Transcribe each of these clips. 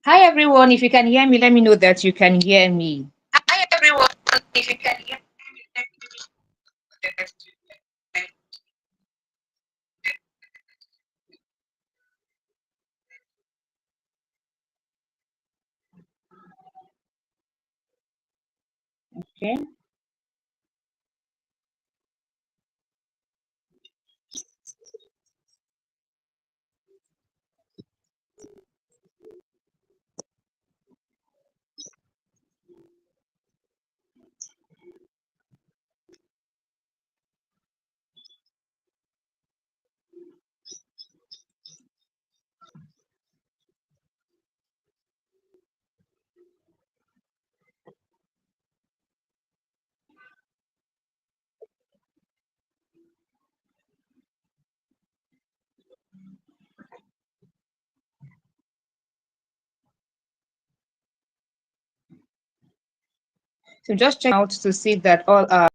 Hi everyone, if you can hear me, let me know that you can hear me. Hi everyone. If you can hear me, let me know that you can. Okay. So just check out to see that all are.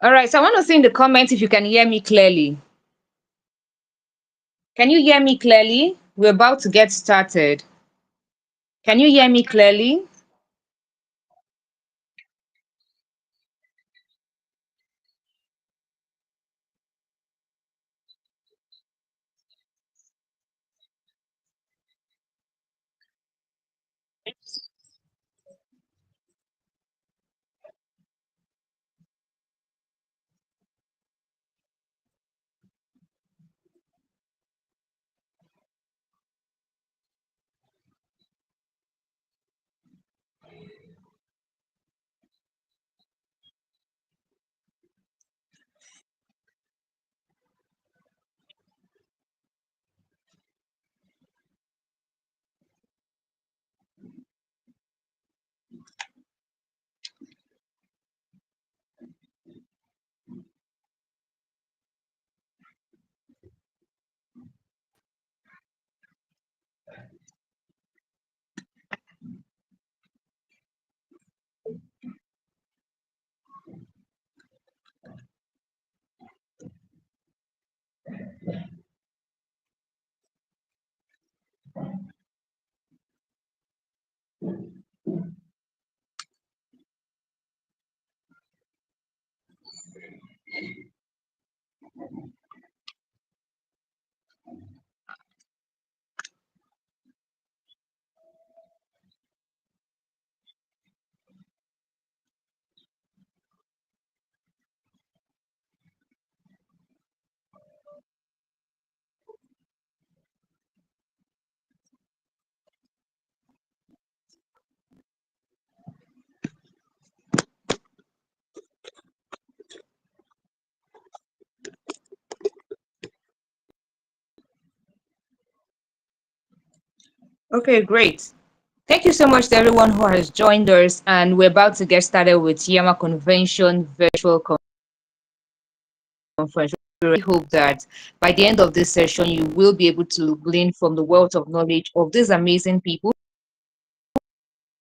All right, so I want to see in the comments if you can hear me clearly. Can you hear me clearly? We're about to get started. Can you hear me clearly? Okay, great. Thank you so much to everyone who has joined us, and we're about to get started with YAMA Convention virtual conference. We really hope that by the end of this session, you will be able to glean from the wealth of knowledge of these amazing people who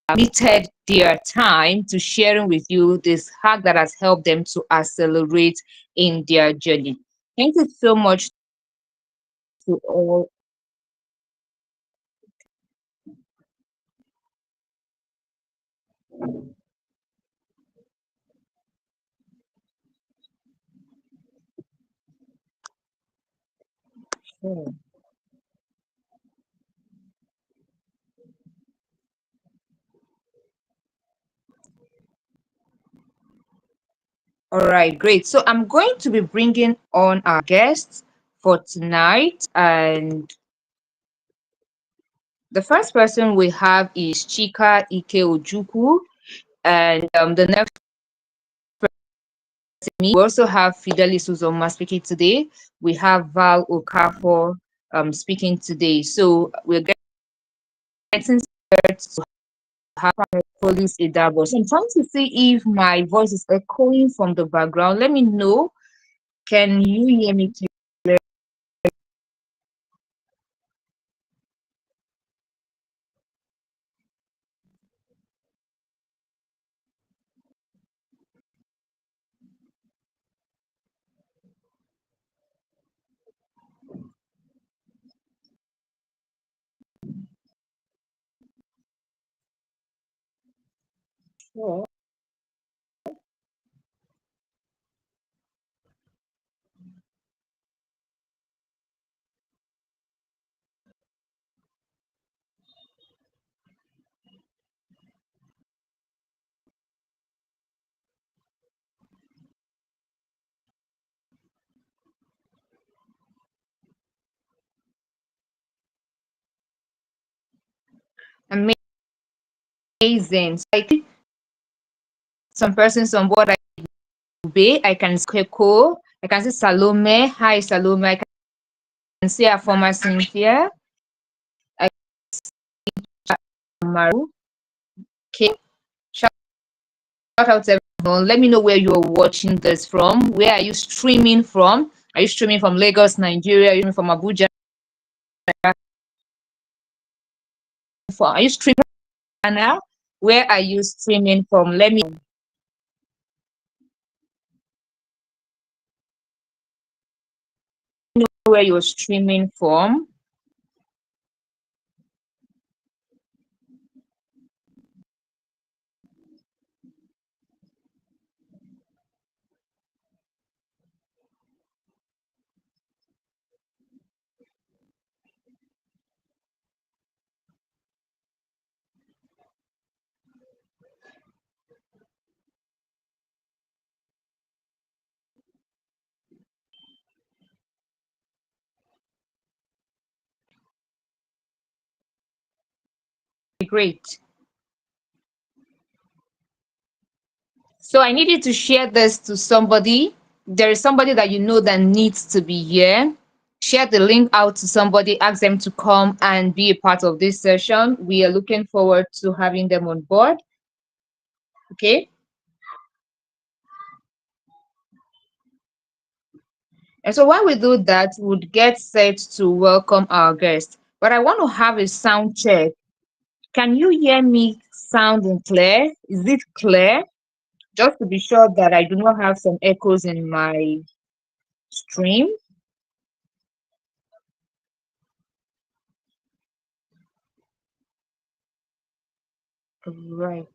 committed their time to sharing with you this hack that has helped them to accelerate in their journey. Thank you so much to all. All right, great. So I'm going to be bringing on our guests for tonight, and the first person we have is Chika Ike-Ojukwu, and the next me. We also have Fidelis Uzoma speaking today. We have Val Okafor speaking today. So we're getting started to have Hollis Idabor. So I'm trying to see if my voice is echoing from the background. Let me know. Can you hear me clearly? Sure. Amazing. So I think some persons on board I obey. I can see Keko. I can see Salome. Hi, Salome. I can see our former Cynthia. I can Maru. Okay. Shout out to everyone. Let me know where you're watching this from. Where are you streaming from? Are you streaming from Lagos, Nigeria? Are you streaming from Abuja? Are you streaming from Ghana? Where are you streaming from? Let me know where you're streaming from. Great. So I need you to share this to somebody. There is somebody that you know that needs to be here. Share the link out to somebody, ask them to come and be a part of this session. We are looking forward to having them on board. Okay. And so while we do that, we'll get set to welcome our guest. But I want to have a sound check. Can you hear me sounding clear? Is it clear? Just to be sure that I do not have some echoes in my stream. Right.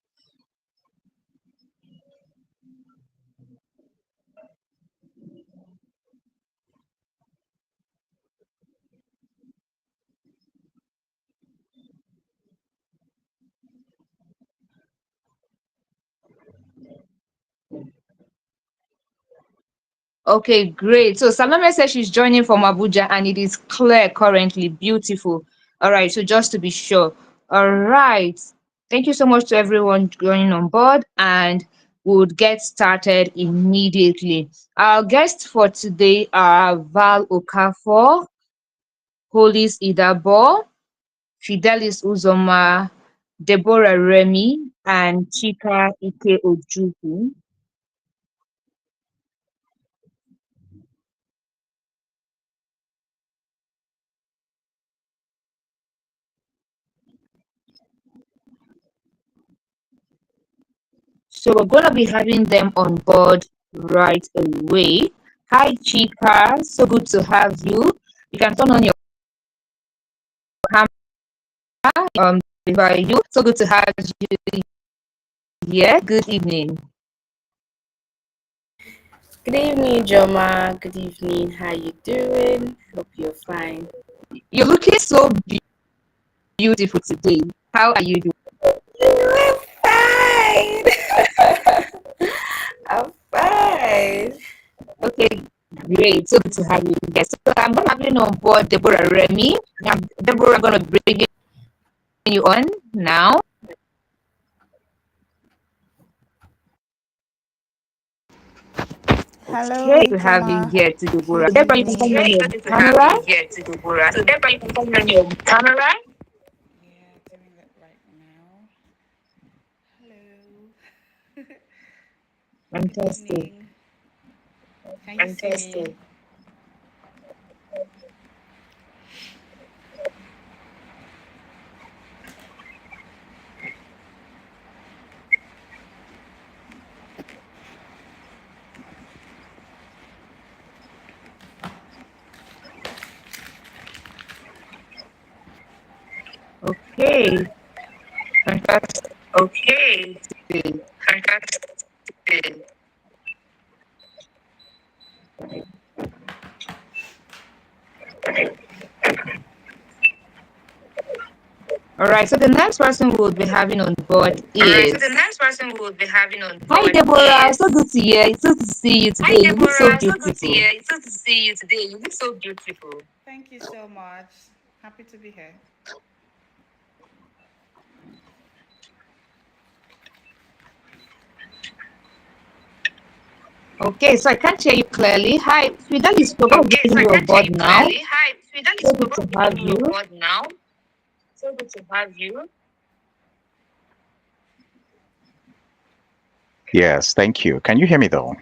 Okay, great. So Salome says she's joining from Abuja and it is clear currently. Beautiful. All right. So just to be sure. All right. Thank you so much to everyone joining on board, and we would get started immediately. Our guests for today are Val Okafor, Hollis Idabor, Fidelis Uzoma, Deborah Remmy, and Chika Ike-Ojukwu. So we're going to be having them on board right away. Hi, Chika. So good to have you. You can turn on your camera. By you. So good to have you here. Good evening. Good evening, Joma. Good evening. How you doing? Hope you're fine. You're looking so beautiful today. How are you doing? I'm fine. I'm fine. Okay, great. So good to have you here. So I'm going to have you on board Deborah Remmy. Now, Deborah, I'm going to bring you on now. Hello, Okay, to have you Joma. here to Deborah. Good Deborah, you can evening. turn on your camera. So Deborah, you can turn on your camera. Yeah, doing it right now. Hello. Good Fantastic. evening. Can you see me? Okay, fantastic. Okay, fantastic. All right, so the next person we'll be having on board Alright, so is. the next person we'll be having on Hi, board Deborah. So is. good to hear. It's good to see you Hi, today. You look so Deborah. So good to beautiful. hear. It's good to see you today. You look so beautiful. Thank you so much. Happy to be here. Okay, so I can't hear you clearly. Hi, Fidelis, we're going to Okay, so bring I you on can't hear board you now. clearly. Hi, So Fidelis, we're good going to to have bring you you. on board now. So good to have you. Yes, thank you. Can you hear me though?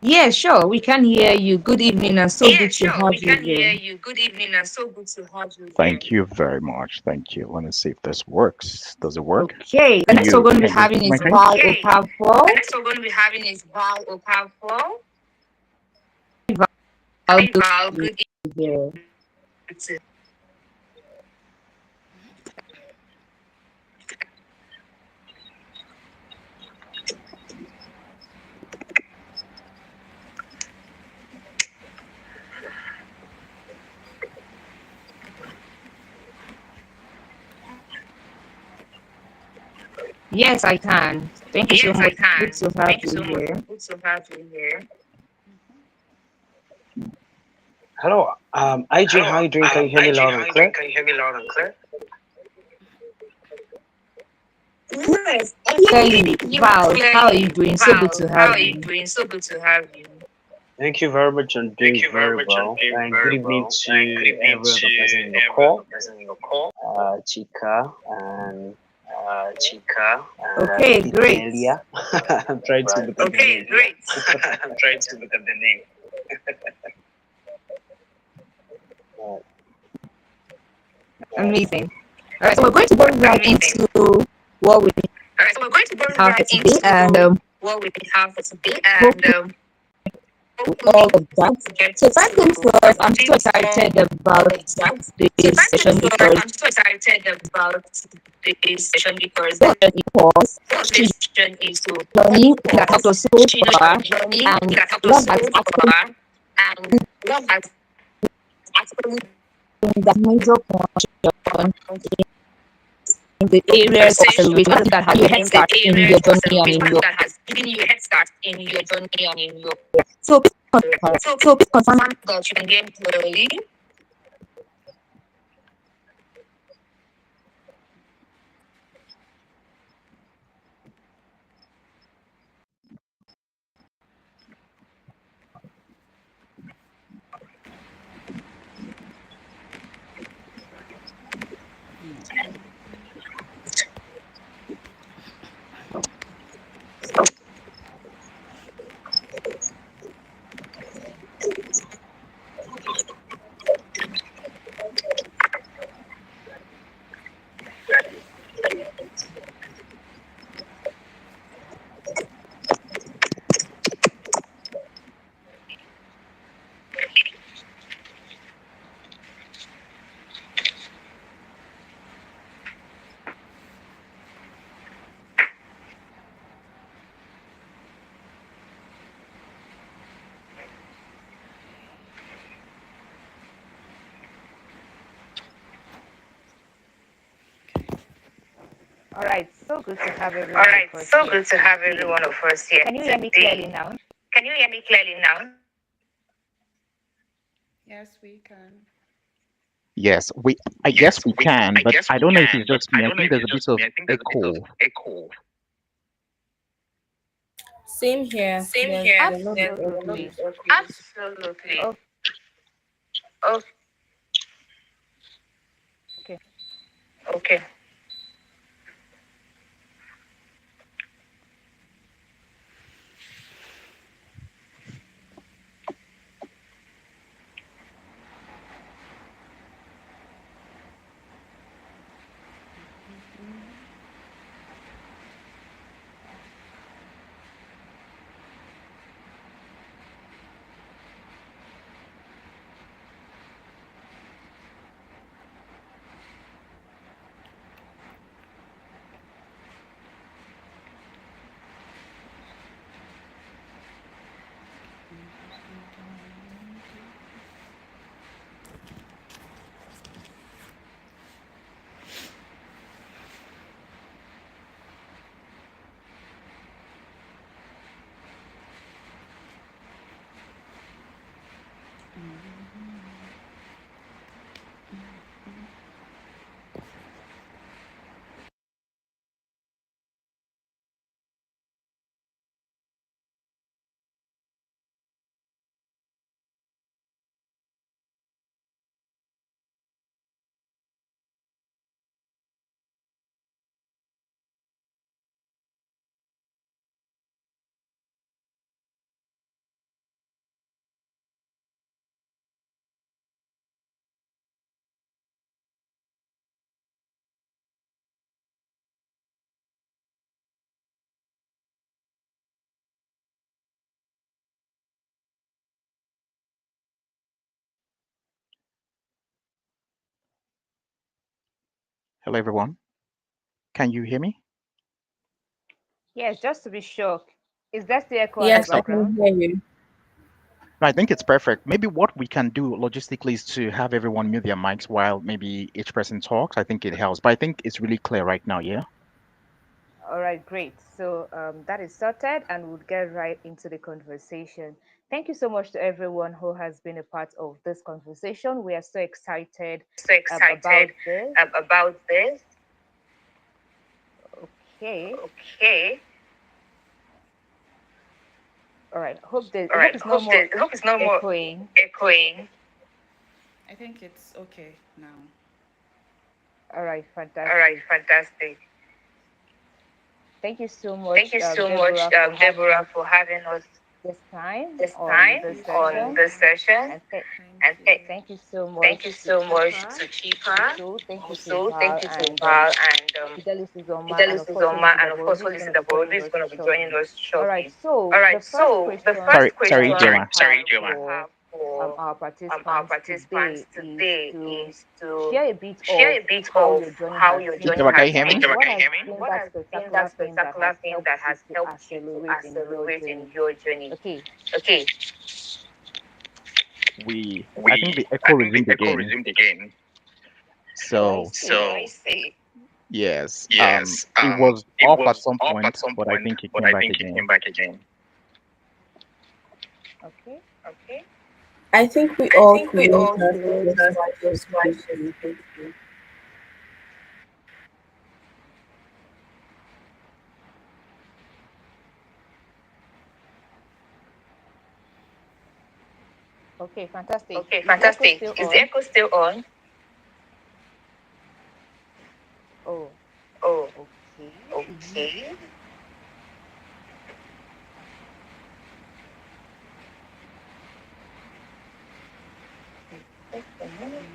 Yeah, sure, we can hear you. Good evening, and so Yeah, good to sure. have We you can here. hear you. Good evening, and so good to have you here. Thank you very much. Thank you. Let me see if this works. Does it work? Okay, the next we're going to be Can you having see my is face? Val Okay. Okafor. The next we're going to be having is Val Okafor. Val, Hi, good Val. to have Good you here. evening. Yes, I can. Thank you so Yes, I much. Good can. to have Thank you you so much. here. Good to have you here. Hello, IG, Hello, how you doing? Can you hear me IG, loud how and you doing? clear? Can you hear me loud and clear? Yes, Clearly, Val, how are you clearly. doing? So good Val, to how have are you you. doing? So good to have you. Thank you very much. I'm Thank doing you very very much. I'm well. doing And good very evening well. And good to evening every to other person in the every other call, person in the call. Chika and Chika Okay, great. Delia. I'm trying to Right. look at the Okay, name. great. I'm trying to look at the name. Uh, Amazing. All right, so we're going to go right Amazing. into what we Alright, so we're going to go have for right today, and into what we have for today, and hopefully all hopefully of that. to get So to first things first, I'm so things excited all about of that. So today's first session things first, because I'm so excited about this session because what it was this session is to journey that helped us so Shino's far, journey and that helped us what so has actually far, and what has actually been the major contribution in the areas of conversation acceleration that have you a head in the start in your areas of journey and acceleration in your that has given you a head start in your journey and in your so so please confirm confirm that you can hear me clearly. All right, so good to have every All one of right, us so here good to have every today. one of us here Can you hear me clearly today. now? Can you hear me clearly now? Yes, we can. Yes, we. I guess Yes, we we. can, I but guess I we don't know if it's can, but just I me. I don't know think if there's a it's bit just of me. I think there's a bit of echo. echo. Same here. Same There's here. a lot of There's a lot of echo. echo. Absolutely. Oh, Oh, okay. okay. Hello, everyone. Can you hear me? Yes, just to be sure. Is that the echo at the Yes, I Excellent. can background? hear you. No, I think it's perfect. Maybe what we can do logistically is to have everyone mute their mics while maybe each person talks. I think it helps. But I think it's really clear right now, yeah? All right, great. So that is sorted, and we'll get right into the conversation. Thank you so much to everyone who has been a part of this conversation. We are so excited So excited about this. about this. Okay. Okay. All right. Hope All hope right. it's no more Hope it's no more echoing. echoing. I think it's okay now. All right, All right. fantastic. Fantastic. Thank you so Thank much, you so much, Deborah, for having Deborah, us for having us this time this on time this You on session. this too. session. And Thank And you. thank you so thank you much to so much Chika. to Chika. Also, thank you to Also, thank Val you to and Val and Fidelis Uzoma, and Fidelis of course, Hollis Uzoma, and of Idabor, course, who is Hollis going to be Idabor, who joining is us going to be joining shortly. us All right, shortly. so All right, the first so the question first Sorry, that sorry, I question, would Gemma. have sorry, Gemma, for have for our our participants participants today is today to is to share a bit share of a bit how of your journey how has your journey Gemma, been can has you hear been. me? and Gemma, what can you has hear me? been What that has been that spectacular thing that has spectacular thing helped that you has to helped you to accelerate in your accelerate in journey. your journey? Okay, Okay, I think the I echo think the resumed echo again. resumed again. do I So, see? So, see. yes, Yes, it was it off at was some off point, at some but I point, think it but came I back think it again. came back again. Okay. Okay. I think we I all think we create all us. create That's us. why That's it's why supposed it's to. supposed to. Okay, fantastic. Okay, Is the echo fantastic. still Is the on? echo still on? Oh, Oh, okay. okay. Just a minute.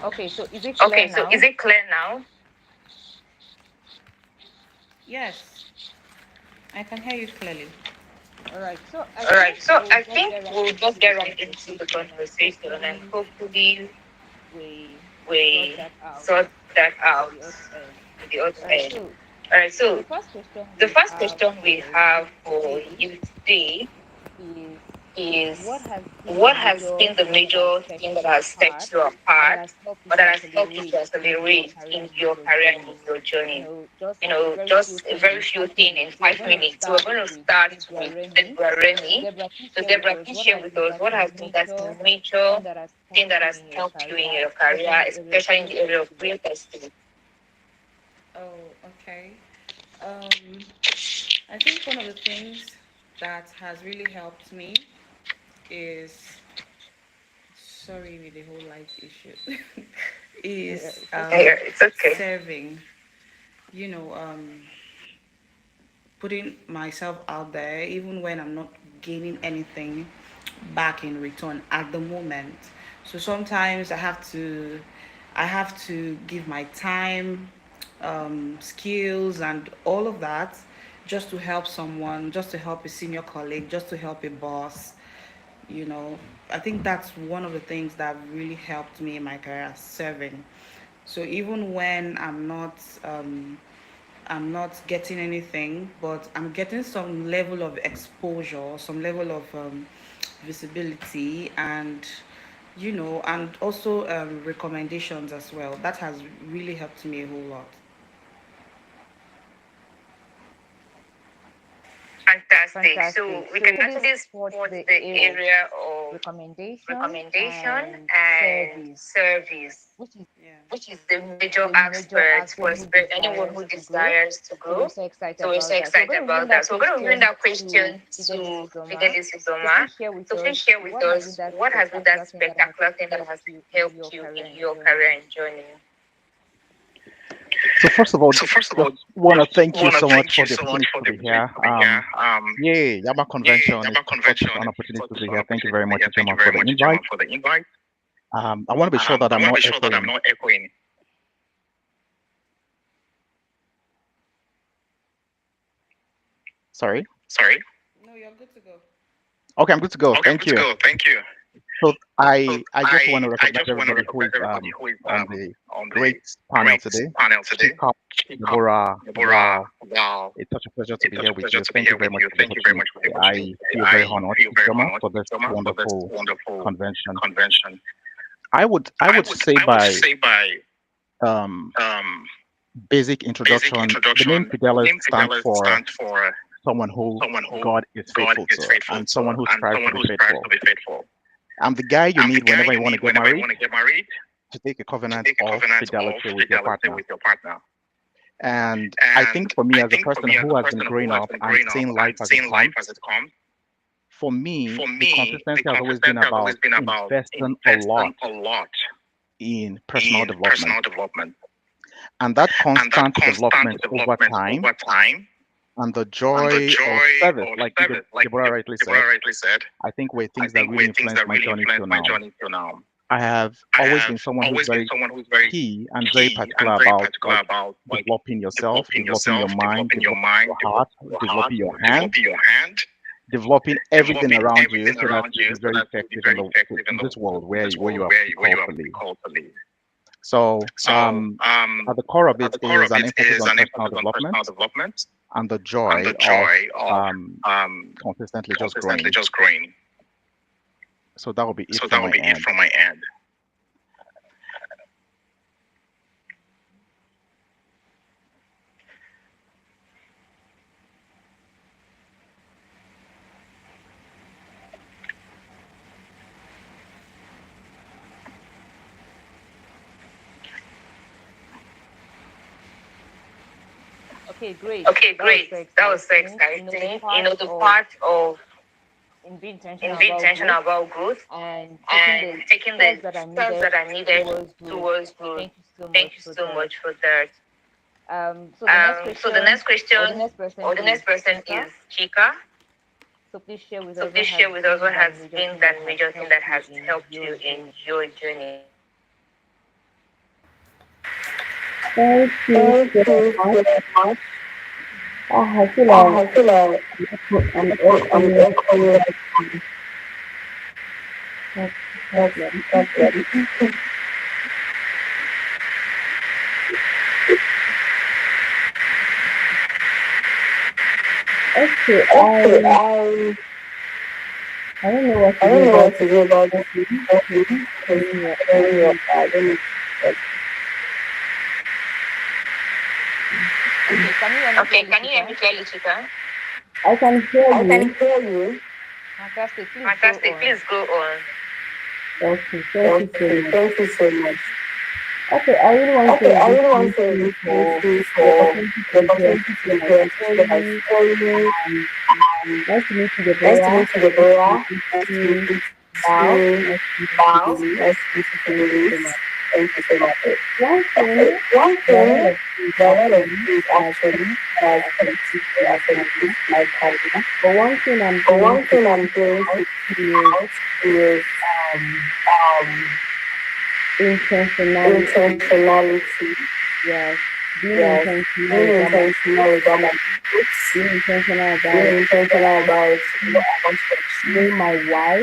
Okay, so is it clear Okay, so now? is it clear now? Yes, I can hear you clearly. All right. So I All right, think so we'll I just think get right we'll just into the get right into the conversation, and conversation, and hopefully hopefully we sort we that out sort that at out the other end. at the other All right. end. So All right, the so first question the we first have question we for have you for today you today is what is has been the what has major been the thing that has major set thing that you has apart, set you or that apart, has helped you or to that has helped you accelerate to in your accelerate career in and in your your career and in journey? your You journey? know, just You a know, very few just a things very in few five things in minutes. So we're five going to minutes. So we're start going to with start Deborah with Remmy. Deborah So Remmy. Deborah, please So share with Deborah, us please what share has with been us that what has been that major major thing that has thing helped that you has in your helped you in career, your especially career, in the area of especially in field the area of testing. field testing. Oh, okay. I think one of the things that has really helped me is, sorry with the whole light issue, Yeah, is it's okay. It's okay. serving. You know, putting myself out there, even when I'm not gaining anything back in return at the moment. So sometimes I have to give my time, skills, and all of that, just to help someone, just to help a senior colleague, just to help a boss. You know, I think that's one of the things that really helped me in my career, serving. So even when I'm not getting anything, but I'm getting some level of exposure, some level of visibility, and and also recommendations as well. That has really helped me a whole lot. Fantastic. Fantastic. So we So can this actually supports support the the area of area of recommendation recommendation and and service, service, which is Yeah. which is the major the major aspect for aspect who anyone who desires to grow. desires to So we're grow. so excited So we're so about that. So we're excited going to bring about that that. So we're going to bring question that to question Fidelis to Uzoma. Fidelis So Uzoma. please share with So please us share with what has been us that what has been that spectacular thing that has spectacular thing that has helped you in helped your you career in and your journey. career and journey. So first of all, So first of just all, want to just thank you want to so much thank for you the so much opportunity for to the be here. opportunity to be here. Yay, YAMA Yay, Convention. YAMA It's such Convention. an It's opportunity such to be an here. Thank you opportunity very to be much, here. Thank you Ijoma, very for the much, invite. Ijoma, for the invite. I want to be sure that I I'm want not to be sure that I'm echoing. not echoing. Sorry. Sorry. No, you're good to go. Okay, I'm good to go. Okay, I'm Thank good to you. go. Thank you. So So I just want to I recognize just want to everybody who recognize is everybody who is on the on the great panel great today. panel today. Chika, Chika, Deborah, Deborah, Val. Val. It's such a pleasure to It's be such here a with pleasure you. to be Thank you here very with much you. for the Thank you very opportunity. much for the I opportunity. feel very I honored, feel very Ijoma, honored, for this Ijoma, for this wonderful wonderful convention. convention. I would say I would by say by um, um, basic basic introduction, the name introduction, the Fidelis name stands Fidelis for stands for someone who someone who God is God faithful is to, faithful and to, someone who and strives to someone be who strives to faithful. be faithful. I'm the guy you I'm the need guy whenever you you want to need get whenever you married want to get married, to take a to covenant take a of covenant of fidelity with your fidelity partner. with your partner. And I And think for me, I as a think for person me, as who a has been person growing who has up been and growing up seeing life and as it seeing life comes, as it comes, for me, for the me, the consistency has always been consistency has always about been about investing a lot investing a lot in personal in development. personal development. And that And that constant constant development over development time over time and the and the joy of joy service, of like service, like Deborah rightly said, Deborah rightly said, I think were I things that think really were things influenced that my really journey till influenced my now. journey till now. I have I always been have someone who's always been very someone who's very key and very key particular and very about particular like about like developing yourself, developing developing your yourself, mind, developing your developing mind, your heart, developing your heart, developing your hand, developing your hand, developing everything developing around you everything so that around you'll you be so very that you'll be effective in very effective in this world in this where you world are where called you are to live. called to live. So So at the core of at it the core is of an it emphasis is on an personal emphasis on development personal development and the and joy the of joy of consistently just consistently growing. just growing. So that will be it So that from will my be it end. from my end. Okay, great. Okay, That was great. so That was so exciting. You know, the exciting. part The of part of in being in intentional being about intentional growth about growth and taking and the taking the steps that are steps needed that are needed towards growth. towards growth. Thank you so Thank much you for so that. much for that. So the next So the question next question or or the the next next person person is is Chika. Chika. So please share with So us what please has share with us been what that has major been thing that that has major thing helped that you has in helped your you in journey. your journey. Thank you Thank so you much. so much. I feel like I feel like I'm I'm echoing. echoing. That's That's problem. that's Okay, Okay, I don't know what I to do don't know about what to this. do about this. Okay, Okay, because I don't know. I don't know. Okay, can you hear me Okay, clearly, can you hear me Chika? clearly, Chika? I can hear I can you. hear you. Fantastic. Please go Fantastic. on. Please go on. Okay, thank you so Okay, much. thank you so much. Okay, I really want Okay, to I just really want thank to you thank for you the for opportunity the to be here opportunity to to share be my here to share my story. story. Um, Um, nice to meet you, nice to Deborah. meet you, Nice to Deborah. meet Nice to you, meet Val. you, Nice to meet you, Val. Fidelis. Nice to meet you, Thank you Fidelis. so much. Thank you so much. One Okay, thing, one there are a lot thing, of things there are a lot of actually things that has helped actually that has me helped increase me my as a career. increase my career. But one thing I'm But going one to thing I'm speak going out to is out is um, um, intentionality. intentionality. Yes, being Yes, intentional being about my intentional about my being intentional being about what intentional I want about to what achieve, I want to achieve, knowing my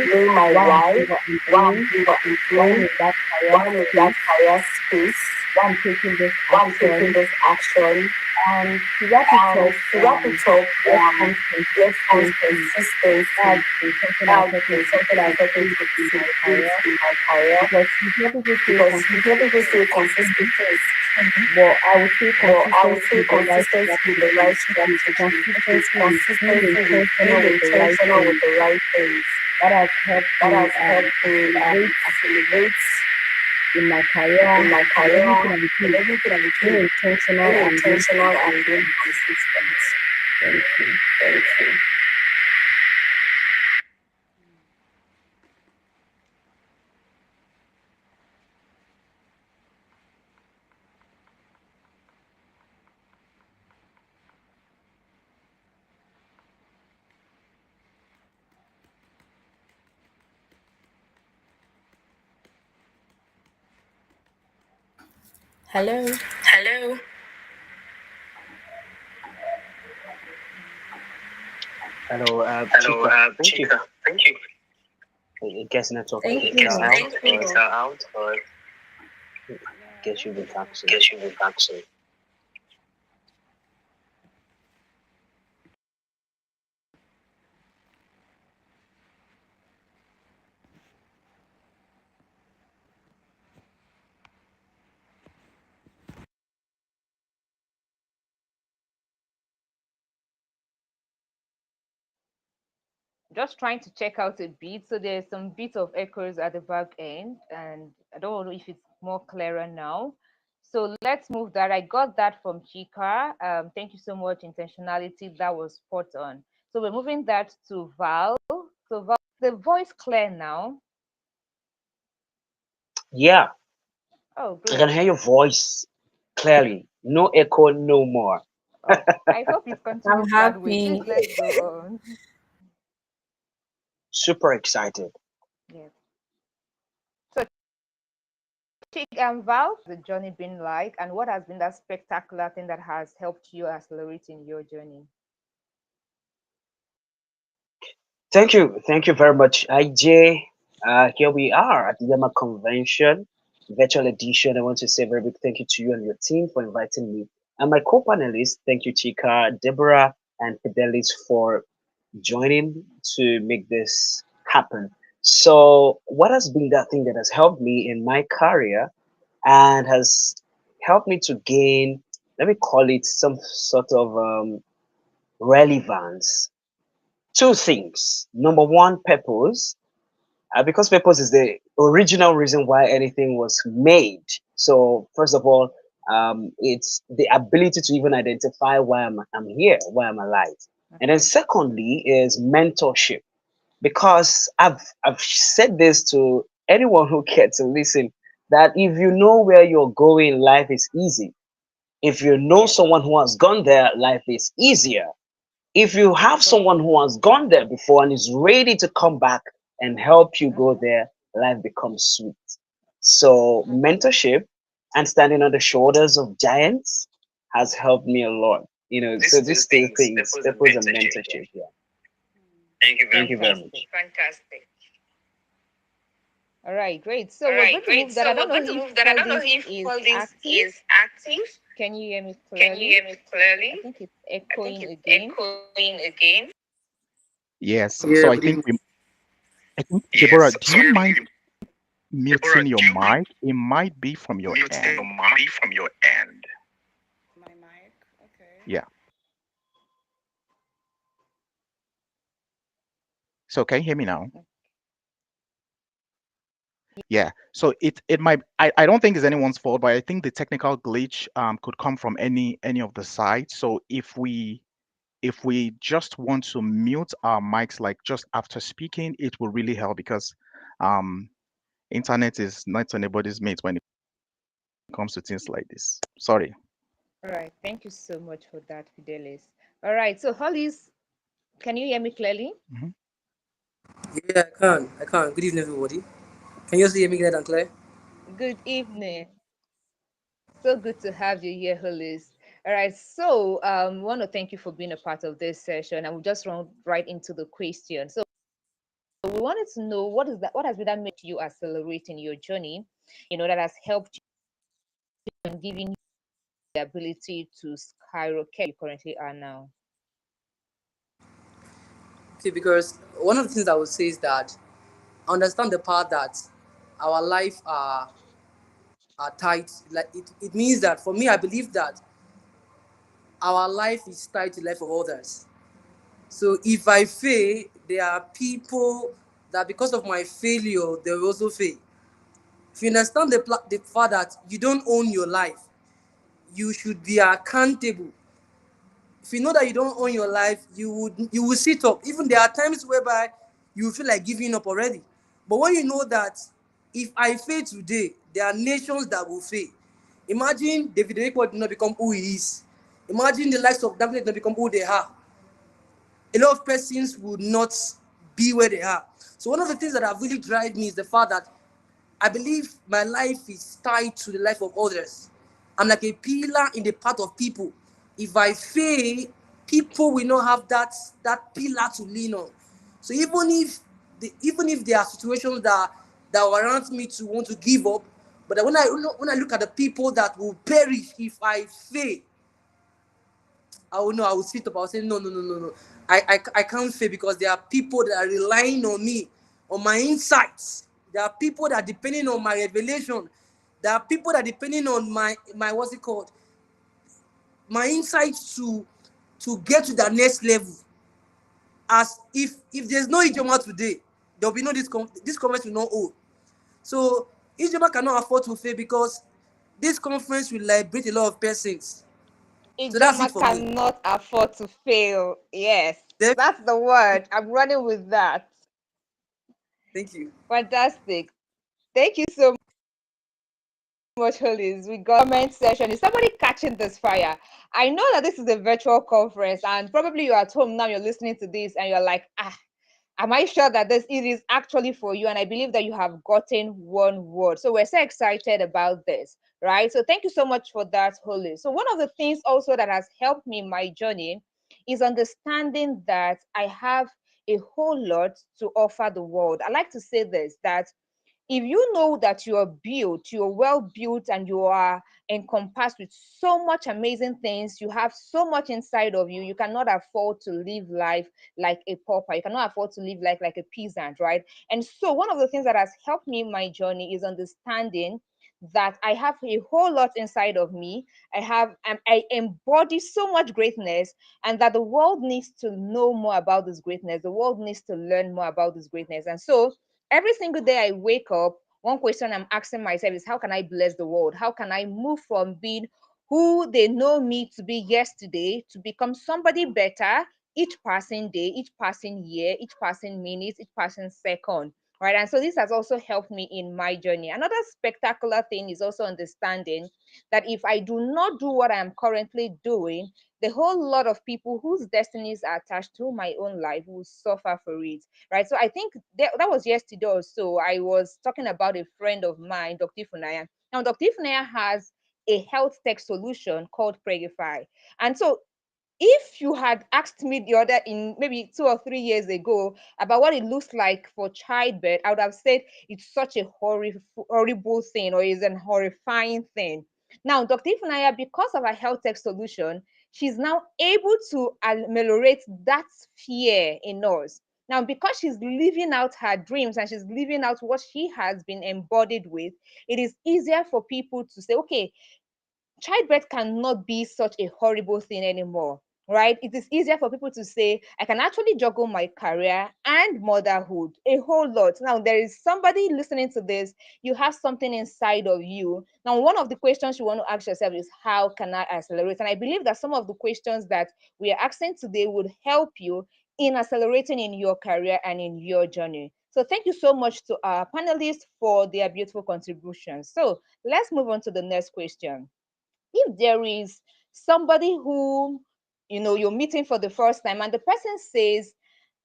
knowing my why I'm why, doing what I'm why I'm doing, doing what I'm why I'm doing, in that why career I'm in that space, career space, why I'm taking this why I'm taking action. this action, And to wrap it and up, to wrap it up, what comes what comes consistency. consistency. That's been something I'm That's talking been to something I'm talking increase in to my increase career in my career, because you hear people say because you hear people consistency say is key, consistency is key. but I would say Well, I would consistency say with the right consistency with the strategy, right which is strategy, which is consistency with being consistency with intentional being with the right intentional with things. the right things. That has helped That me has helped me accelerate accelerate in my career, in my in career, everything I in do, everything I being do, intentional being and being intentional and being consistent. consistent. Thank you. Thank you. Hello. Hello. Hello, Hello, Chika. Thank you. Chika. Thank you. I guess network Thank is you. out, Thank you. or Out or guess you'll be back soon. guess you'll be back soon. Just trying to check out a bit. So there's some bit of echoes at the back end, and I don't know if it's more clearer now. So let's move that. I got that from Chika. Thank you so much. Intentionality, that was spot on. So we're moving that to Val. So Val, the voice clear now. Yeah, Oh, I can good. hear your voice clearly. No echo, no more. Oh, I hope it I'm continues that way. Please happy. let's go on. Super excited. Yes. So Chika and Val, the journey been like, and what has been that spectacular thing that has helped you accelerate in your journey? Thank you. Thank you very much, IJ. Here we are at the YAMA Convention, virtual edition. I want to say a very big thank you to you and your team for inviting me. And my co-panelists, thank you, Chika, Deborah, and Fidelis for joining to make this happen. So, what has been that thing that has helped me in my career and has helped me to gain, let me call it some sort of relevance? Two things. Number one, purpose, because purpose is the original reason why anything was made. So, first of all, it's the ability to even identify why I'm here, why I'm alive. And then, Okay. secondly, is mentorship. Because I've said this to anyone who cares to listen, that if you know where you're going, life is easy. If you know Yes. someone who has gone there, life is easier. If you have True. someone who has gone there before and is ready to come back and help you go Mm-hmm. there, life becomes sweet. So, Okay. mentorship, and standing on the shoulders of giants has helped me a lot. So These these two two things, things, purpose and purpose and mentorship. Yeah. mentorship. Yeah. Thank you Thank very you much. very much. Fantastic. Fantastic. All right, great. So All we're right, going to great. move that. So I don't we're know going to if move that. I don't know Hollis if is all this active. is active. Can you hear me Can you clearly? hear me I clearly? think it's I think echoing it's again. echoing again. Yes. So Yeah, I good think evening. Deborah, Yes. do So you I mind think, Deborah, muting your do you mind mic? It might be from your muting your end. mic from your end? My mic. Okay. Yeah. So can you hear me now? Yeah. So it might I don't think it's anyone's fault, but I think the technical glitch could come from any of the sides. So if we just want to mute our mics like just after speaking, it will really help because um internet is not anybody's mate when it comes to things like this. Sorry. All right, thank you so much for that, Fidelis. All right, so Hollis, can you hear me clearly? Mhm. Yeah, I can. I can. Good evening, everybody. Can you also hear me clear and clear? Good evening. So good to have you here, Hollis. All right, so we want to thank you for being a part of this session, and we'll just run right into the question. So we wanted to know what has been that made you accelerate in your journey, that has helped you and given you the ability to skyrocket you currently are now. Okay, because one of the things I would say is that I understand the part that our life are tied. Like it means that for me, I believe that our life is tied to the life of others. So if I fail, there are people that because of my failure, they will also fail. If you understand the fact that you don't own your life, you should be accountable. If you know that you don't own your life, you will sit up. Even there are times whereby you feel like giving up already. But when you know that if I fail today, there are nations that will fail. Imagine David Oyedepo did not become who he is. Imagine the likes of David did not become who they are. A lot of persons would not be where they are. So one of the things that have really driven me is the fact that I believe my life is tied to the life of others. I'm like a pillar in the path of people. If I fail, people will not have that pillar to lean on. So even if there are situations that warrant me to want to give up, but when I look at the people that will perish if I fail, I will know. I will sit up. I will say, no, no, no, no, no. I can't fail because there are people that are relying on me, on my insights. There are people that are depending on my revelation. There are people that are depending on my what's it called? My insights to get to the next level. As if there's no Ijoma today, there'll be no this conference will not hold. So Ijoma cannot afford to fail because this conference will liberate a lot of persons. So that's it Ijoma for me. cannot afford to fail. Yes, Then, that's the word. I'm running with that. thank you. Fantastic. Thank you so much, Hollis. We got comment session. Is somebody catching this fire? I know that this is a virtual conference, and probably you're at home now, you're listening to this, and you're like, am I sure that this it is actually for you? And I believe that you have gotten one word. So we're so excited about this, right? So thank you so much for that, Hollis. So one of the things also that has helped me in my journey is understanding that I have a whole lot to offer the world. I like to say this, that if you know that you're well built, and you are encompassed with so much amazing things, you have so much inside of you, you cannot afford to live life like a pauper. You cannot afford to live life like a peasant, right? And so one of the things that has helped me in my journey is understanding that I have a whole lot inside of me. I embody so much greatness, and that the world needs to know more about this greatness. The world needs to learn more about this greatness. And so every single day I wake up, one question I'm asking myself is, how can I bless the world? How can I move from being who they know me to be yesterday to become somebody better each passing day, each passing year, each passing minute, each passing second? right? And so this has also helped me in my journey. Another spectacular thing is also understanding that if I do not do what I am currently doing, the whole lot of people whose destinies are attached to my own life will suffer for it, right? So I think that was yesterday or so. I was talking about a friend of mine, Dr. Funaya. Now, Dr. Funaya has a health tech solution called Pregify. And so if you had asked me the other in maybe 2 or 3 years ago about what it looks like for childbirth, I would have said it's such a horrible thing, or is an horrifying thing. Now, Dr. Ifunaya, because of her health tech solution, she's now able to ameliorate that fear in us. Now, because she's living out her dreams and she's living out what she has been embodied with, it is easier for people to say, okay, childbirth cannot be such a horrible thing anymore, right? It is easier for people to say, I can actually juggle my career and motherhood a whole lot. Now, there is somebody listening to this, you have something inside of you. Now, one of the questions you want to ask yourself is, how can I accelerate? And I believe that some of the questions that we are asking today would help you in accelerating in your career and in your journey. So thank you so much to our panelists for their beautiful contributions. So let's move on to the next question. If there is somebody who you're meeting for the first time and the person says,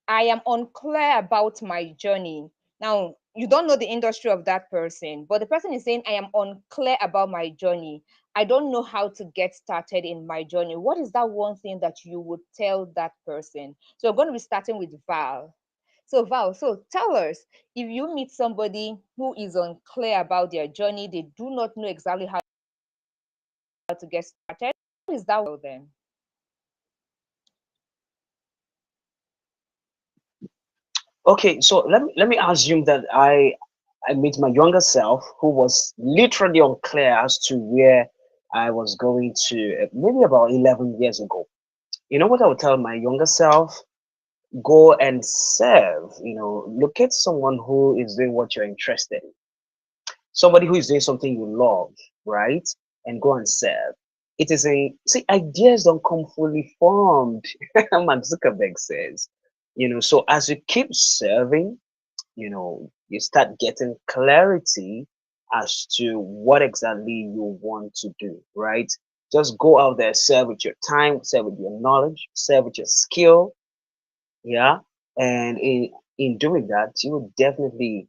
I am unclear about my journey. Now, you don't know the industry of that person, but the person is saying, I am unclear about my journey. I don't know how to get started in my journey. What is that one thing that you would tell that person? So we're going to be starting with Val. So Val, so tell us, if you meet somebody who is unclear about their journey, they do not know exactly how to get started, what is that then? Okay, so let me assume that I meet my younger self who was literally unclear as to where I was going to, maybe about 11 years ago. You know what I would tell my younger self? Go and serve. Locate someone who is doing what you're interested in, somebody who is doing something you love, right? And go and serve. It is a see, ideas don't come fully formed. Mark Zuckerberg says, so as you keep serving, you start getting clarity as to what exactly you want to do, right? Just go out there, serve with your time, serve with your knowledge, serve with your skill, yeah. And in doing that, you will definitely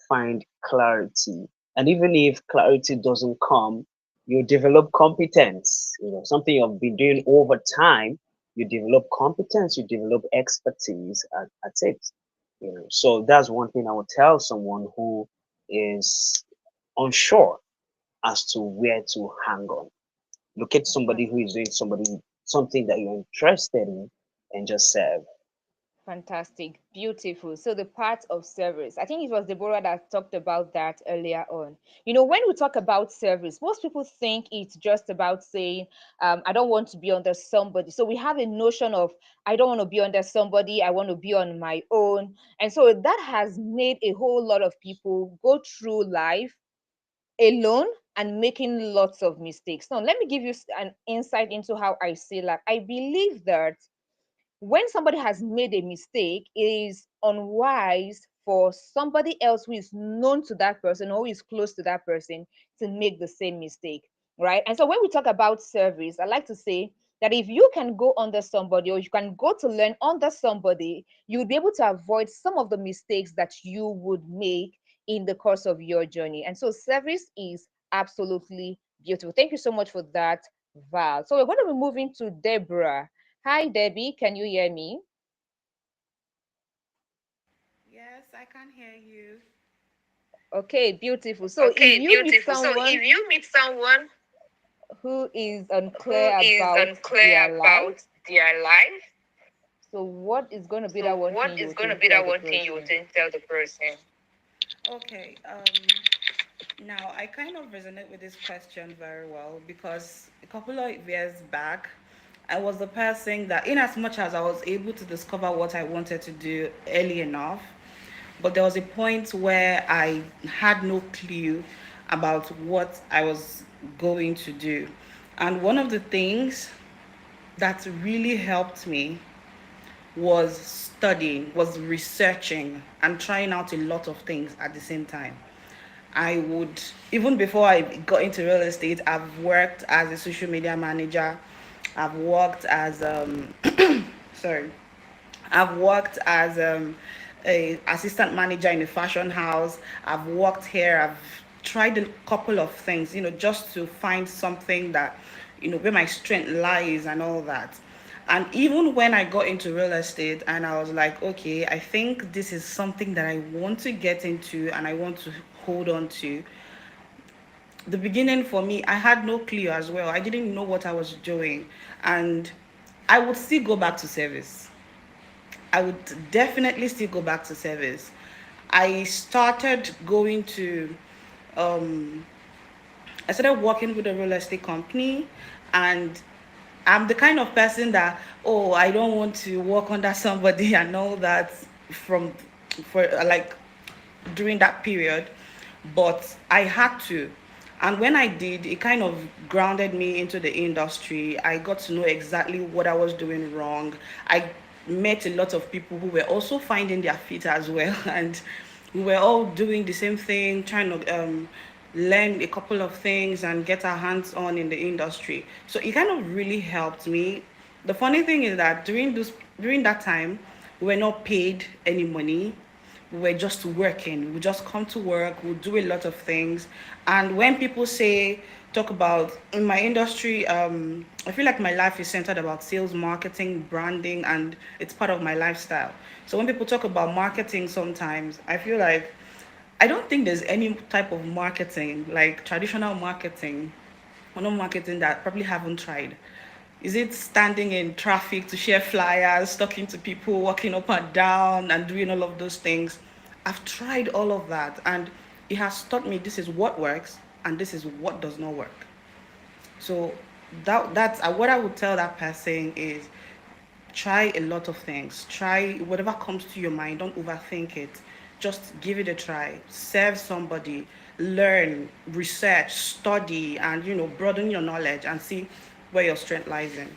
find clarity. And even if clarity doesn't come, you develop competence. Something you've been doing over time, you develop competence, you develop expertise at it. So that's one thing I would tell someone who is unsure as to where to hang on. Look at somebody who is doing something that you're interested in and just serve. Fantastic, beautiful. So the part of service, I think it was Deborah that talked about that earlier on. When we talk about service, most people think it's just about saying, I don't want to be under somebody. So we have a notion of, I don't want to be under somebody, I want to be on my own. And so that has made a whole lot of people go through life alone and making lots of mistakes. Now, let me give you an insight into how I see life. I believe that when somebody has made a mistake, it is unwise for somebody else who is known to that person or who is close to that person to make the same mistake, right? And so when we talk about service, I like to say that if you can go under somebody or you can go to learn under somebody, you would be able to avoid some of the mistakes that you would make in the course of your journey. And so service is absolutely beautiful. Thank you so much for that, Val. So we're going to be moving to Deborah. Hi, Debbie. Can you hear me? Yes, I can hear you. Okay, beautiful. So if Okay, you meet beautiful. So someone if you meet someone who is who unclear is about unclear their life, about their life, so what is going to be so that one thing what you is would going to be tell that the one thing you would person? tell the person? Okay. Now I kind of resonate with this question very well because a couple of years back, I was the person that, in as much as I was able to discover what I wanted to do early enough, but there was a point where I had no clue about what I was going to do. And one of the things that really helped me was studying, was researching, and trying out a lot of things at the same time. I would, even before I got into real estate, I've worked as a social media manager. I've worked as, sorry, I've worked as a assistant manager in a fashion house. I've worked here. I've tried a couple of things, just to find something that, where my strength lies and all that. And even when I got into real estate and I was like, okay, I think this is something that I want to get into and I want to hold on to. The beginning for me, I had no clue as well. I didn't know what I was doing. And I would still go back to service. I would definitely still go back to service. I started going to, um, I started working with a real estate company, and I'm the kind of person that, oh, I don't want to work under somebody and all that from, for like during that period, but I had to. And when I did, it kind of grounded me into the industry. I got to know exactly what I was doing wrong. I met a lot of people who were also finding their feet as well, and we were all doing the same thing, trying to learn a couple of things and get our hands on in the industry. So it kind of really helped me. The funny thing is that during that time, we were not paid any money. We were just working. We just come to work. We do a lot of things. And when people talk about in my industry, I feel like my life is centered about sales, marketing, branding, and it's part of my lifestyle. So when people talk about marketing, sometimes I feel like I don't think there's any type of marketing, like traditional marketing, or no marketing that probably haven't tried. Is it standing in traffic to share flyers, talking to people, walking up and down, and doing all of those things? I've tried all of that, and it has taught me this is what works and this is what does not work. So that's what I would tell that person is try a lot of things. Try whatever comes to your mind. Don't overthink it. Just give it a try. Serve somebody. Learn, research, study, and broaden your knowledge and see where your strength lies in.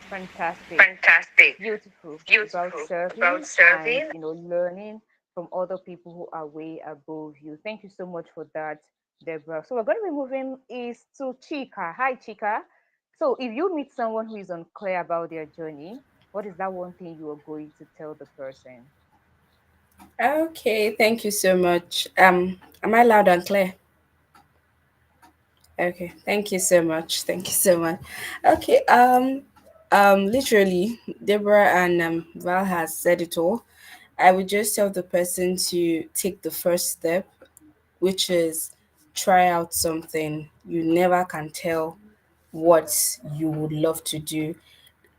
Fantastic. Fantastic. Beautiful. About Beautiful. About serving and serving. learning from other people who are way above you. Thank you so much for that, Deborah. So we're going to be moving is to Chika. Hi, Chika. So if you meet someone who is unclear about their journey, what is that one thing you are going to tell the person? Okay, thank you so much. Am I loud and clear? Okay, thank you so much. Thank you so much. Okay, literally, Deborah and Val has said it all. I would just tell the person to take the first step, which is try out something. You never can tell what you would love to do.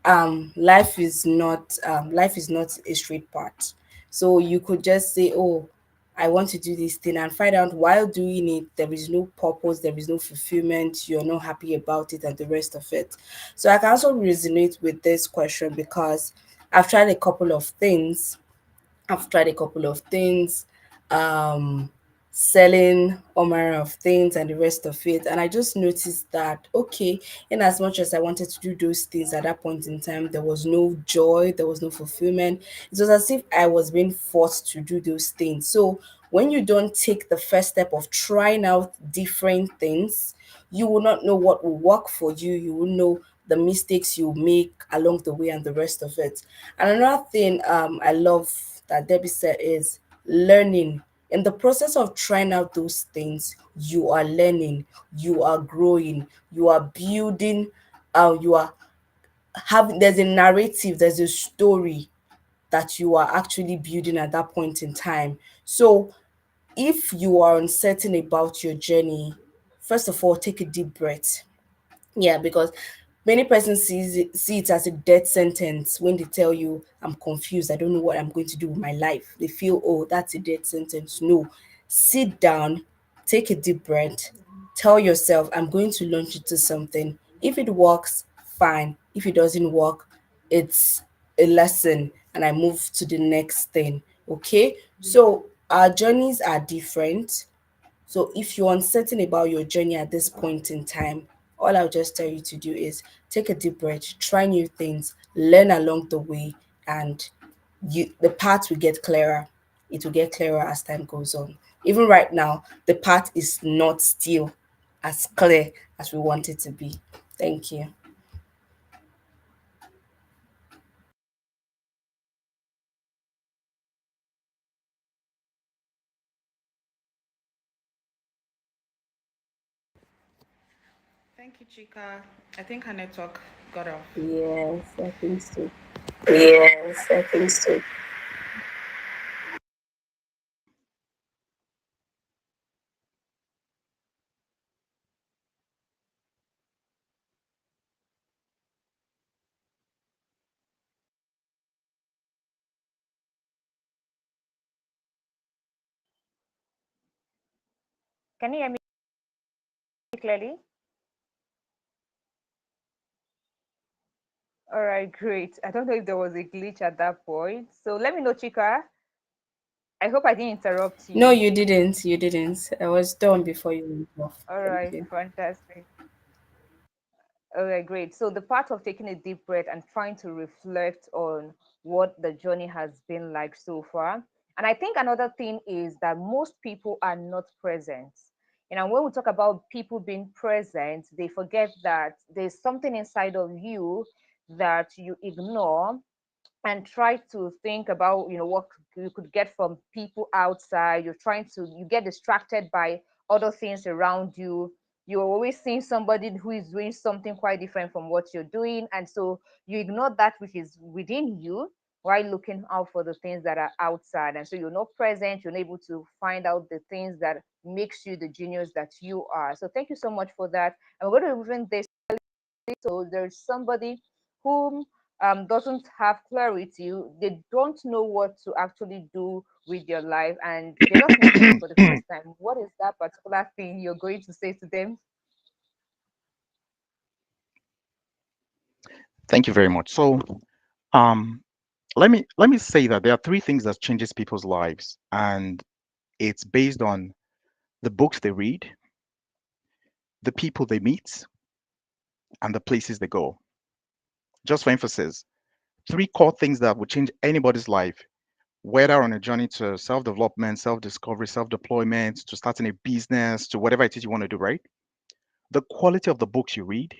Life is not a straight path, so you could just say, oh, I want to do this thing, and find out while doing it there is no purpose, there is no fulfillment, you're not happy about it and the rest of it. So I can also resonate with this question because I've tried a couple of things. I've tried a couple of things, um, selling all manner of things and the rest of it. And I just noticed that, okay, in as much as I wanted to do those things at that point in time, there was no joy, there was no fulfillment. It was as if I was being forced to do those things. So when you don't take the first step of trying out different things, you will not know what will work for you. You will know the mistakes you make along the way and the rest of it. And another thing I love that Debbie said is learning. In the process of trying out those things, you are learning, you are growing, you are building, you are having, there's a narrative, there's a story that you are actually building at that point in time. So if you are uncertain about your journey, first of all, take a deep breath. Yeah, because many persons see it as a death sentence when they tell you, I'm confused, I don't know what I'm going to do with my life. They feel, oh, that's a death sentence. No, sit down, take a deep breath, tell yourself, I'm going to launch into something. If it works, fine. If it doesn't work, it's a lesson and I move to the next thing. Okay, so our journeys are different. So if you're uncertain about your journey at this point in time, All I'll just tell you to do is take a deep breath, try new things, learn along the way, and the path will get clearer. It will get clearer as time goes on. Even right now, the path is not still as clear as we want it to be. Thank you. Thank you, Chika. I think our network got off. Yes, I think so. Yes, I think so. Can you hear me clearly? All right, great. I don't know if there was a glitch at that point. So let me know, Chika. I hope I didn't interrupt No, you. you didn't. You didn't. I was done before you went off. All Thank right, you. fantastic. All right, great. So the part of taking a deep breath and trying to reflect on what the journey has been like so far. And I think another thing is that most people are not present. You know, when we talk about people being present, they forget that there's something inside of you that you ignore and try to think about, what you could get from people outside. You get distracted by other things around you. You're always seeing somebody who is doing something quite different from what you're doing, and so you ignore that which is within you while looking out for the things that are outside. And so you're not present, you're not able to find out the things that makes you the genius that you are. So thank you so much for that. And we're going to even this. So there's somebody whom doesn't have clarity. They don't know what to actually do with their life, and they're just meeting you for the first time. What is that particular thing you're going to say to them? Thank you very much. So, um, let me say that there are three things that changes people's lives, and it's based on the books they read, the people they meet, and the places they go. Just for emphasis, three core things that would change anybody's life, whether on a journey to self-development, self-discovery, self-deployment, to starting a business, to whatever it is you want to do, right? The quality of the books you read,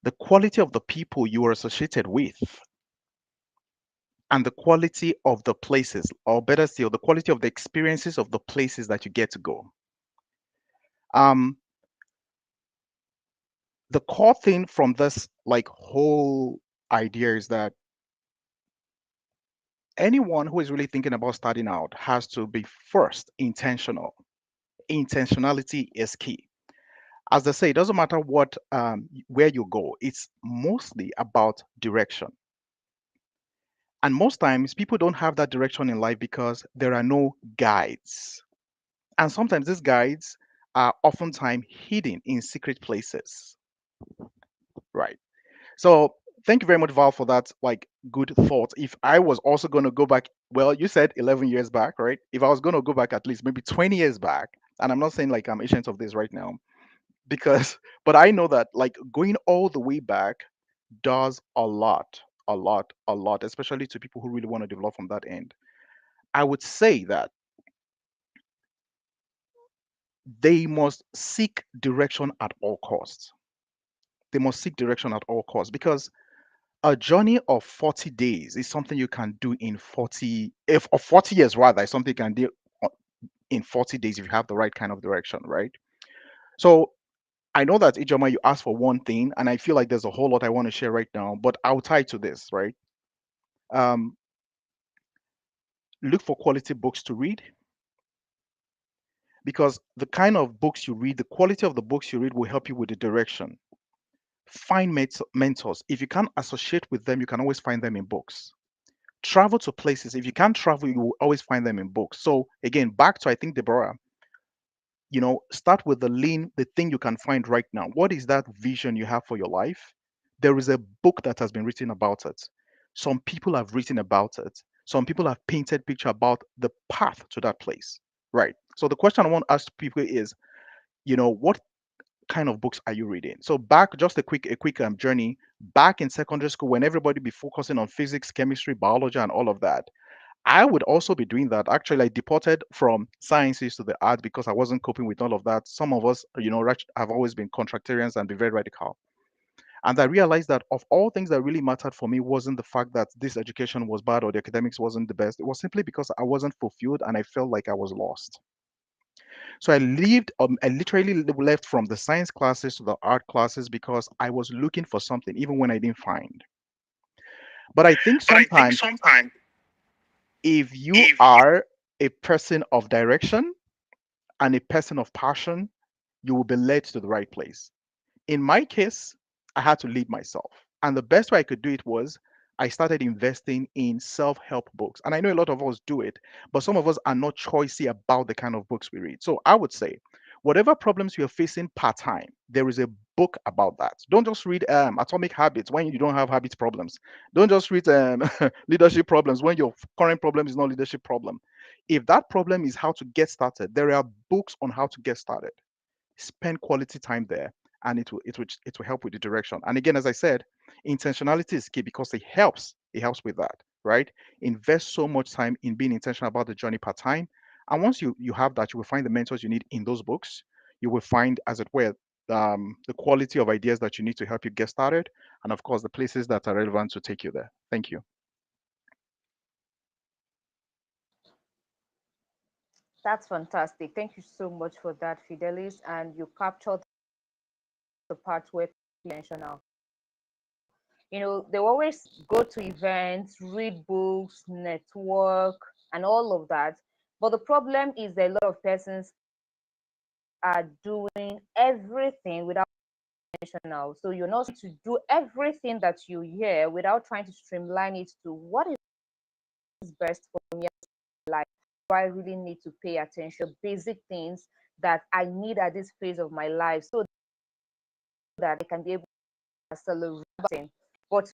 the quality of the people you are associated with, and the quality of the places, or better still, the quality of the experiences of the places that you get to go. Um, the core thing from this like whole idea is that anyone who is really thinking about starting out has to be first intentional. Intentionality is key. As they say, it doesn't matter where you go. It's mostly about direction. And most times, people don't have that direction in life because there are no guides. And sometimes these guides are oftentimes hidden in secret places, right? So thank you very much, Val, for that like good thought. If I was also going to go back, well, you said 11 years back, right? If I was going to go back at least maybe 20 years back, and I'm not saying like I'm ancient of this right now, because, but I know that like going all the way back does a lot, especially to people who really want to develop from that end. I would say that they must seek direction at all costs. They must seek direction at all costs because a journey of 40 days is something you can do in 40, if or 40 years rather, is something you can do in 40 days if you have the right kind of direction, right? So I know that Ijoma, you asked for one thing, and I feel like there's a whole lot I want to share right now, but I'll tie to this, right? Um, look for quality books to read because the kind of books you read, the quality of the books you read will help you with the direction. Find mentors. If you can't associate with them, you can always find them in books. Travel to places. If you can't travel, you will always find them in books. So again, back to I think Deborah, start with the thing you can find right now. What is that vision you have for your life? There is a book that has been written about it. Some people have written about it. Some people have painted picture about the path to that place. Right. So the question I want to ask people is, what kind of books are you reading? So back, just a quick journey back in secondary school, when everybody be focusing on physics, chemistry, biology, and all of that. I would also be doing that. Actually, I deported from sciences to the art because I wasn't coping with all of that. Some of us, have always been contractarians and be very radical. And I realized that of all things that really mattered for me wasn't the fact that this education was bad or the academics wasn't the best. It was simply because I wasn't fulfilled and I felt like I was lost. So I literally left from the science classes to the art classes because I was looking for something, even when I didn't find. But I think But I think sometimes sometimes if you if you are a person of direction and a person of passion, you will be led to the right place. In my case, I had to lead myself. And the best way I could do it was I started investing in self help books. And I know a lot of us do it, but some of us are not choosy about the kind of books we read. So I would say, whatever problems you're facing part time, there is a book about that. Don't just read Atomic Habits when you don't have habit problems. Don't just read leadership problems when your current problem is not leadership problem. If that problem is how to get started, there are books on how to get started. Spend quality time there, and it will help with the direction. And again, as I said, intentionality is key because it helps with that, right? Invest so much time in being intentional about the journey part time, and once you have that, you will find the mentors you need in those books. You will find, as it were, the quality of ideas that you need to help you get started, and of course the places that are relevant to take you there. Thank you. That's fantastic. Thank you so much for that, Fidelis. And you captured the part where intentional. They always go to events, read books, network, and all of that. But the problem is that a lot of persons are doing everything without intentional. So you're not to do everything that you hear without trying to streamline it to what is best for me in life. Do I really need to pay attention? Basic things that I need at this phase of my life so that I can be able to accelerate. But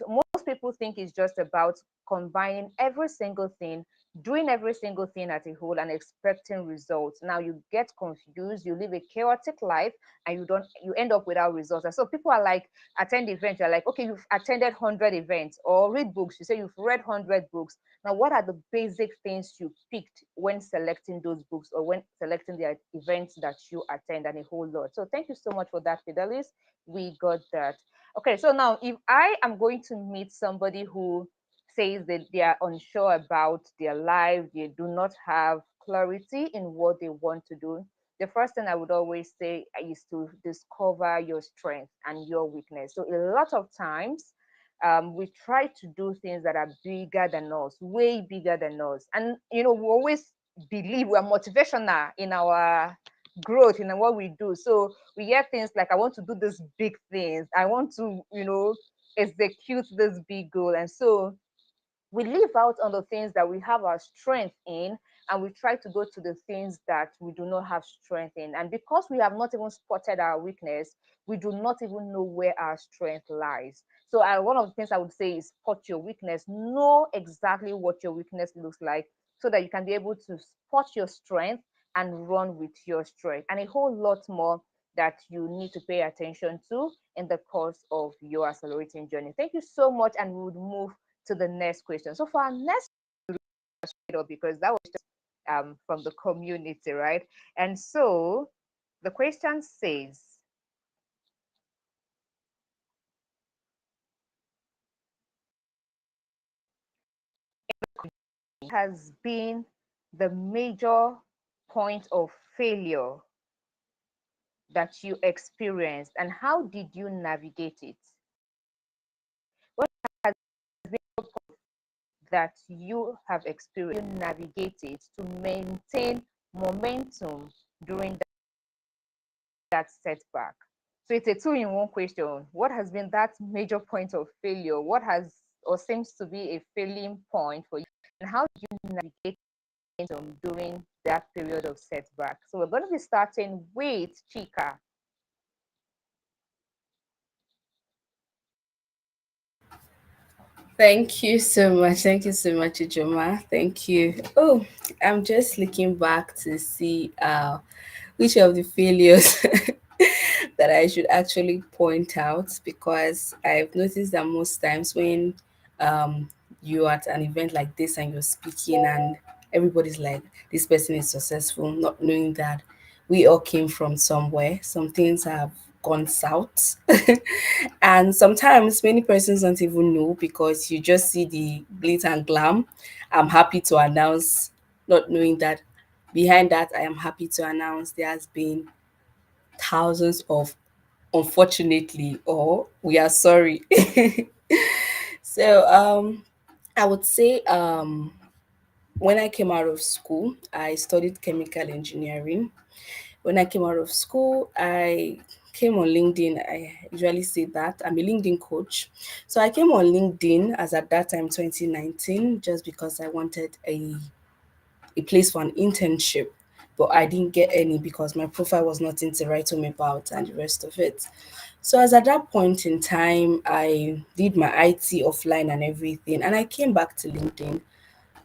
most people think it's just about combining every single thing, doing every single thing at a whole and expecting results. Now you get confused, you live a chaotic life, and you end up without results. And so people are like, attend events, you're like, okay, you've attended 100 events, or read books, you say you've read 100 books. Now what are the basic things you picked when selecting those books or when selecting the events that you attend, and a whole lot. So thank you so much for that, Fidelis. We got that. Okay, so now if I am going to meet somebody who says that they are unsure about their life, they do not have clarity in what they want to do, the first thing I would always say is to discover your strength and your weakness. So a lot of times, we try to do things that are bigger than us, way bigger than us, and we always believe we're motivational in our growth in what we do. So we hear things like, I want to do this big things, I want to execute this big goal. And so we leave out on the things that we have our strength in, and we try to go to the things that we do not have strength in. And because we have not even spotted our weakness, we do not even know where our strength lies. So one of the things I would say is spot your weakness. Know exactly what your weakness looks like so that you can be able to spot your strength and run with your strength, and a whole lot more that you need to pay attention to in the course of your accelerating journey. Thank you so much, and we would move to the next question. So for our next, because that was just from the community, right? And so the question says, has been the major point of failure that you experienced, and how did you navigate it? What has been that you have experienced, you navigate it to maintain momentum during that setback? So it's a two-in-one question. What has been that major point of failure? What has or seems to be a failing point for you? And how do you navigate momentum during that period of setback? So we're going to be starting with Chika. Thank you so much. Thank you so much, Ujoma. Thank you. Oh, I'm just looking back to see which of the failures that I should actually point out, because I've noticed that most times when you're at an event like this and you're speaking and everybody's like, this person is successful, not knowing that we all came from somewhere. Some things have gone south. And sometimes many persons don't even know because you just see the glitz and glam. I'm happy to announce, not knowing that behind that, I am happy to announce there has been thousands of unfortunately, or we are sorry. So I would say when I came out of school, I studied chemical engineering. When I came out of school, I came on LinkedIn. I usually say that I'm a LinkedIn coach. So I came on LinkedIn as at that time 2019 just because I wanted a place for an internship, but I didn't get any because my profile was nothing to write home about and the rest of it. So as at that point in time, I did my IT offline and everything, and I came back to LinkedIn.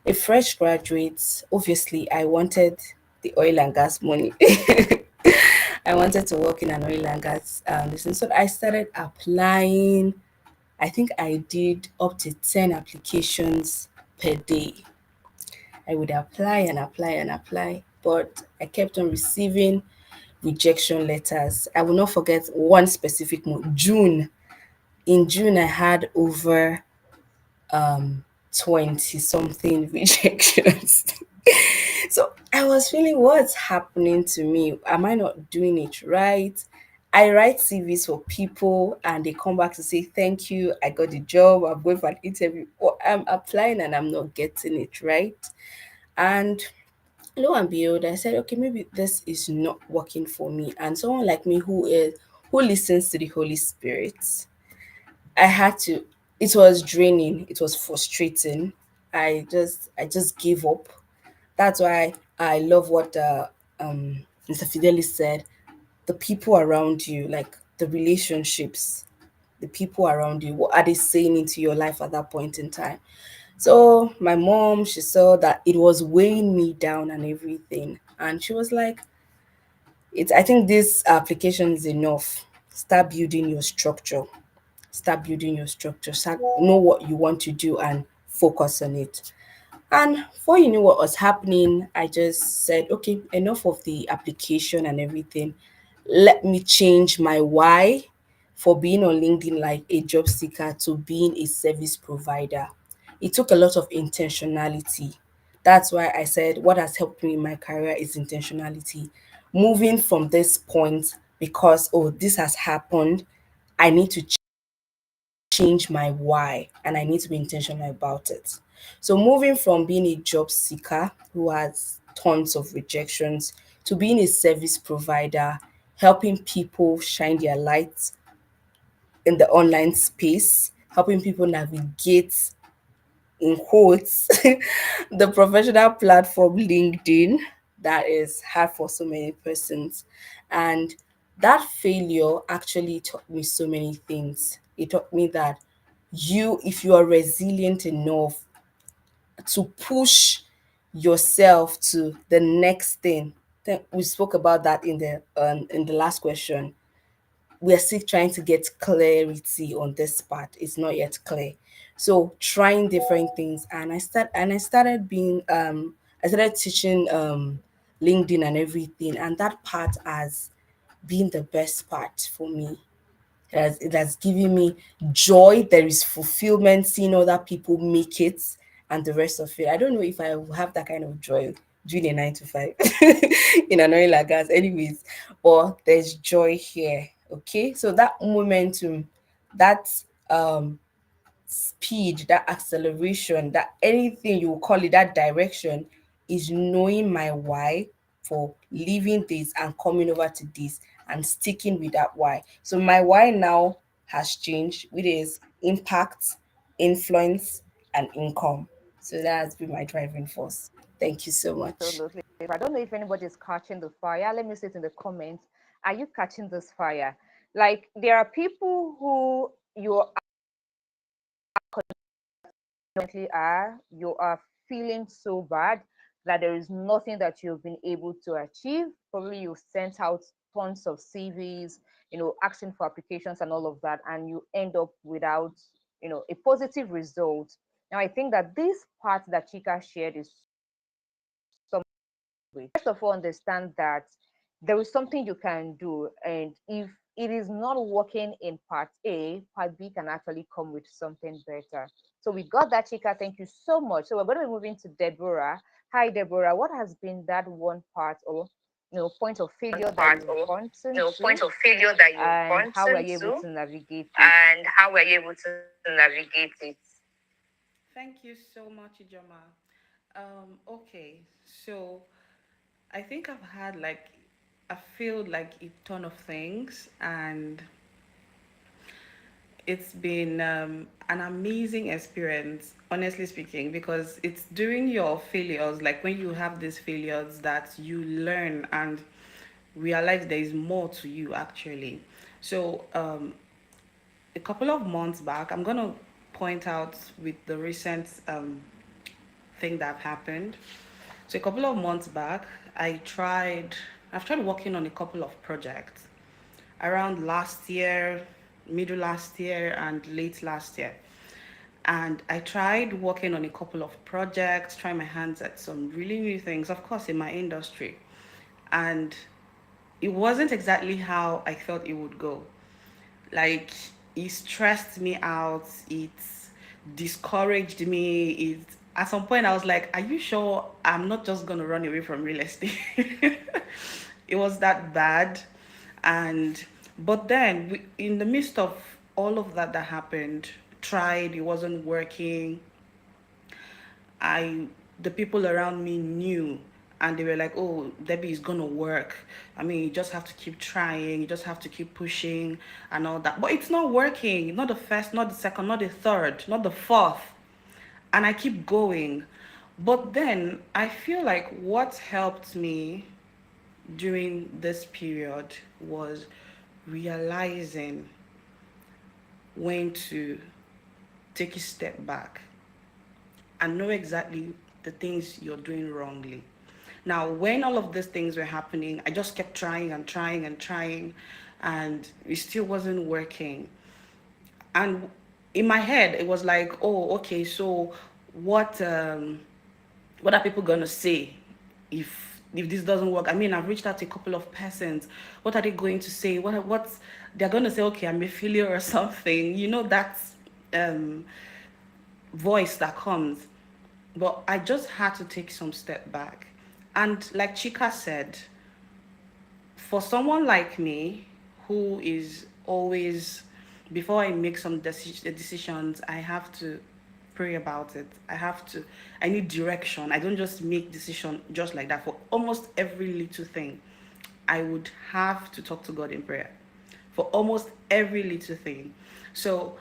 A fresh graduate, obviously, I wanted the oil and gas money. I wanted to work in an oil and gas business. So I started applying. I think I did up to 10 applications per day. I would apply and apply and apply, but I kept on receiving rejection letters. I will not forget one specific month, June. In June, I had over 20 something rejections. So I was feeling, what's happening to me? Am I not doing it right? I write CVs for people and they come back to say, thank you, I got the job, I'm going for an interview, or I'm applying and I'm not getting it right. And lo and behold, I said, okay, maybe this is not working for me. And someone like me who listens to the Holy Spirit, I had to. It was draining. It was frustrating. I just gave up. That's why I love what Mr. Fidelis said. The people around you, like the relationships, the people around you, what are they saying into your life at that point in time? So my mom, she saw that it was weighing me down and everything. And she was like, it's I think this application is enough. Start building your structure. Start building your structure. Start know what you want to do and focus on it. And before you knew what was happening, I just said, okay, enough of the application and everything. Let me change my why for being on LinkedIn like a job seeker to being a service provider. It took a lot of intentionality. That's why I said what has helped me in my career is intentionality. Moving from this point because, oh, this has happened, I need to change my why and I need to be intentional about it. So moving from being a job seeker who has tons of rejections to being a service provider, helping people shine their lights in the online space, helping people navigate in quotes the professional platform LinkedIn that is hard for so many persons. And that failure actually taught me so many things. It taught me that if you are resilient enough to push yourself to the next thing, then we spoke about that in the last question. We are still trying to get clarity on this part. It's not yet clear. So trying different things, and I started being I started teaching LinkedIn and everything, and that part has been the best part for me. It has given me joy. There is fulfillment seeing other people make it and the rest of it. I don't know if I will have that kind of joy doing a 9 to 5 in an oil and gas, anyways. But there's joy here. Okay. So that momentum, that um speed, that acceleration, that anything you will call it, that direction is knowing my why for leaving this and coming over to this and sticking with that why. So my why now has changed, which is impact, influence, and income. So that has been my driving force. Thank you so much. Absolutely. I don't know if anybody is catching the fire. Let me see it in the comments. Are you catching this fire? Like there are people who you currently are, you are feeling so bad. that there is nothing that you've been able to achieve. Probably you've sent out tons of CVs, asking for applications and all of that, and you end up without, a positive result. Now, I think that this part that Chika shared is some way. First of all, understand that there is something you can do, and if it is not working in part A, part B can actually come with something better. So we got that, Chika. Thank you so much. So we're going to be moving to Deborah. Hi, Deborah. What has been that one part or point of failure that Part you've or gone point to, of failure that you've and gone how were you able to, to navigate it? and how were you able to navigate it? Thank you so much, Ijoma. Okay, so I think I've had like I feel like a ton of things, and it's been an amazing experience, honestly speaking, because it's during your failures, like when you have these failures, that you learn and realize there is more to you actually. So a couple of months back, I'm gonna point out with the recent thing that happened. So a couple of months back, I've tried working on a couple of projects around last year, middle last year, and late last year. And I tried working on a couple of projects, trying my hands at some really new things, of course, in my industry. And it wasn't exactly how I thought it would go. Like, it stressed me out, it discouraged me. At some point I was like, are you sure I'm not just gonna run away from real estate? It was that bad. And but then in the midst of all of that happened, tried, it wasn't working. I The people around me knew, and they were like, "Oh, Debbie is gonna work. I mean, you just have to keep trying. You just have to keep pushing and all that." But it's not working. Not the first, not the second, not the third, not the fourth, and I keep going. But then I feel like what helped me during this period was realizing when to take a step back and know exactly the things you're doing wrongly. Now, when all of these things were happening, I just kept trying and trying and trying, and it still wasn't working. And in my head, it was like, oh, okay, so what? What are people gonna say if this doesn't work? I mean, I've reached out to a couple of persons. What are they going to say? What's they're gonna say? Okay, I'm a failure or something. You know that um, voice that comes. But I just had to take some step back. And like Chika said, for someone like me who is always, before I make some decisions, I have to pray about it. I need direction. I don't just make decision just like that for almost every little thing. I would have to talk to God in prayer for almost every little thing. So,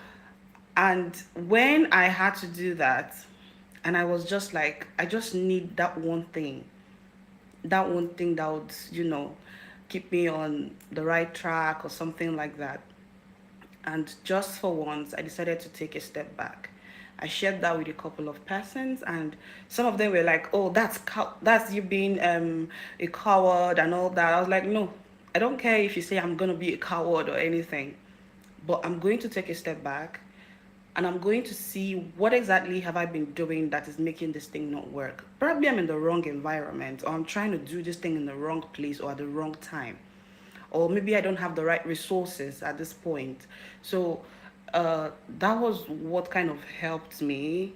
and when I had to do that, and I was just like, I just need that one thing that would, keep me on the right track or something like that. And just for once, I decided to take a step back. I shared that with a couple of persons, and some of them were like, "Oh, that's you being a coward and all that." I was like, "No, I don't care if you say I'm gonna be a coward or anything, but I'm going to take a step back, and I'm going to see what exactly have I been doing that is making this thing not work. Probably I'm in the wrong environment, or I'm trying to do this thing in the wrong place or at the wrong time, or maybe I don't have the right resources at this point." So that was what kind of helped me.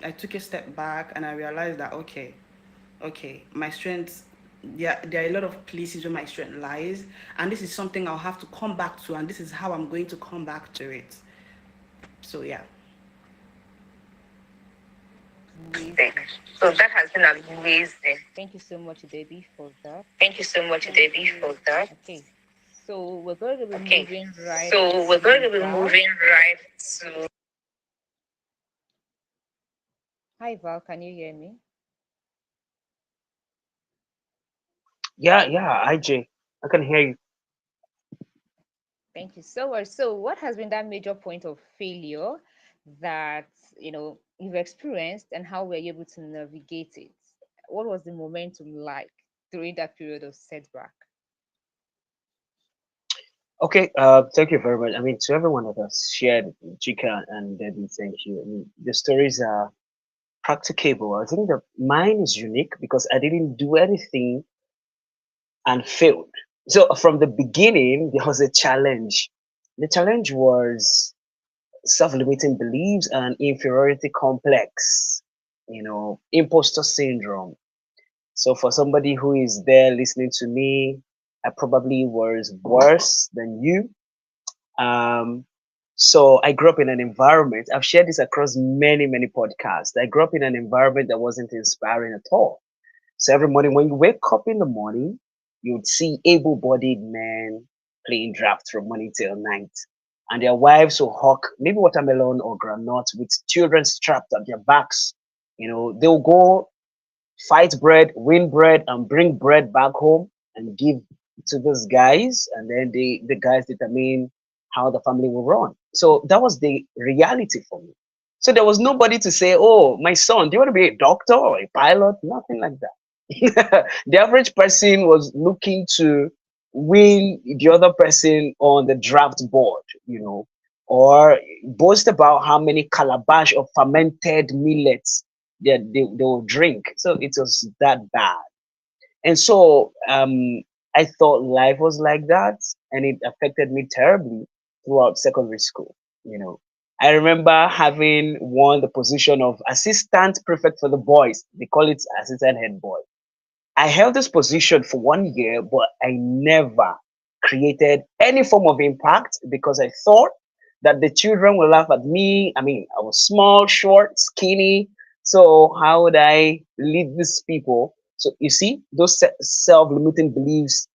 I took a step back and I realized that okay, my strengths. Yeah, there are a lot of places where my strength lies, and this is something I'll have to come back to, and this is how I'm going to come back to it. So yeah. Thing. Amazing. So that has been amazing. Thank you so much, Debbie, for that. Thank you so much, Debbie, for that. Okay, so we're going to be Okay, moving right so we're going to to be Val. moving right to. Hi, Val, can you hear me? Yeah, IJ, I can hear you. Thank you so much. So, what has been that major point of failure that you've experienced, and how were you able to navigate it? What was the momentum like during that period of setback? Okay, thank you very much. I mean, to everyone that has shared, Chika and Debbie, thank you. I mean, the stories are practicable. I think that mine is unique because I didn't do anything and failed. So from the beginning, there was a challenge. The challenge was self-limiting beliefs and inferiority complex, imposter syndrome. So for somebody who is there listening to me, I probably was worse than you. Um, so I grew up in an environment. I've shared this across many, many podcasts. I grew up in an environment that wasn't inspiring at all. So every morning when you wake up in the morning, you'd see able-bodied men playing draft from morning till night. And their wives will hawk maybe watermelon or granite with children strapped at their backs. They'll go fight bread, win bread, and bring bread back home and give to those guys. And then the guys determine how the family will run. So that was the reality for me. So there was nobody to say, oh, my son, do you want to be a doctor or a pilot? Nothing like that. The average person was looking to win the other person on the draft board, or boast about how many calabash of fermented millets they will drink. So it was that bad. And so I thought life was like that, and it affected me terribly throughout secondary school. I remember having won the position of assistant prefect for the boys. They call it assistant head boy. I held this position for 1 year, but I never created any form of impact because I thought that the children will laugh at me. I mean, I was small, short, skinny. So how would I lead these people? So you see, those self-limiting beliefs,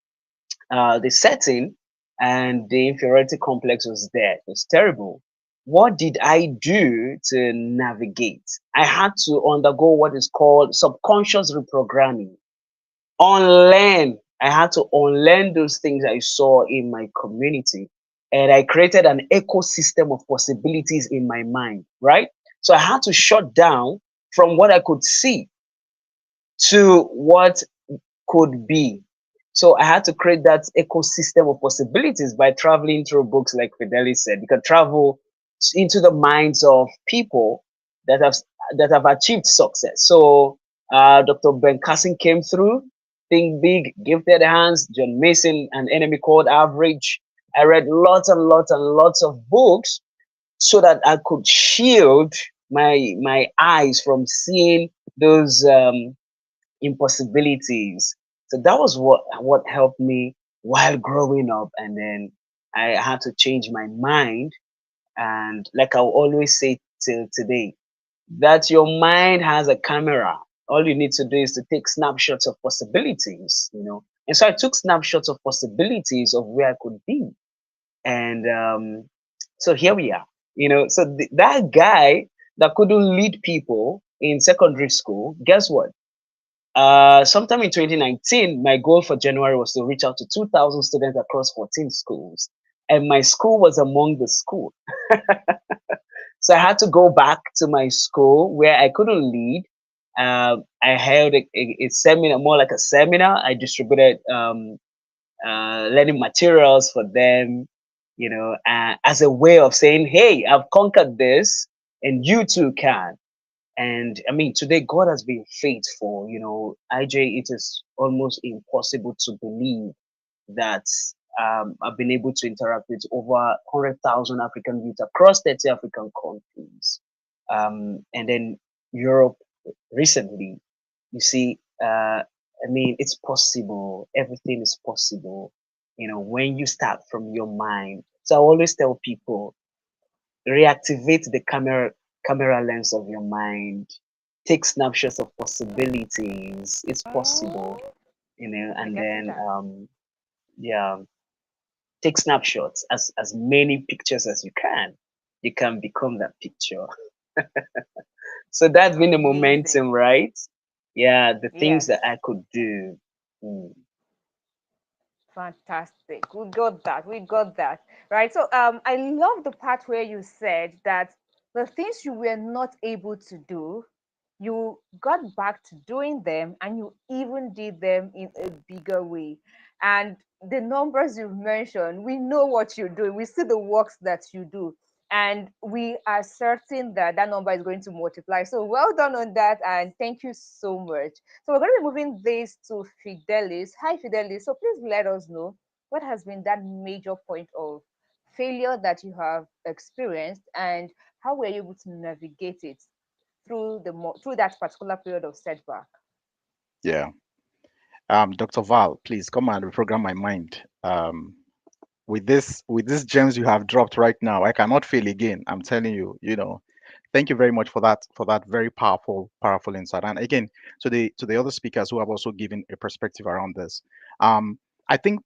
the setting and the inferiority complex was there. It was terrible. What did I do to navigate? I had to undergo what is called subconscious reprogramming. Unlearn. I had to unlearn those things I saw in my community. And I created an ecosystem of possibilities in my mind, right? So I had to shut down from what I could see to what could be. So I had to create that ecosystem of possibilities by traveling through books, like Fidelis said. You can travel into the minds of people that have achieved success. So Dr. Ben Carson came through, Think Big, Gifted Hands, John Mason, An Enemy Called Average. I read lots and lots and lots of books so that I could shield my eyes from seeing those impossibilities. So that was what helped me while growing up. And then I had to change my mind. And like I always say till today, that your mind has a camera. All you need to do is to take snapshots of possibilities. And so I took snapshots of possibilities of where I could be. And so here we are. So that guy that couldn't lead people in secondary school, guess what? Sometime in 2019, my goal for January was to reach out to 2,000 students across 14 schools. And my school was among the school. So I had to go back to my school where I couldn't lead. I held a seminar, more like a seminar. I distributed learning materials for them, as a way of saying, hey, I've conquered this and you too can. And I mean, today God has been faithful. IJ, it is almost impossible to believe that I've been able to interact with over 100,000 African youth across 30 African countries. And then Europe recently, you see, I mean, it's possible. Everything is possible, when you start from your mind. So I always tell people, reactivate the camera lens of your mind, take snapshots of possibilities. It's possible, Oh, I and get then that. yeah, take snapshots, as many pictures as you can. You can become that picture. So that's been the Amazing. momentum, right? Yeah, the things that Yes. I could do. Mm. Fantastic. We got that. We got that. Right. So I love the part where you said that the things you were not able to do, you got back to doing them, and you even did them in a bigger way. And the numbers you've mentioned, we know what you're doing, we see the works that you do, and we are certain that that number is going to multiply. So well done on that, and thank you so much. So we're going to be moving this to Fidelis. Hi, Fidelis. So please let us know what has been that major point of failure that you have experienced, and how were you able to navigate it through through that particular period of setback. Yeah. Dr. Val, please come and reprogram my mind. With these gems you have dropped right now, I cannot fail again. I'm telling you, thank you very much for that very powerful insight. And again, to the other speakers who have also given a perspective around this. I think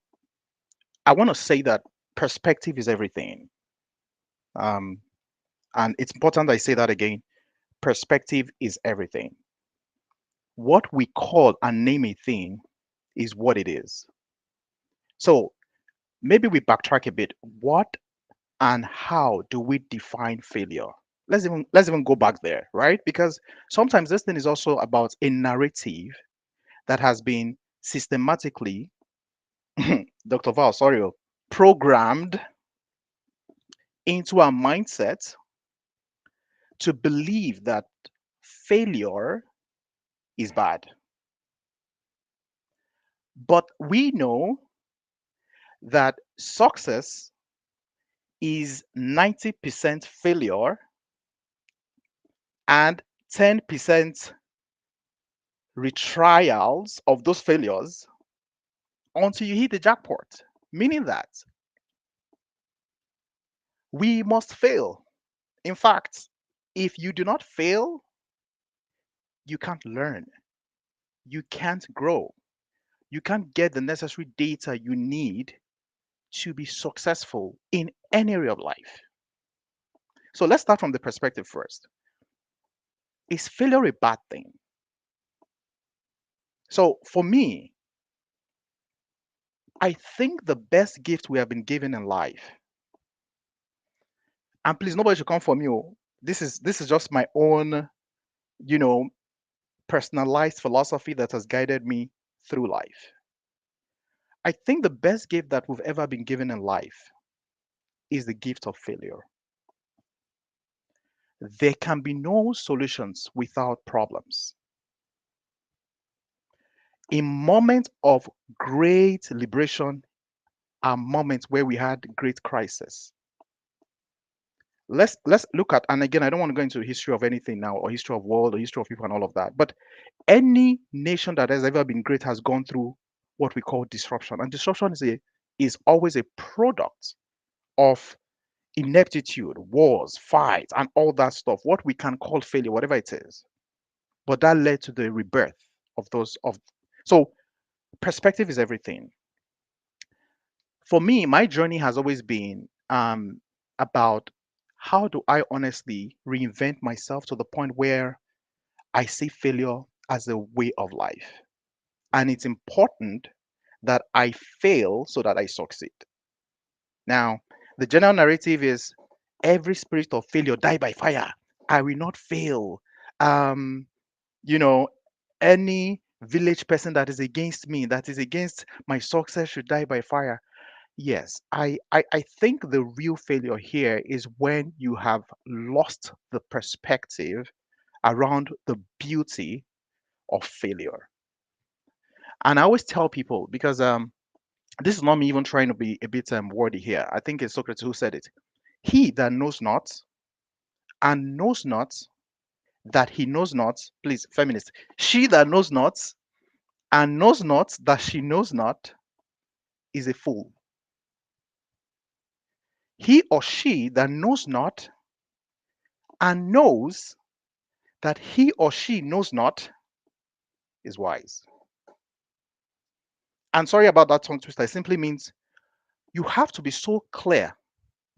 I want to say that perspective is everything. Um, and it's important I say that again. Perspective is everything. What we call and name a thing is what it is. So maybe we backtrack a bit. What and how do we define failure? Let's even go back there, right? Because sometimes this thing is also about a narrative that has been systematically, Dr. Val, sorry, programmed into our mindset to believe that failure is bad. But we know that success is 90% failure and 10% retrials of those failures until you hit the jackpot. Meaning that we must fail. In fact, if you do not fail, you can't learn, you can't grow, you can't get the necessary data you need to be successful in any area of life. So let's start from the perspective first. Is failure a bad thing? So for me, I think the best gift we have been given in life, and please nobody should come for me. This is just my own, you know, personalized philosophy that has guided me through life. I think the best gift that we've ever been given in life is the gift of failure. There can be no solutions without problems. In moments of great liberation are moments where we had great crisis. Let's look at, and again, I don't want to go into history of anything now, or history of world, or history of people and all of that, but any nation that has ever been great has gone through what we call disruption. And disruption is always a product of ineptitude, wars, fights, and all that stuff, what we can call failure, whatever it is. But that led to the rebirth of those of so perspective is everything. For me, my journey has always been about how do I honestly reinvent myself to the point where I see failure as a way of life. And it's important that I fail so that I succeed. Now, the general narrative is every spirit of failure die by fire. I will not fail. Um, you know, any village person that is against me, that is against my success, should die by fire. Yes, I think the real failure here is when you have lost the perspective around the beauty of failure. And I always tell people, because this is not me even trying to be a bit wordy here. I think it's Socrates who said it. He that knows not and knows not that he knows not, please, feminist, she that knows not and knows not that she knows not is a fool. He or she that knows not and knows that he or she knows not is wise. And sorry about that tongue twister. It simply means you have to be so clear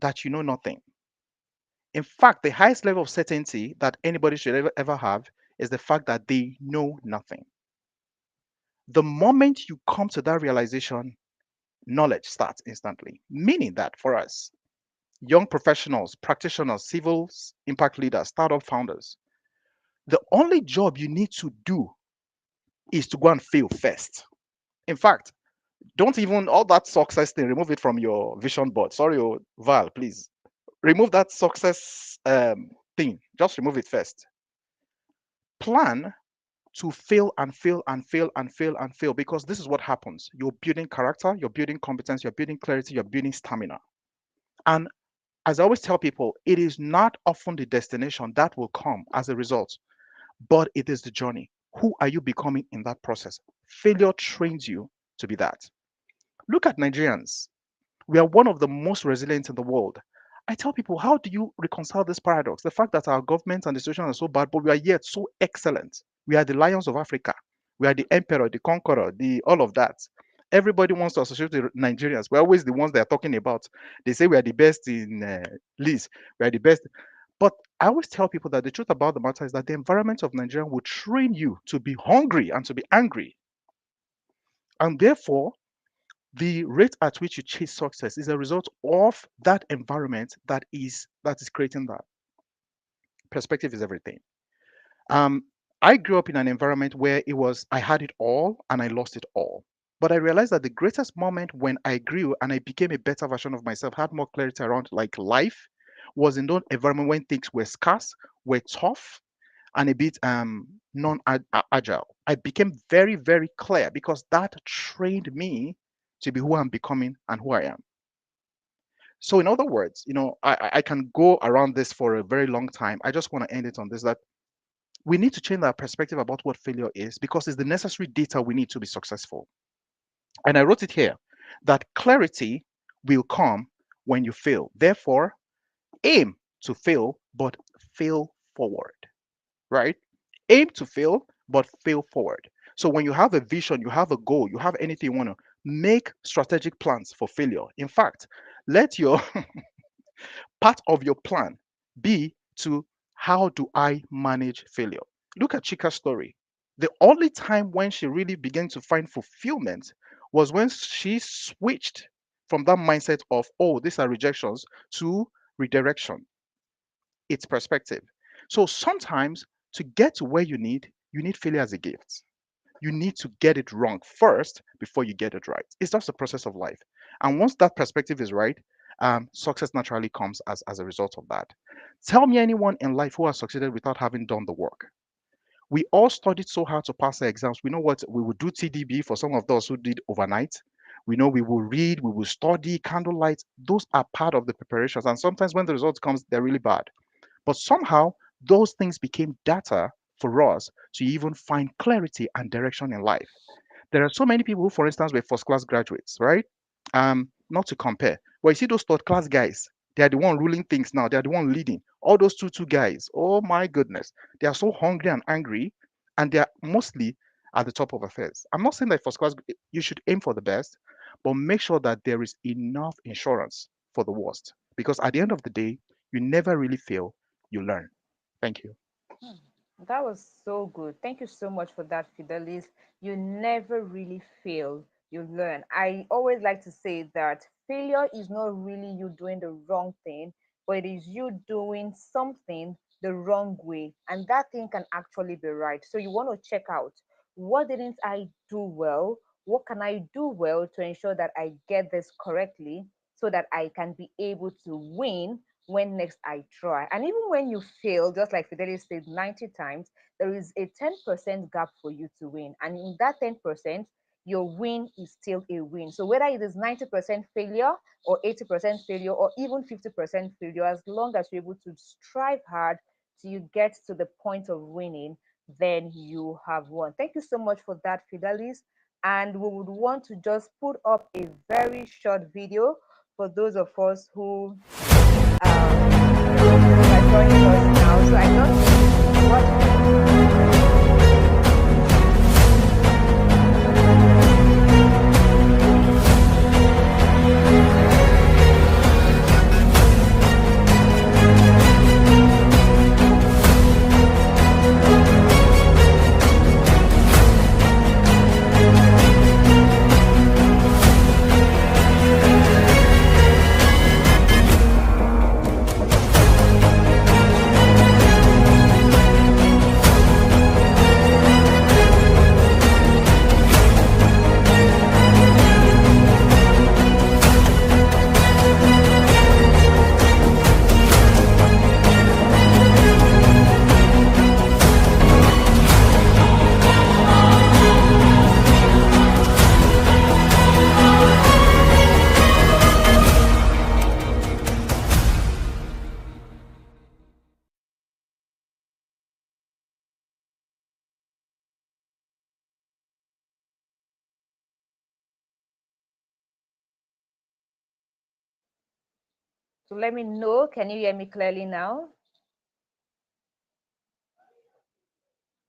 that you know nothing. In fact, the highest level of certainty that anybody should ever have is the fact that they know nothing. The moment you come to that realization, knowledge starts instantly. Meaning that for us, young professionals, practitioners, civil impact leaders, startup founders, The only job you need to do is to go and fail first. In fact, don't even all that success thing, remove it from your vision board. Sorry, Val, please. Remove that success thing. Just remove it first. Plan to fail and fail and fail and fail and fail, because this is what happens. You're building character, you're building competence, you're building clarity, you're building stamina. And as I always tell people, it is not often the destination that will come as a result, but it is the journey. Who are you becoming in that process? Failure trains you to be that. Look at Nigerians. We are one of the most resilient in the world. I tell people, how do you reconcile this paradox? The fact that our government and the situation are so bad, but we are yet so excellent. We are the lions of Africa. We are the emperor, the conqueror, the all of that. Everybody wants to associate with Nigerians. We're always the ones they're talking about. They say we are the best in Liz. We are the best. But I always tell people that the truth about the matter is that the environment of Nigeria will train you to be hungry and to be angry. And therefore, the rate at which you chase success is a result of that environment that is creating that. Perspective is everything. I grew up in an environment where I had it all and I lost it all. But I realized that the greatest moment when I grew and I became a better version of myself, had more clarity around like life, was in that environment when things were scarce, were tough, and a bit non-agile. I became very, very clear because that trained me to be who I'm becoming and who I am. So in other words, I can go around this for a very long time. I just want to end it on this, that we need to change our perspective about what failure is, because it's the necessary data we need to be successful. And I wrote it here, that clarity will come when you fail. Therefore, aim to fail, but fail forward, right? Aim to fail, but fail forward. So when you have a vision, you have a goal, you have anything you want to make strategic plans for failure. In fact, let your part of your plan be to, how do I manage failure? Look at Chika's story. The only time when she really began to find fulfillment was when she switched from that mindset of, oh, these are rejections, to redirection. It's perspective. So sometimes to get to where you need failure as a gift. You need to get it wrong first before you get it right. It's just a process of life. And once that perspective is right, success naturally comes as a result of that. Tell me anyone in life who has succeeded without having done the work. We all studied so hard to pass the exams. We know what we would do TDB for some of those who did overnight. We know we will read, we will study, candlelight. Those are part of the preparations. And sometimes when the results comes, they're really bad. But somehow those things became data for us to even find clarity and direction in life. There are so many people who, for instance, were first class graduates, right? Not to compare. But you see those third class guys, they are the one ruling things now. They are the one leading. All those two guys, oh my goodness, they are so hungry and angry, and they are mostly at the top of affairs. I'm not saying that first class, you should aim for the best, but make sure that there is enough insurance for the worst. Because at the end of the day, you never really fail, you learn. Thank you. That was so good. Thank you so much for that, Fidelis. You never really fail, you learn. I always like to say that failure is not really you doing the wrong thing, but it is you doing something the wrong way. And that thing can actually be right. So you want to check out, what didn't I do well? What can I do well to ensure that I get this correctly so that I can be able to win when next I try. And even when you fail, just like Fidelis said 90 times, there is a 10% gap for you to win. And in that 10%, your win is still a win. So whether it is 90% failure or 80% failure or even 50% failure, as long as you're able to strive hard till you get to the point of winning, then you have won. Thank you so much for that, Fidelis. And we would want to just put up a very short video for those of us who are joining us now. So I don't what So let me know. Can you hear me clearly now?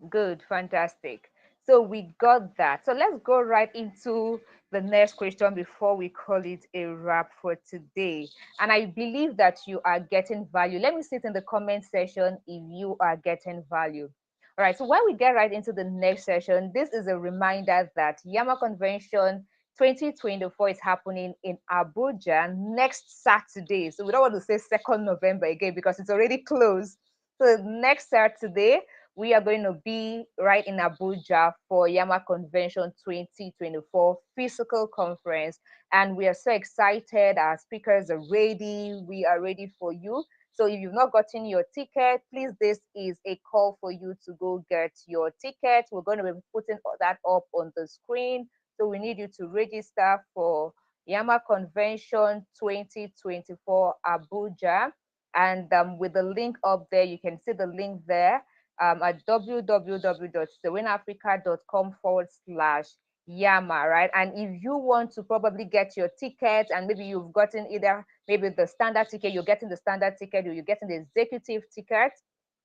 Good, fantastic. So we got that. So let's go right into the next question before we call it a wrap for today. And I believe that you are getting value. Let me see it in the comment section if you are getting value. All right, so when we get right into the next session, this is a reminder that YAMA Convention 2024 is happening in Abuja next Saturday. So we don't want to say 2nd November again because it's already closed. So next Saturday, we are going to be right in Abuja for YAMA Convention 2024 physical conference. And we are so excited. Our speakers are ready. We are ready for you. So if you've not gotten your ticket, please, this is a call for you to go get your ticket. We're going to be putting that up on the screen. So we need you to register for YAMA Convention 2024 Abuja. And with the link up there, you can see the link there at www.serenaafrica.com/YAMA, right? And if you want to probably get your ticket, and maybe you've gotten either maybe the standard ticket, you're getting the standard ticket, or you're getting the executive ticket,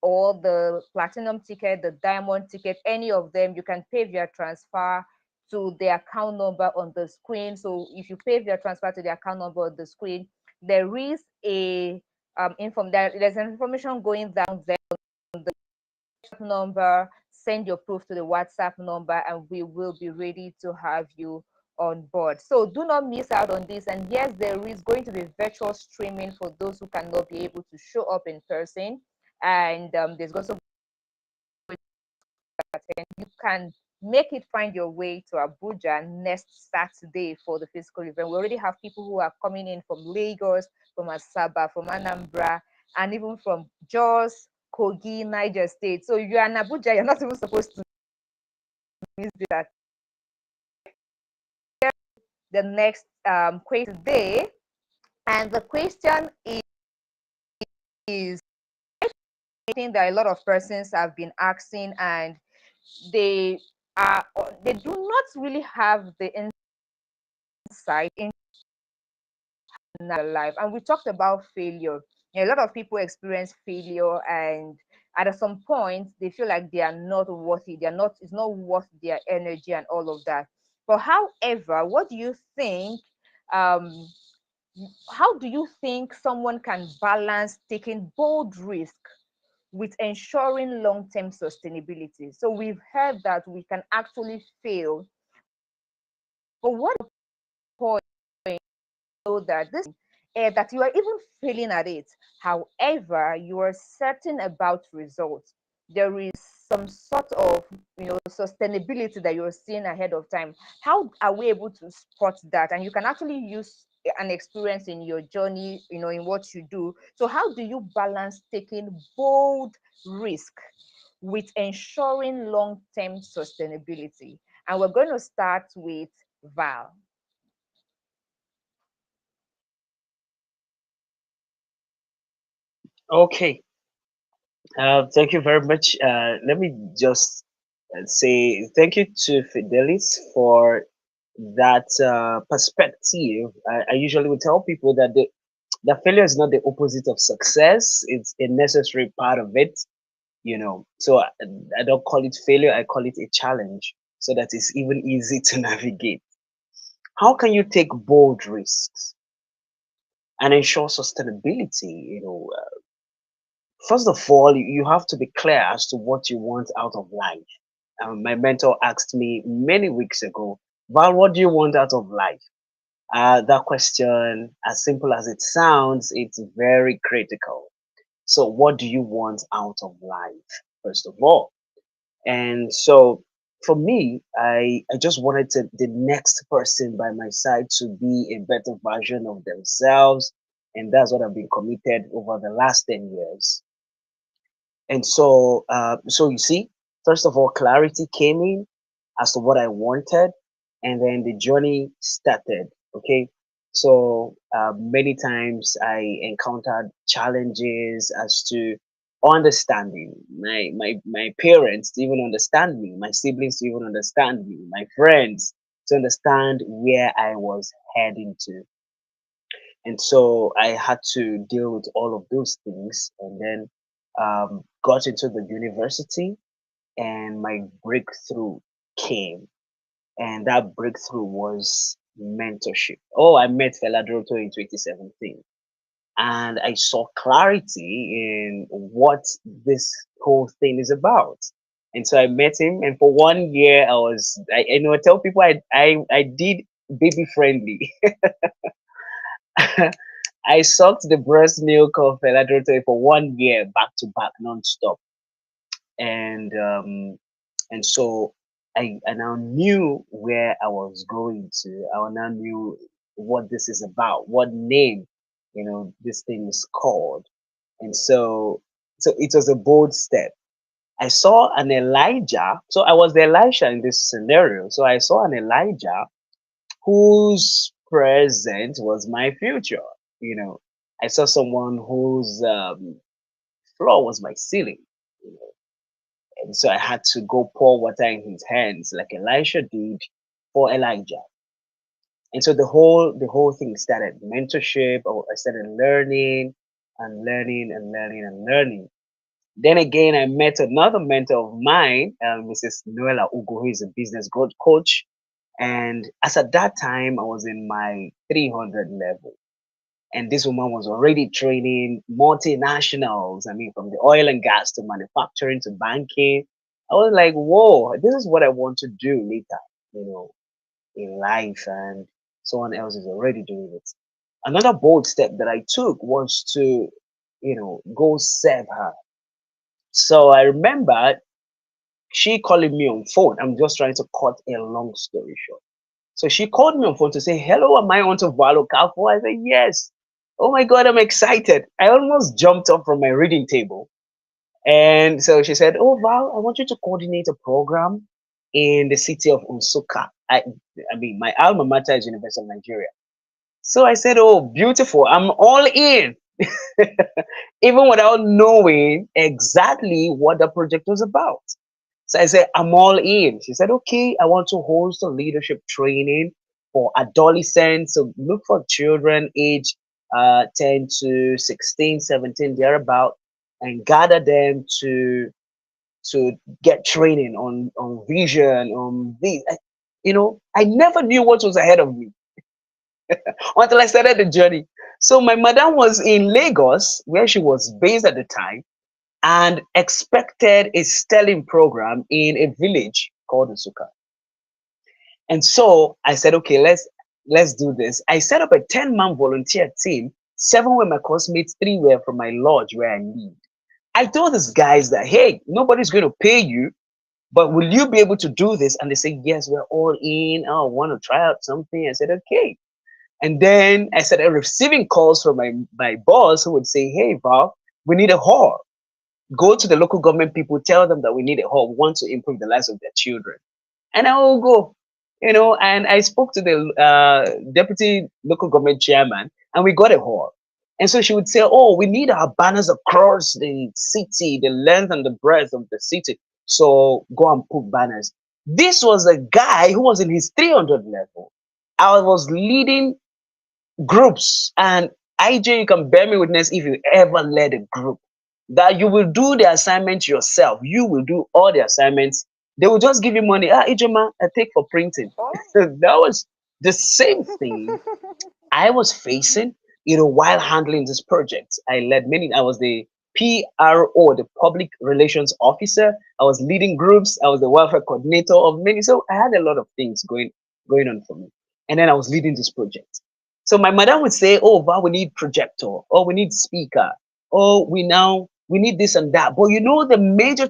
or the platinum ticket, the diamond ticket, any of them, you can pay via transfer to the account number on the screen. So if you pay via transfer to the account number on the screen, there is a there's an information going down there on the number. Send your proof to the WhatsApp number, and we will be ready to have you on board. So do not miss out on this. And yes, there is going to be virtual streaming for those who cannot be able to show up in person. And there's also you can make it find your way to Abuja next Saturday for the physical event. We already have people who are coming in from Lagos, from Asaba, from Anambra, and even from Jos, Kogi, Niger State. So if you're in Abuja, you're not even supposed to miss that. The next question today, and the question is I think that a lot of persons have been asking, and they they do not really have the insight in their life. And we talked about failure. A lot of people experience failure, and at some point they feel like they are not worthy, they're not, it's not worth their energy and all of that. But however, what do you think, um how do you think someone can balance taking bold risk with ensuring long-term sustainability? So we've heard that we can actually fail, but what point know that this that you are even failing at it, however you are certain about results, there is some sort of sustainability that you're seeing ahead of time. How are we able to spot that? And you can actually use an experience in your journey, in what you do. So how do you balance taking bold risk with ensuring long-term sustainability? And we're going to start with Val. Okay. Thank you very much. Let me just say thank you to Fidelis for that perspective. I usually would tell people that that failure is not the opposite of success; it's a necessary part of it. So I don't call it failure; I call it a challenge, so that it's even easy to navigate. How can you take bold risks and ensure sustainability? First of all, you have to be clear as to what you want out of life. My mentor asked me many weeks ago, Val, what do you want out of life? That question, as simple as it sounds, it's very critical. So, what do you want out of life, first of all? And so, for me, I just wanted the next person by my side to be a better version of themselves. And that's what I've been committed over the last 10 years. And so you see, first of all, clarity came in as to what I wanted, and then the journey started. Okay, so many times I encountered challenges as to understanding my parents to even understand me, my siblings to even understand me, my friends to understand where I was heading to. And so I had to deal with all of those things, and then got into the university, and my breakthrough came. And that breakthrough was mentorship. Oh, I met Feladroto in 2017, and I saw clarity in what this whole thing is about. And so I met him, and for 1 year, I tell people I did baby friendly. I sucked the breast milk of Feladroto for 1 year back to back, non-stop. And so I now knew where I was going to. I now knew what this is about, what name, this thing is called. And so it was a bold step. I saw an Elijah. So I was the Elisha in this scenario. So I saw an Elijah whose present was my future. You know, I saw someone whose floor was my ceiling. You know, and so I had to go pour water in his hands like Elisha did for Elijah. And so the whole thing started mentorship. Or I started learning and learning and learning and learning. Then again, I met another mentor of mine, Mrs. Noela Ugo, who is a business growth coach. And as at that time, I was in my 300 level. And this woman was already training multinationals. I mean, from the oil and gas to manufacturing to banking. I was like, whoa, this is what I want to do later, you know, in life. And someone else is already doing it. Another bold step that I took was to, go serve her. So I remember she calling me on phone. I'm just trying to cut a long story short. So she called me on phone to say, hello, am I on to Val Okafor? I said, yes. Oh my God, I'm excited. I almost jumped up from my reading table. And so she said, oh, Val, I want you to coordinate a program in the city of Nsukka. I mean, my alma mater is University of Nigeria. So I said, oh, beautiful. I'm all in. Even without knowing exactly what the project was about. So I said, I'm all in. She said, okay, I want to host a leadership training for adolescents. So look for children age 10 to 16, 17, thereabout, and gather them to get training on vision, on these. I never knew what was ahead of me until I started the journey. So my madam was in Lagos, where she was based at the time, and expected a sterling program in a village called Nsukka. And so I said, okay, let's do this. I set up a 10-man volunteer team. 7 were my classmates, 3 were from my lodge where I live. I told these guys that, hey, nobody's going to pay you, but will you be able to do this? And they said, yes, we're all in. Oh, I want to try out something. I said, okay. And then I started receiving calls from my boss who would say, hey, Val, we need a hall. Go to the local government people, tell them that we need a hall, we want to improve the lives of their children. And I will go, and I spoke to the deputy local government chairman, and we got a hall. And so she would say, oh, we need our banners across the city, the length and the breadth of the city. So go and put banners. This was a guy who was in his 300 level. I was leading groups, and IJ, you can bear me witness if you ever led a group, that you will do the assignment yourself. You will do all the assignments. They will just give you money. Ijoma, I take for printing. That was the same thing I was facing, while handling this project. I was the PRO, the public relations officer. I was leading groups. I was the welfare coordinator of many. So I had a lot of things going on for me. And then I was leading this project. So my madam would say, oh, Val, we need projector, or we need speaker, or we need this and that. But the major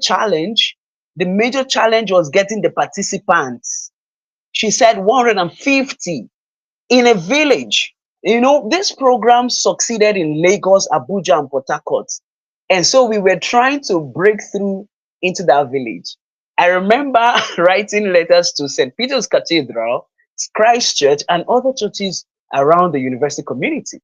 challenge was getting the participants. She said 150 in a village. This program succeeded in Lagos, Abuja, and Port Harcourt. And so we were trying to break through into that village. I remember writing letters to St. Peter's Cathedral, Christ Church, and other churches around the university community.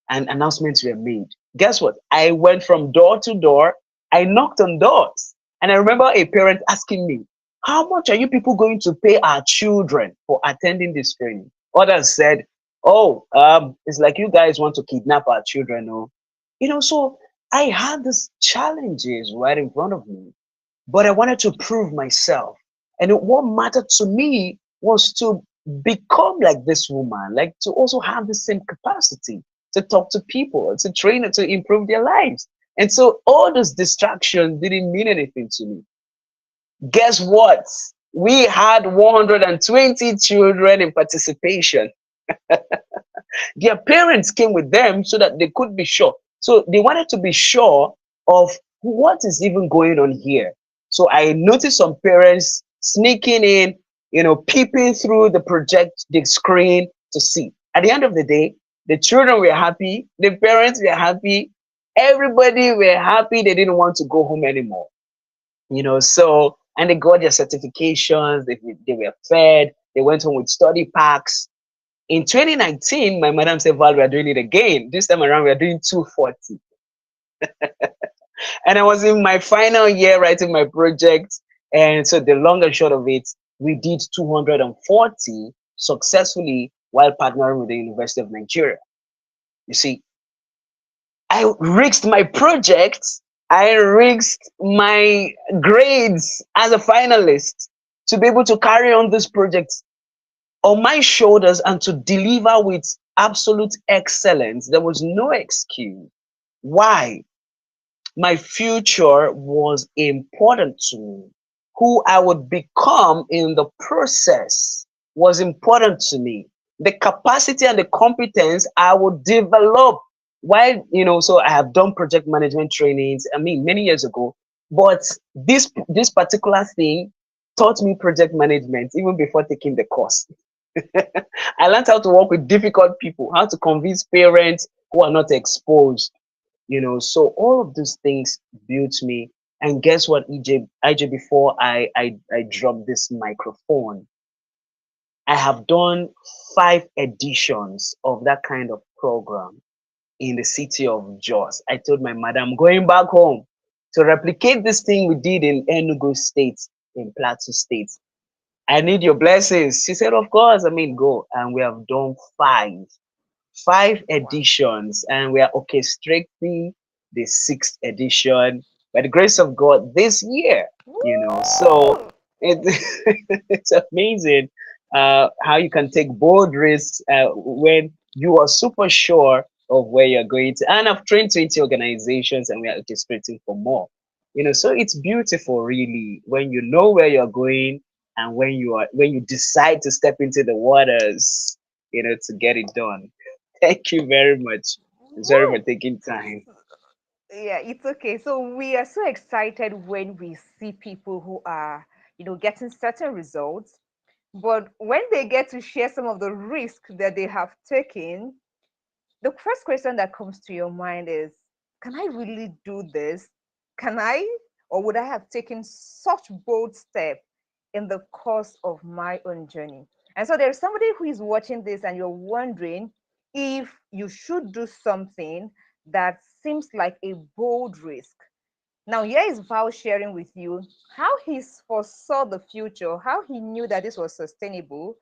And announcements were made. Guess what? I went from door to door. I knocked on doors. And I remember a parent asking me, how much are you people going to pay our children for attending this training? Others said, Oh, it's like you guys want to kidnap our children, oh. So I had these challenges right in front of me, but I wanted to prove myself. And what mattered to me was to become like this woman, like to also have the same capacity to talk to people, to train and to improve their lives. And so all those distractions didn't mean anything to me. Guess what? We had 120 children in participation. Their parents came with them so that they could be sure. So they wanted to be sure of what is even going on here. So I noticed some parents sneaking in, peeping through the screen to see. At the end of the day, the children were happy, the parents were happy, everybody were happy. They didn't want to go home anymore. So, and they got their certifications, they were fed, they went home with study packs. In 2019, my madam said, Val, we are doing it again. This time around, we are doing 240. And I was in my final year writing my project. And so the long and short of it, we did 240 successfully while partnering with the University of Nigeria. You see, I risked my project. I risked my grades as a finalist to be able to carry on this project on my shoulders and to deliver with absolute excellence. There was no excuse. Why? My future was important to me. Who I would become in the process was important to me. The capacity and the competence I would develop while, so I have done project management trainings, I mean, many years ago, but this particular thing taught me project management even before taking the course. I learned how to work with difficult people, how to convince parents who are not exposed, so all of these things built me. And guess what, IJ, before I dropped this microphone, I have done 5 editions of that kind of program in the city of Jos. I told my mother, I'm going back home to replicate this thing we did in Enugu State, in Plateau State. I need your blessings. She said, of course, I mean, go. And we have done five editions, and we are orchestrating the 6th edition by the grace of God this year. So Woo! it, it's amazing how you can take bold risks when you are super sure of where you're going to. And I've trained 20 organizations, and we are orchestrating for more. So it's beautiful, really, when you know where you're going and when you decide to step into the waters, to get it done. Thank you very much. Sorry for Woo! taking time. Yeah, it's okay. So we are so excited when we see people who are, getting certain results. But when they get to share some of the risk that they have taken, the first question that comes to your mind is, can I really do this? Can I, or would I have taken such bold step in the course of my own journey? And so there's somebody who is watching this and you're wondering if you should do something that seems like a bold risk. Now, here is Val sharing with you how he foresaw the future, how he knew that this was sustainable,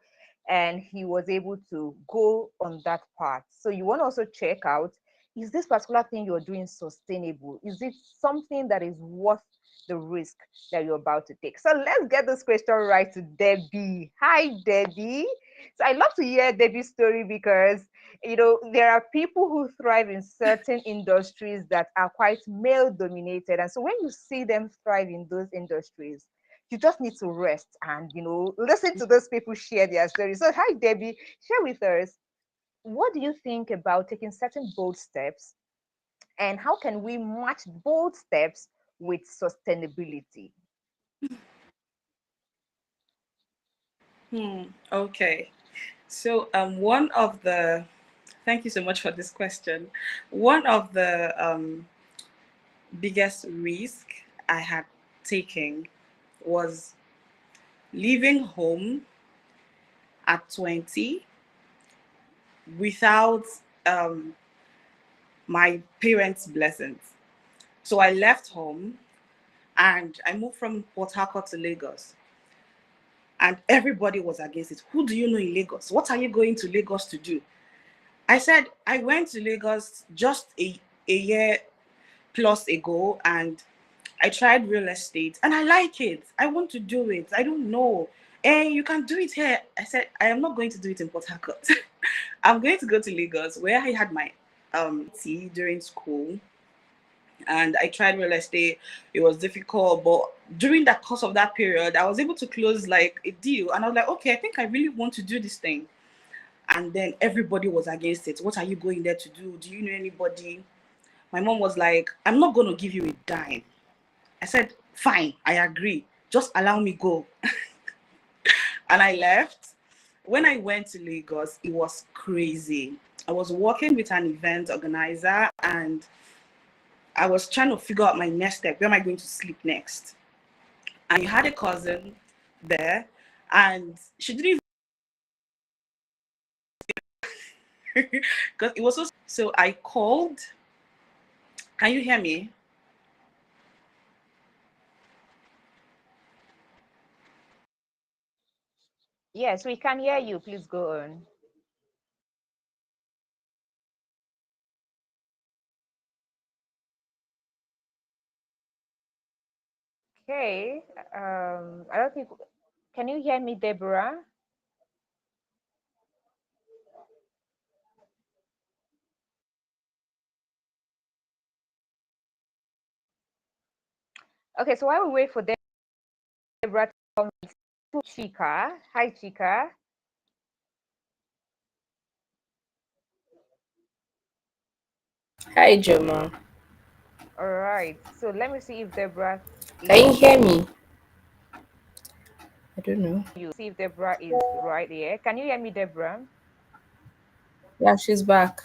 and he was able to go on that path. So, you want to also check out, is this particular thing you're doing sustainable? Is it something that is worth the risk that you're about to take? So, let's get this question right to Debbie. Hi, Debbie. So, I love to hear Debbie's story because there are people who thrive in certain industries that are quite male dominated, and so when you see them thrive in those industries, you just need to rest and listen to those people share their stories. So hi, Debbie, share with us, what do you think about taking certain bold steps, and how can we match bold steps with sustainability? Okay. So, one of the, thank you so much for this question. One of the biggest risk I had taken was leaving home at 20 without um, my parents' blessings. So I left home and I moved from Port Harcourt to Lagos. And everybody was against it. Who do you know in Lagos? What are you going to Lagos to do? I said I went to Lagos just a year plus ago, and I tried real estate and I like it. I want to do it. I don't know. And you can do it here. I said, I am not going to do it in Port Harcourt. I'm going to go to Lagos where I had my tea during school, and I tried real estate. It was difficult, but during the course of that period, I was able to close like a deal, and I was like, okay, I think I really want to do this thing. And then everybody was against it. What are you going there to do? Do you know anybody? My mom was like, I'm not going to give you a dime. I said, fine, I agree. Just allow me go. And I left. When I went to Lagos, it was crazy. I was working with an event organizer, and I was trying to figure out my next step. Where am I going to sleep next? And I had a cousin there, and she didn't because it was so I called. Can you hear me? Yes, we can hear you. Please go on. Okay. I don't think. Can you hear me, Deborah? Okay, so while we wait for Deborah to come, to Chika. Hi, Chika. Hi, Joma. All right. So let me see if Deborah Can is you hear me? I don't know. you. See if Deborah is right here. Can you hear me, Deborah? Yeah, she's back.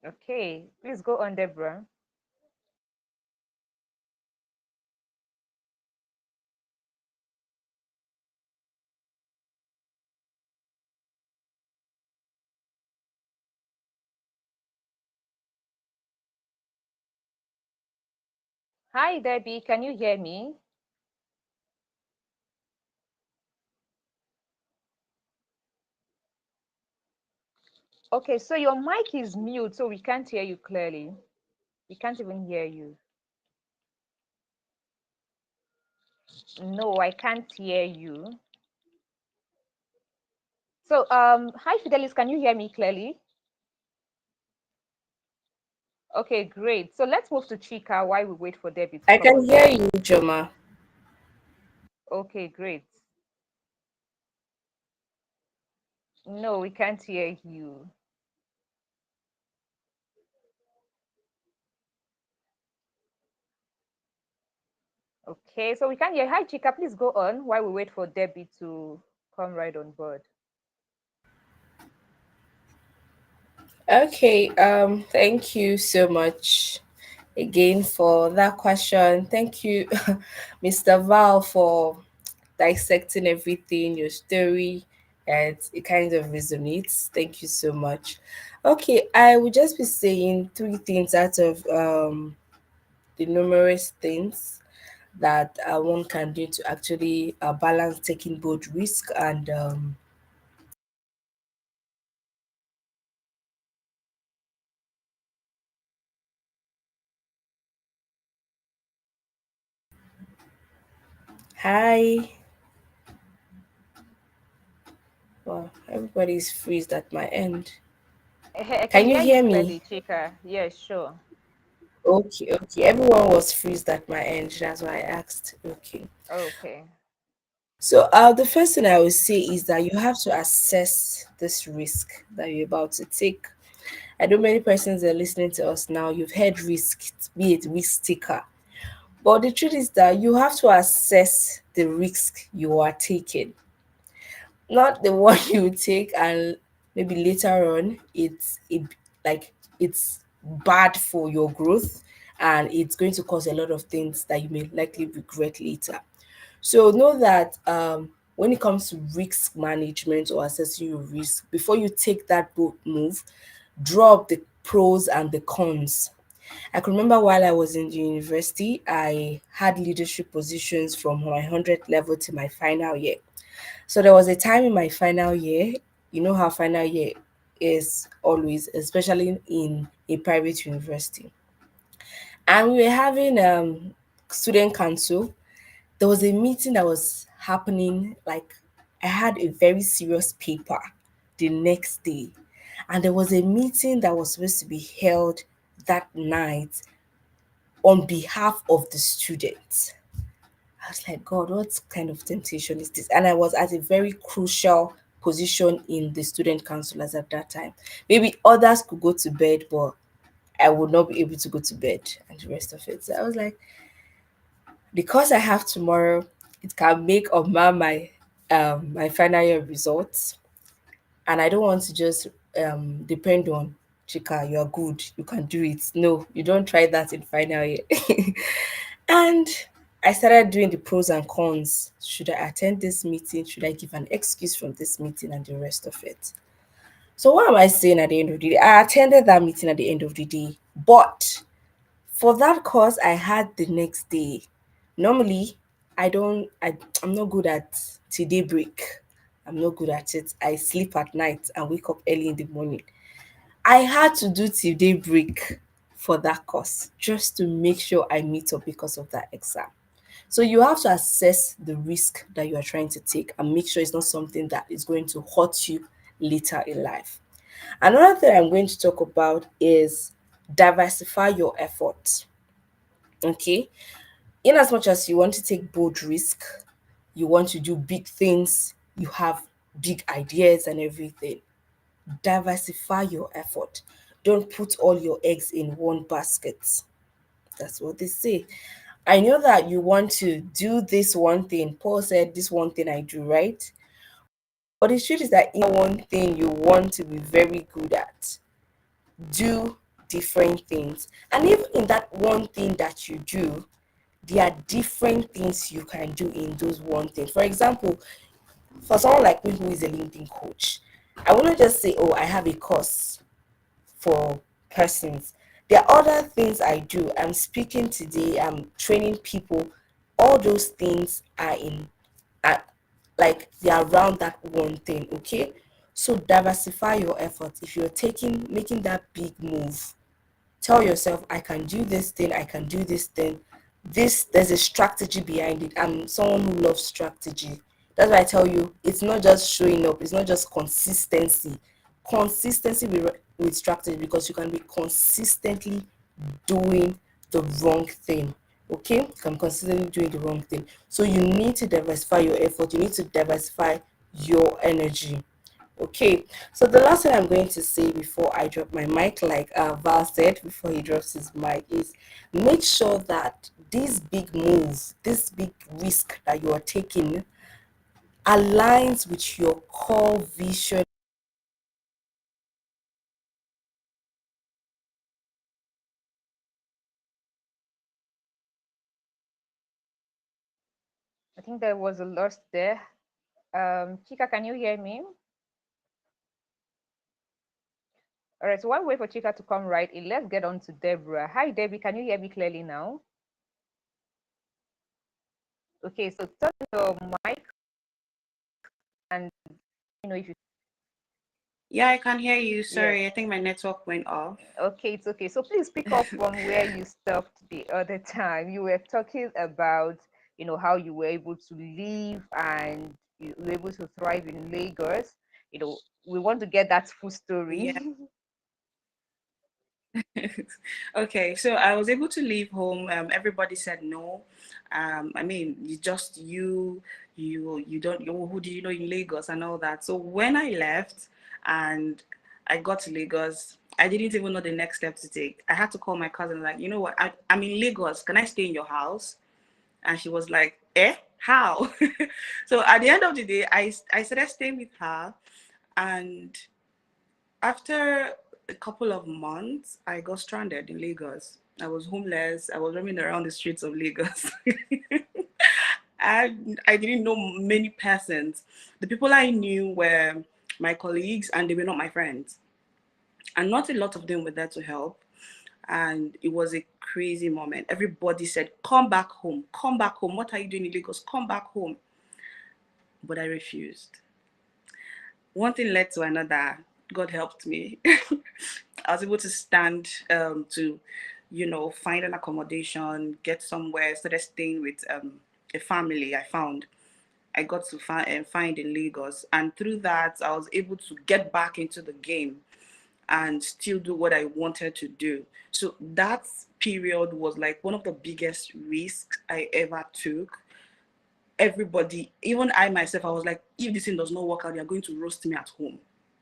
Okay. Please go on, Deborah. Hi, Debbie. Can you hear me? Okay, so your mic is mute, so we can't hear you clearly. We can't even hear you. No, I can't hear you. So, hi, Fidelis. Can you hear me clearly? Okay, great. So let's move to Chika while we wait for Debbie to I come can on hear board. you, Joma. Okay, great. No, we can't hear you. Okay, so we can hear. Hi, Chika. Please go on while we wait for Debbie to come right on board. Okay, thank you so much again for that question. Thank you, Mr. Val, for dissecting everything, your story, and it kind of resonates. Thank you so much. Okay, I would just be saying three things out of the numerous things that one can do to actually balance taking both risk and hi. Well, everybody's freezed at my end. I can Can you hear you hear clearly, me? Chika. Yes, sure. Okay, okay. Everyone was freezed at my end. That's why I asked. Okay. Okay. So, the first thing I would say is that you have to assess this risk that you're about to take. I know many persons are listening to us now. You've heard risk, be it risk taker. But the truth is that you have to assess the risk you are taking, not the one you take and maybe later on like it's bad for your growth and it's going to cause a lot of things that you may likely regret later. So know that when it comes to risk management or assessing your risk, before you take that bold move, draw up the pros and the cons. I can remember while I was in the university, I had leadership positions from my 100th level to my final year. So there was a time in my final year, You know how final year is always, especially in a private university. And we were having student council. There was a meeting that was happening, like I had a very serious paper the next day. And there was a meeting that was supposed to be held that night on behalf of the students. I was like, God, what kind of temptation is this? And I was at a very crucial position in the student council at that time. Maybe others could go to bed, but I would not be able to go to bed and the rest of it. So I was like, because I have tomorrow, it can make or mar my final year results. And I don't want to just depend on Chika, you're good, you can do it. No, you don't try that in final year. And I started doing the pros and cons. Should I attend this meeting? Should I give an excuse from this meeting and the rest of it? So what am I saying at the end of the day? I attended that meeting at the end of the day, but for that course I had the next day. Normally, I'm not good at till daybreak. I'm not good at it. I sleep at night and wake up early in the morning. I had to do till daybreak for that course just to make sure I meet up because of that exam. So you have to assess the risk that you are trying to take and make sure it's not something that is going to hurt you later in life. Another thing I'm going to talk about is diversify your efforts. Okay. In as much as you want to take bold risk, you want to do big things, you have big ideas and everything, diversify your effort. Don't put all your eggs in one basket. That's what they say. I know that you want to do this one thing. Paul said, this one thing I do, right? But the truth is that in one thing you want to be very good at, do different things. And even in that one thing that you do, there are different things you can do in those one thing. For example, for someone like me who is a LinkedIn coach, I wouldn't just say, oh, I have a course for persons. There are other things I do. I'm speaking today, I'm training people. All those things are are like they are around that one thing, okay? So diversify your efforts. If you're making that big move, tell yourself, I can do this thing, I can do this thing. There's a strategy behind it. I'm someone who loves strategy. That's why I tell you, it's not just showing up, it's not just consistency. Consistency with strategy, because you can be consistently doing the wrong thing. Okay, you can consistently doing the wrong thing. So you need to diversify your effort, you need to diversify your energy. Okay, so the last thing I'm going to say before I drop my mic, like Val said before he drops his mic, is make sure that this big move, this big risk that you are taking aligns with your core vision. I think there was a loss there. Chika, can you hear me? All right, so while we wait for Chika to come right in, let's get on to Deborah. Hi, Debbie. Can you hear me clearly now? Okay, so turn your mic and if you. Yeah, I can hear you. Yes. Sorry, I think my network went off. Okay, it's okay. So please pick up from where you stopped the other time. You were talking about, how you were able to live and you were able to thrive in Lagos. We want to get that full story. Yeah. Okay, so I was able to leave home. Everybody said no. I mean, you don't, who do you know in Lagos and all that. So when I left and I got to Lagos, I didn't even know the next step to take. I had to call my cousin, like, you know what, I'm in Lagos. Can I stay in your house? And she was like, how? So at the end of the day, I started staying with her. And after a couple of months, I got stranded in Lagos. I was homeless. I was roaming around the streets of Lagos. I didn't know many persons. The people I knew were my colleagues, and they were not my friends. And not a lot of them were there to help. And it was a crazy moment. Everybody said, come back home. Come back home. What are you doing in Lagos? Come back home. But I refused. one thing led to another. God helped me. I was able to stand to, find an accommodation, get somewhere, started staying with a family I found. I got to find in Lagos. And through that, I was able to get back into the game and still do what I wanted to do. So that period was like one of the biggest risks I ever took. Everybody, even I myself, I was like, if this thing does not work out, they are going to roast me at home.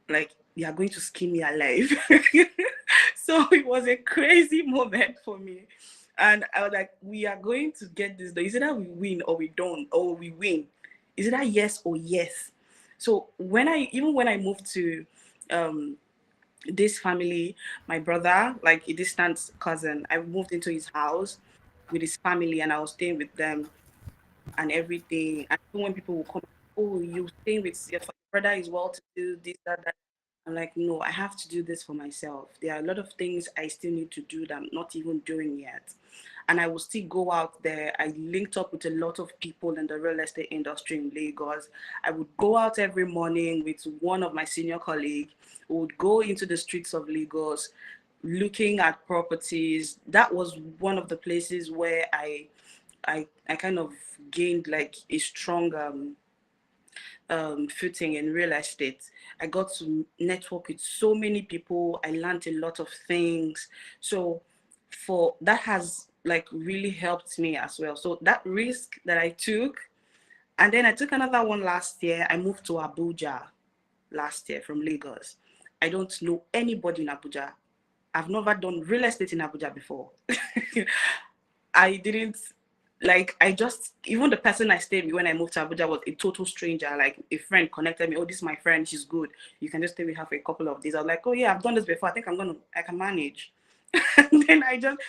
Like, they are going to skin me alive. So it was a crazy moment for me. And I was like, we are going to get this. Is it that we win or we don't, or we win? Is it that yes or yes? So when I moved to um, this family, my brother, like a distant cousin, I moved into his house with his family and I was staying with them and everything. And even when people will come, oh, you staying with your brother is well to do this, that, that. I'm like, no, I have to do this for myself. There are a lot of things I still need to do that I'm not even doing yet. And I will still go out there. I linked up with a lot of people in the real estate industry in Lagos. I would go out every morning with one of my senior colleagues. We would go into the streets of Lagos looking at properties. That was one of the places where I kind of gained like a strong footing in real estate. I got to network with so many people. I learned a lot of things. So for that has like really helped me as well. So that risk that I took, and then I took another one last year. I moved to Abuja last year from Lagos. I don't know anybody in Abuja. I've never done real estate in Abuja before. I didn't like I just even the person I stayed with when I moved to Abuja was a total stranger. Like a friend connected me. Oh, this is my friend, she's good. You can just stay with her for a couple of days. I was like, oh yeah, I've done this before. I think I can manage. And then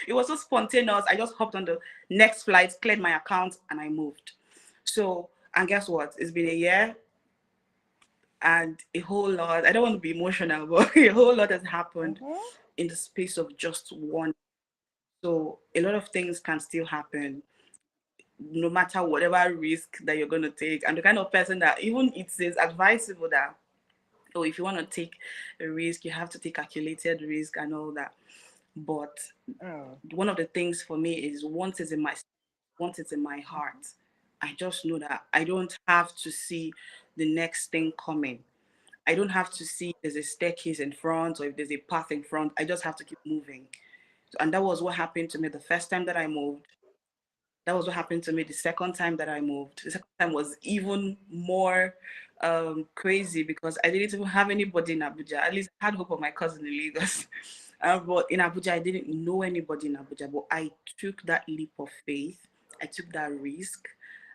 it was so spontaneous. I just hopped on the next flight, cleared my account, and I moved. So, and guess what? It's been a year and a whole lot. I don't want to be emotional, but a whole lot has happened Mhm. in the space of just one. So a lot of things can still happen no matter whatever risk that you're going to take. I'm the kind of person that even it is advisable that, oh, if you want to take a risk, you have to take calculated risk and all that. But Oh. one of the things for me is once it's in my heart, I just know that I don't have to see the next thing coming. I don't have to see if there's a staircase in front or if there's a path in front. I just have to keep moving. And that was what happened to me the first time that I moved. That was what happened to me the second time that I moved. The second time was even more crazy because I didn't even have anybody in Abuja. At least I had hope of my cousin in Lagos. But in Abuja, I didn't know anybody in Abuja. But I took that leap of faith. I took that risk.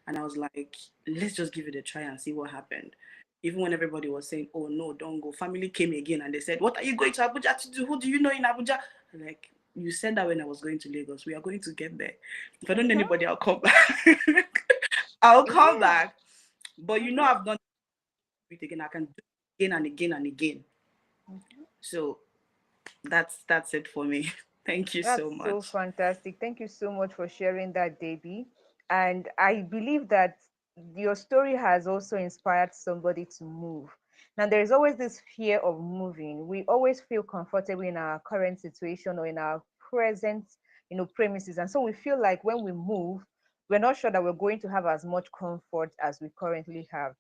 And I was like, let's just give it a try and see what happened. Even when everybody was saying, oh, no, don't go. Family came again and they said, what are you going to Abuja to do? Who do you know in Abuja? I'm like, you said that when I was going to Lagos. We are going to get there. If I don't know Mhm. anybody, I'll come back. I'll come Yeah. back. But Mhm. I've done it again. I can do it again and again and again. Mhm. So that's it for me. Thank you so That's so much. fantastic. Thank you so much for sharing that, Debbie. And I believe that your story has also inspired somebody to move. Now, there is always this fear of moving. We always feel comfortable in our current situation or in our present, premises. And so we feel like when we move, we're not sure that we're going to have as much comfort as we currently have.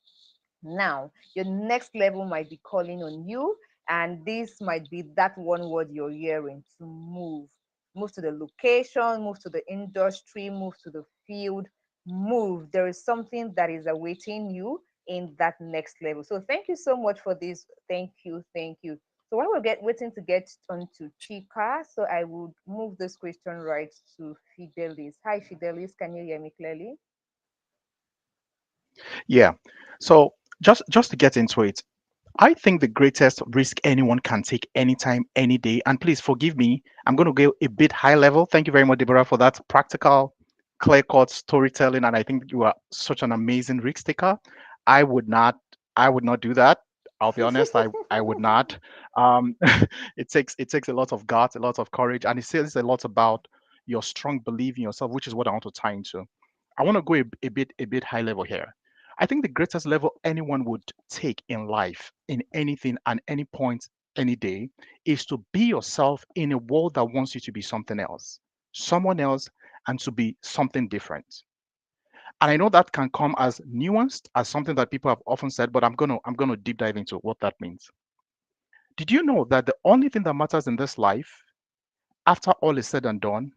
Now, your next level might be calling on you, and this might be that one word you're hearing to move. Move to the location, move to the industry, move to the field, move. There is something that is awaiting you in that next level. So, thank you so much for this. Thank you. Thank you. So, while we're waiting to get on to Chika, so I would move this question right to Fidelis. Hi, Fidelis. Can you hear me clearly? Yeah. So just to get into it, I think the greatest risk anyone can take anytime, any day, and please forgive me, I'm going to go a bit high level. Thank you very much, Deborah, for that practical, clear cut storytelling. And I think you are such an amazing risk taker. I would not, I would not do that. I'll be honest, I would not. Um, it takes a lot of guts, a lot of courage, and it says a lot about your strong belief in yourself, which is what I want to tie into. I want to go a bit high level here. I think the greatest level anyone would take in life, in anything, and any point, any day, is to be yourself in a world that wants you to be something else, someone else, and to be something different. And I know that can come as nuanced, as something that people have often said, but I'm gonna deep dive into what that means. Did you know that the only thing that matters in this life, after all is said and done,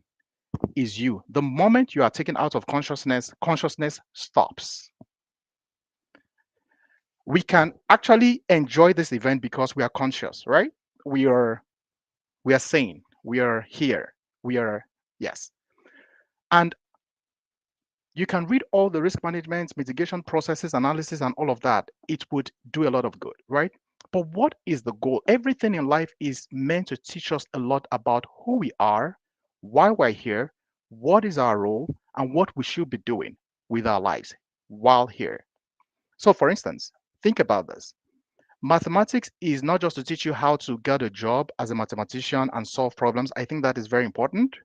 is you? The moment you are taken out of consciousness, consciousness stops. We can actually enjoy this event because we are conscious, right? We are we are sane. We are here. We are, yes. And you can read all the risk management, mitigation processes, analysis, and all of that. It would do a lot of good, right? But what is the goal? Everything in life is meant to teach us a lot about who we are, why we're here, what is our role, and what we should be doing with our lives while here. So, for instance, think about this. Mathematics is not just to teach you how to get a job as a mathematician and solve problems. I think that is very important.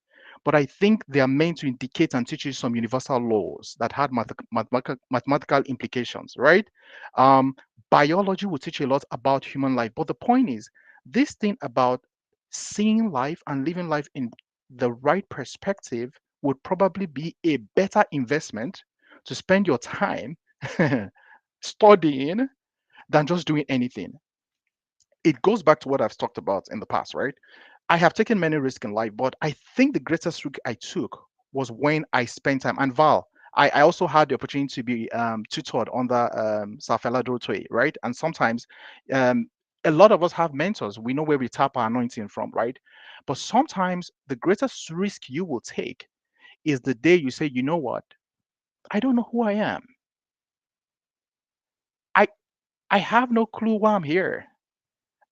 But I think they are meant to indicate and teach you some universal laws that had mathematical implications, right? Um, Biology will teach you a lot about human life. But the point is, this thing about seeing life and living life in the right perspective would probably be a better investment to spend your time studying than just doing anything. It goes back to what I've talked about in the past, right? I have taken many risks in life, but I think the greatest risk I took was when I spent time. And Val, I also had the opportunity to be tutored under Safela Dorotwe, right? And sometimes um, a lot of us have mentors. We know where we tap our anointing from, right? But sometimes the greatest risk you will take is the day you say, you know what? I don't know who I am. I I have no clue why I'm here.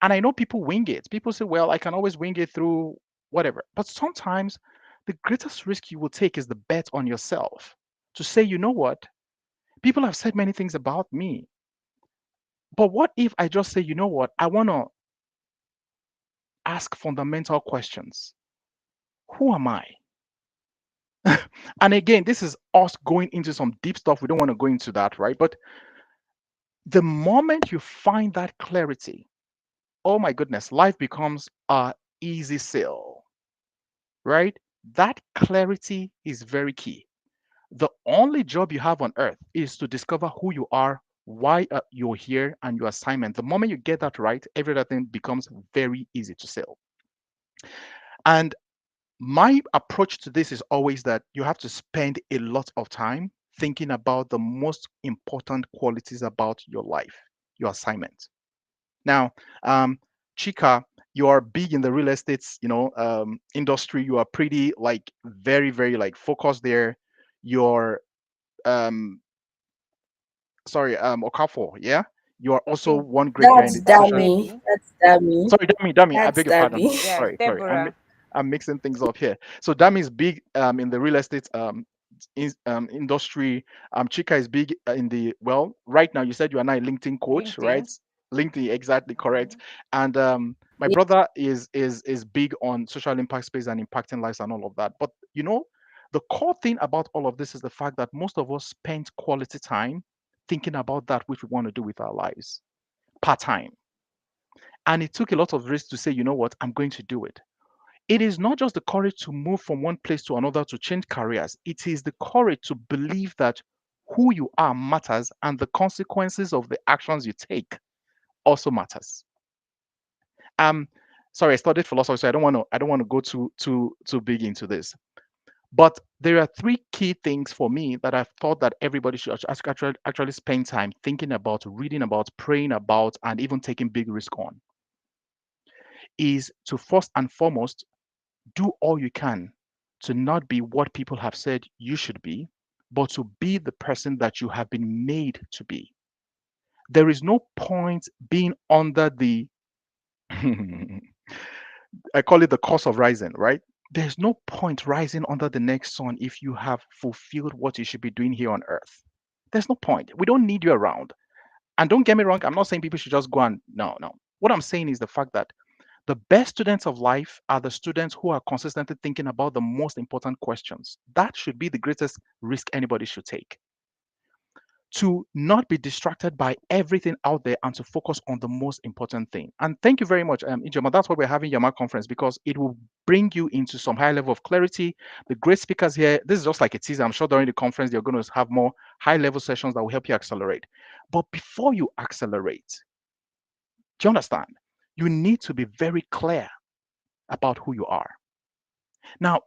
And I know people wing it. People say, well, I can always wing it through whatever. But sometimes the greatest risk you will take is the bet on yourself to say, you know what? People have said many things about me. But what if I just say, you know what? I want to ask fundamental questions. Who am I? And again, this is us going into some deep stuff. We don't want to go into that, right? But the moment you find that clarity, oh my goodness, life becomes a easy sale, right? That clarity is very key. The only job you have on earth is to discover who you are, why you're here, and your assignment. The moment you get that right, every other thing becomes very easy to sell. And my approach to this is always that you have to spend a lot of time thinking about the most important qualities about your life, your assignment. Now, Chika, you are big in the real estate, industry. You are pretty like very, very like focused there. You're um sorry, Okafor, yeah? You are also Okay. one great guy in That's the That's social. dummy. Debbie. That's dummy. Sorry, Dami, I That's beg your pardon. dummy. Yes, Sorry. Deborah. I'm mixing things up here. So Dami is big in the real estate industry. Chika is big in the, well, right now you said you are now a LinkedIn coach, right? LinkedIn. LinkedIn, exactly correct. Mhm. And my brother is big on social impact space and impacting lives and all of that. But the core thing about all of this is the fact that most of us spend quality time thinking about that which we want to do with our lives part time. And it took a lot of risk to say, you know what, I'm going to do it. It is not just the courage to move from one place to another to change careers. It is the courage to believe that who you are matters and the consequences of the actions you take also matters. Um, sorry, I studied philosophy, so I don't want to go too big into this. But there are three key things for me that I've thought that everybody should actually spend time thinking about, reading about, praying about, and even taking big risk on. Is to first and foremost do all you can to not be what people have said you should be, but to be the person that you have been made to be. There is no point being under the, I call it the cost of rising, right? There's no point rising under the next sun if you have fulfilled what you should be doing here on earth. There's no point. We don't need you around. And don't get me wrong, I'm not saying people should just go and, no, no. What I'm saying is the fact that the best students of life are the students who are consistently thinking about the most important questions. That should be the greatest risk anybody should take. to not be distracted by everything out there and to focus on the most important thing. And thank you very much, Ijoma. That's why we're having YAMA conference, because it will bring you into some high level of clarity. The great speakers here, this is just like a teaser. I'm sure during the conference, you're going to have more high level sessions that will help you accelerate. But before you accelerate, do you understand? You need to be very clear about who you are. Now,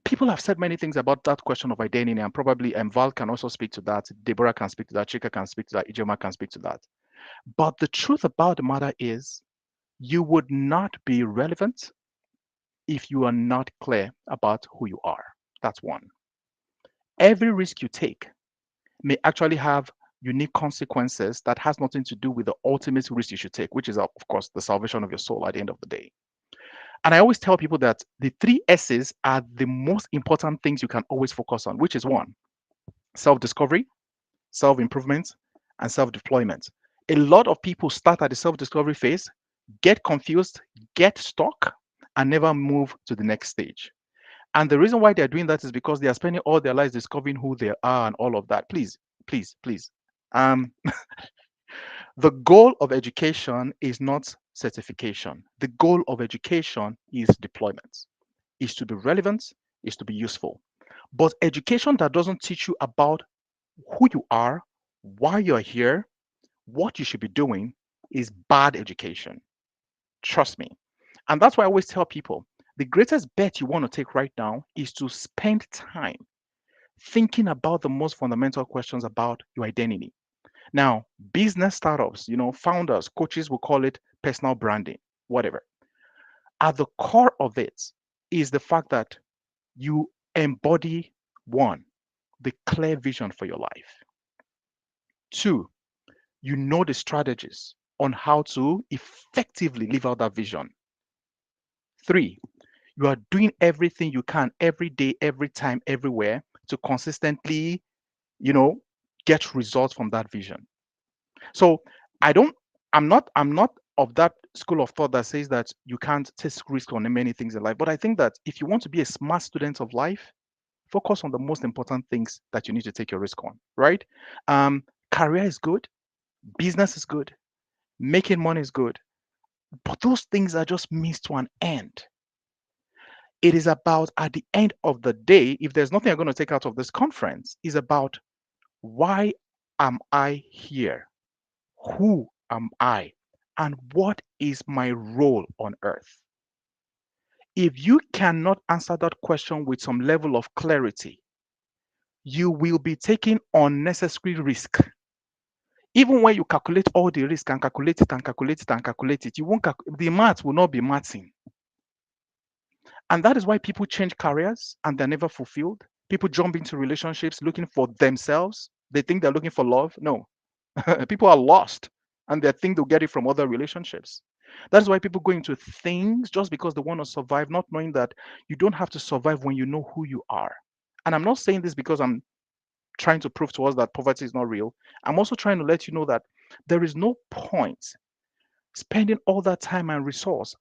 people have said many things about that question of identity, and probably Val can also speak to that. Deborah can speak to that. Chika can speak to that. Ijoma can speak to that. But the truth about the matter is, you would not be relevant if you are not clear about who you are. That's one. Every risk you take may actually have unique consequences that has nothing to do with the ultimate risk you should take, which is, of course, the salvation of your soul at the end of the day. And I always tell people that the three S's are the most important things you can always focus on, which is one, self discovery, self improvement, and self deployment. A lot of people start at the self discovery phase, get confused, get stuck, and never move to the next stage. And the reason why they're doing that is because they are spending all their lives discovering who they are and all of that. Please, please, please. Um, the goal of education is not certification. The goal of education is deployment, is to be relevant, is to be useful. But education that doesn't teach you about who you are, why you're here, what you should be doing is bad education. Trust me. And that's why I always tell people the greatest bet you want to take right now is to spend time thinking about the most fundamental questions about your identity. Now, business startups, founders, coaches will call it personal branding, whatever. At the core of it is the fact that you embody one, the clear vision for your life. Two, you know the strategies on how to effectively live out that vision. Three, you are doing everything you can every day, every time, everywhere to consistently, you know, get results from that vision. So I don't, I'm not of that school of thought that says that you can't take risk on many things in life. But I think that if you want to be a smart student of life, focus on the most important things that you need to take your risk on, right? Career is good, business is good, making money is good, but those things are just means to an end. It is about at the end of the day, if there's nothing I'm going to take out of this conference, is about why am I here? Who am I? And what is my role on earth? If you cannot answer that question with some level of clarity, you will be taking unnecessary risk. Even when you calculate all the risk and calculate it and calculate it and calculate it, you won't the math will not be mathing. And that is why people change careers and they're never fulfilled. People jump into relationships looking for themselves. They think they're looking for love. No, people are lost and they think they'll get it from other relationships. That's why people go into things just because they want to survive, not knowing that you don't have to survive when you know who you are. And I'm not saying this because I'm trying to prove to us that poverty is not real. I'm also trying to let you know that there is no point spending all that time and resource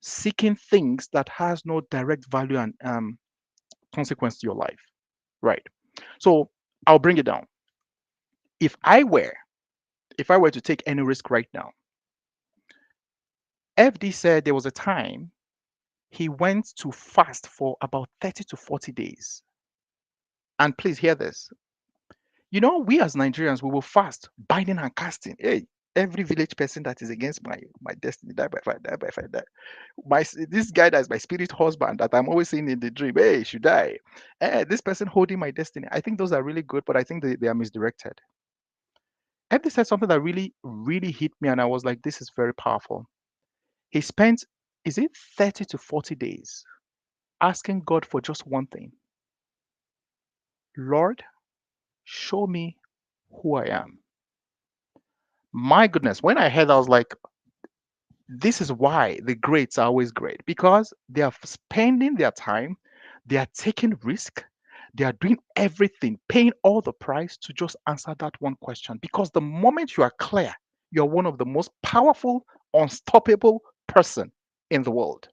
seeking things that has no direct value and consequence to your life. Right. So I'll bring it down. If I were, if I were to take any risk right now, FD said there was a time he went to fast for about 30 to 40 days. And please hear this. We as Nigerians, we will fast, binding and casting. Hey, every village person that is against my destiny, die by fire, die by fire, die. This guy that is my spirit husband that I'm always seeing in the dream, hey, should die. This person holding my destiny. I think those are really good, but I think they are misdirected. FD said something that really, really hit me, and I was like, this is very powerful. He spent, is it 30 to 40 days asking God for just one thing? Lord, show me who I am. My goodness, when I heard, I was like, this is why the greats are always great, because they are spending their time, they are taking risk, they are doing everything, paying all the price to just answer that one question. Because the moment you are clear, you're one of the most powerful, unstoppable person in the world.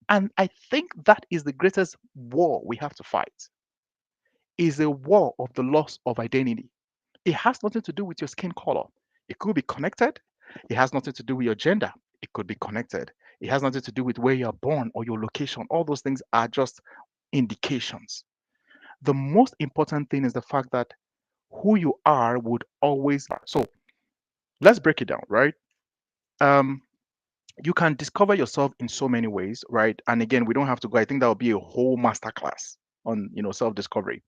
And I think that is the greatest war we have to fight, is a war of the loss of identity. It has nothing to do with your skin color. It could be connected. It has nothing to do with your gender. It could be connected. It has nothing to do with where you're born or your location. All those things are just indications. The most important thing is the fact that who you are would always. So let's break it down, right? Um, you can discover yourself in so many ways, right? And again, we don't have to go. I think that would be a whole masterclass on self-discovery.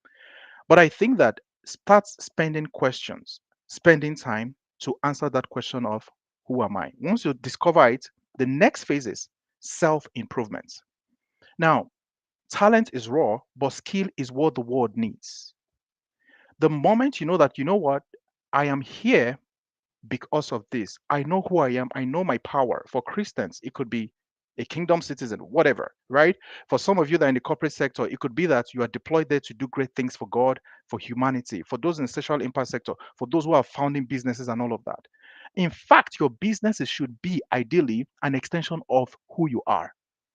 But I think that start spending time to answer that question of who am I? Once you discover it, the next phase is self-improvement. Now, talent is raw, but skill is what the world needs. The moment you know that, you know what, I am here because of this. I know who I am. I know my power. For Christians, it could be a kingdom citizen, whatever, right? For some of you that are in the corporate sector, it could be that you are deployed there to do great things for God, for humanity, for those in the social impact sector, for those who are founding businesses and all of that. In fact, your businesses should be ideally an extension of who you are.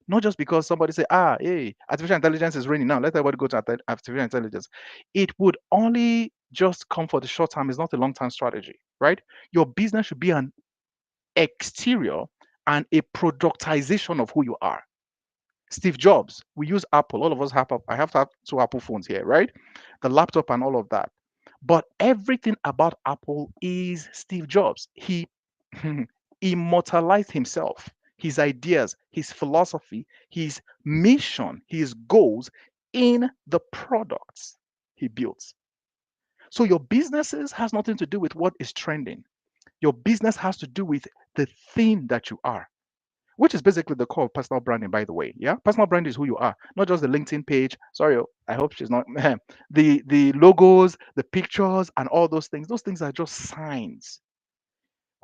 Not just because somebody say, hey, artificial intelligence is raining now. Let everybody go to artificial intelligence. It would only just come for the short term. It's not a long term strategy, right? Your business should be an exterior and a productization of who you are. Steve Jobs, we use Apple. All of us have, I have to have two Apple phones here, right? The laptop and all of that. But everything about Apple is Steve Jobs. He immortalized himself, his ideas, his philosophy, his mission, his goals in the products he built. So your businesses has nothing to do with what is trending. Your business has to do with the thing that you are, which is basically the core of personal branding, by the way. Yeah, personal brand is who you are, not just the LinkedIn page. Sorry, I hope she's not. The logos, the pictures, and all those things. Those things are just signs.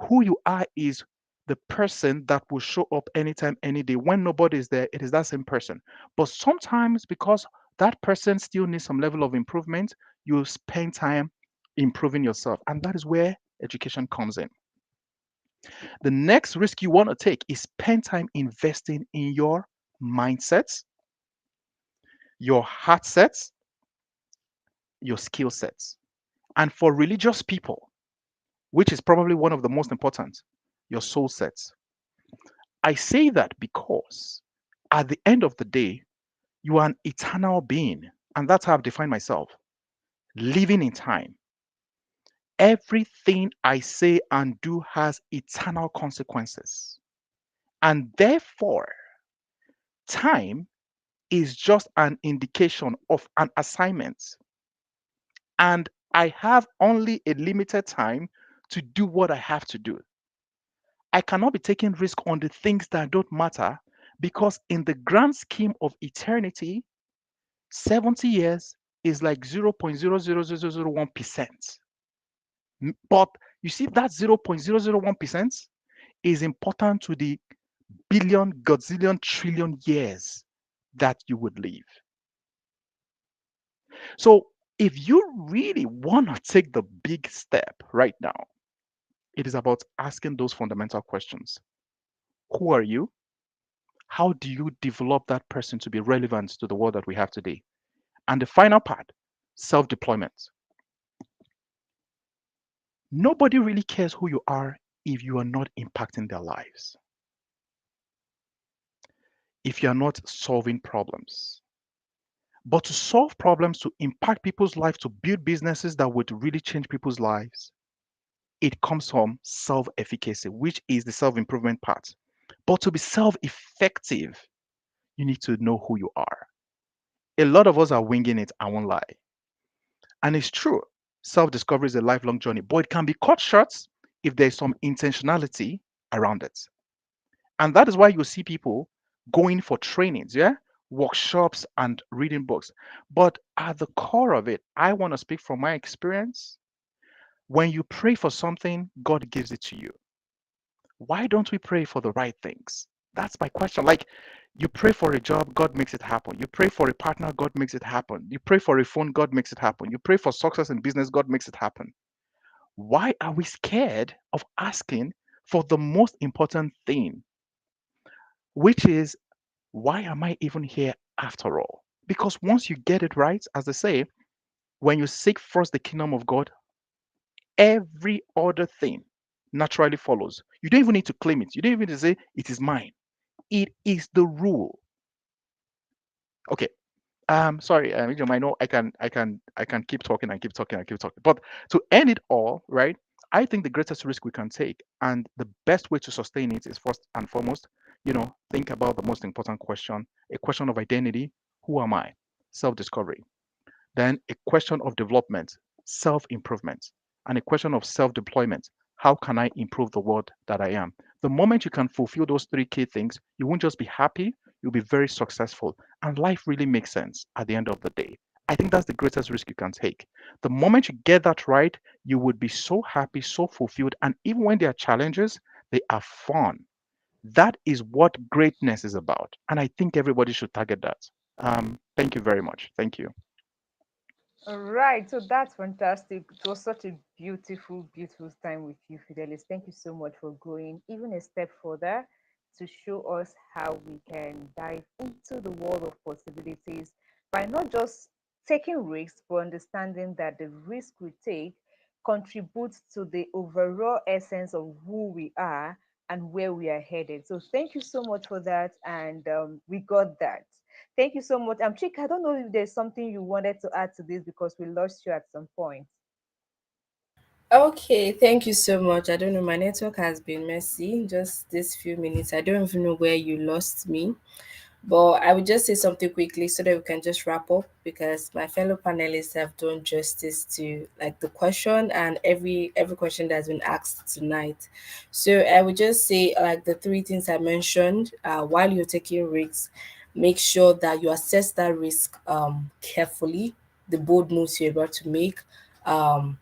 Who you are is the person that will show up anytime, any day. When nobody is there, it is that same person. But sometimes, because that person still needs some level of improvement, you spend time improving yourself, and that is where education comes in. The next risk you want to take is spend time investing in your mindsets, your heart sets, your skill sets. And for religious people, which is probably one of the most important, your soul sets. I say that because at the end of the day, you are an eternal being. And that's how I've defined myself, living in time. Everything I say and do has eternal consequences. And therefore, time is just an indication of an assignment. And I have only a limited time to do what I have to do. I cannot be taking risk on the things that don't matter because, in the grand scheme of eternity, 70 years is like 0.00001%. But you see, that 0.001% is important to the billion, gazillion, trillion years that you would live. So if you really want to take the big step right now, it is about asking those fundamental questions. Who are you? How do you develop that person to be relevant to the world that we have today? And the final part, self-deployment. Nobody really cares who you are if you are not impacting their lives, if you are not solving problems. But to solve problems, to impact people's lives, to build businesses that would really change people's lives, it comes from self-efficacy, which is the self-improvement part. But to be self-effective, you need to know who you are. A lot of us are winging it, I won't lie. And it's true, self-discovery is a lifelong journey, but it can be cut short if there's some intentionality around it. And that is why you see people going for trainings, yeah, workshops and reading books. But at the core of it, I want to speak from my experience. When you pray for something, God gives it to you. Why don't we pray for the right things? That's my question. Like, you pray for a job, God makes it happen. You pray for a partner, God makes it happen. You pray for a phone, God makes it happen. You pray for success in business, God makes it happen. Why are we scared of asking for the most important thing, which is, why am I even here after all? Because once you get it right, as they say, when you seek first the kingdom of God every other thing naturally follows. You don't even need to claim it. You don't even need to say it is mine. It is the rule. Okay. Sorry, I know I can keep talking and keep talking and keep talking. But to end it all, right? I think the greatest risk we can take and the best way to sustain it is first and foremost, think about the most important question, a question of identity. Who am I? Self-discovery. Then a question of development, self improvement, and a question of self deployment. How can I improve the world that I am? The moment you can fulfill those three key things, you won't just be happy, you'll be very successful. And life really makes sense at the end of the day. I think that's the greatest risk you can take. The moment you get that right, you would be so happy, so fulfilled. And even when there are challenges, they are fun. That is what greatness is about. And I think everybody should target that. Thank you very much. Thank you. All right, so that's fantastic. It was such a beautiful, beautiful time with you, Fidelis. Thank you so much for going even a step further to show us how we can dive into the world of possibilities by not just taking risks, but understanding that the risk we take contributes to the overall essence of who we are and where we are headed. So thank you so much for that, and we got that. Thank you so much. Chika, I don't know if there's something you wanted to add to this because we lost you at some point. Okay, thank you so much. I don't know, my network has been messy just this few minutes. I don't even know where you lost me. But I would just say something quickly so that we can just wrap up because my fellow panelists have done justice to like the question and every question that's been asked tonight. So I would just say like the three things I mentioned while you're taking risks, make sure that you assess that risk carefully, the bold moves you're about to make. Um,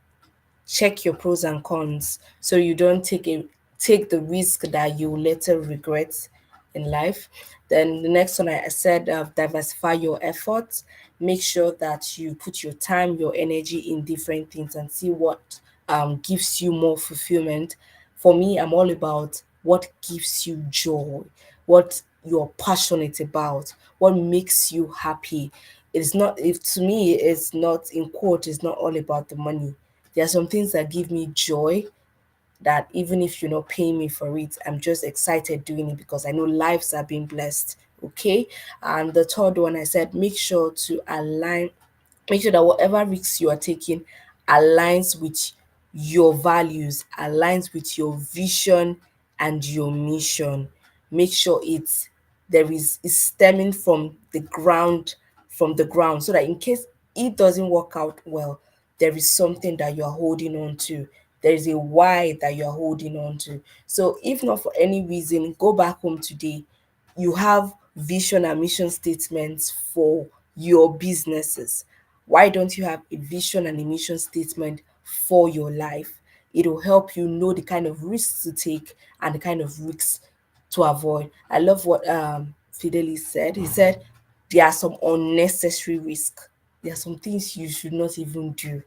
Check your pros and cons so you don't take the risk that you later regret in life. Then the next one I said, diversify your efforts. Make sure that you put your time, your energy in different things and see what gives you more fulfillment. For me, I'm all about what gives you joy, what you're passionate about, what makes you happy. It's not, if to me, it's not in quote, it's not all about the money. There are some things that give me joy that even if you're not paying me for it, I'm just excited doing it because I know lives are being blessed. Okay. And the third one I said, make sure that whatever risks you are taking aligns with your values, aligns with your vision and your mission. Make sure it's stemming from the ground so that in case it doesn't work out well, there is something that you are holding on to. There is a why that you are holding on to. So if not for any reason, go back home today. You have vision and mission statements for your businesses. Why don't you have a vision and a mission statement for your life? It will help you know the kind of risks to take and the kind of risks to avoid. I love what Fidelis said. He said there are some unnecessary risks. There are some things you should not even do.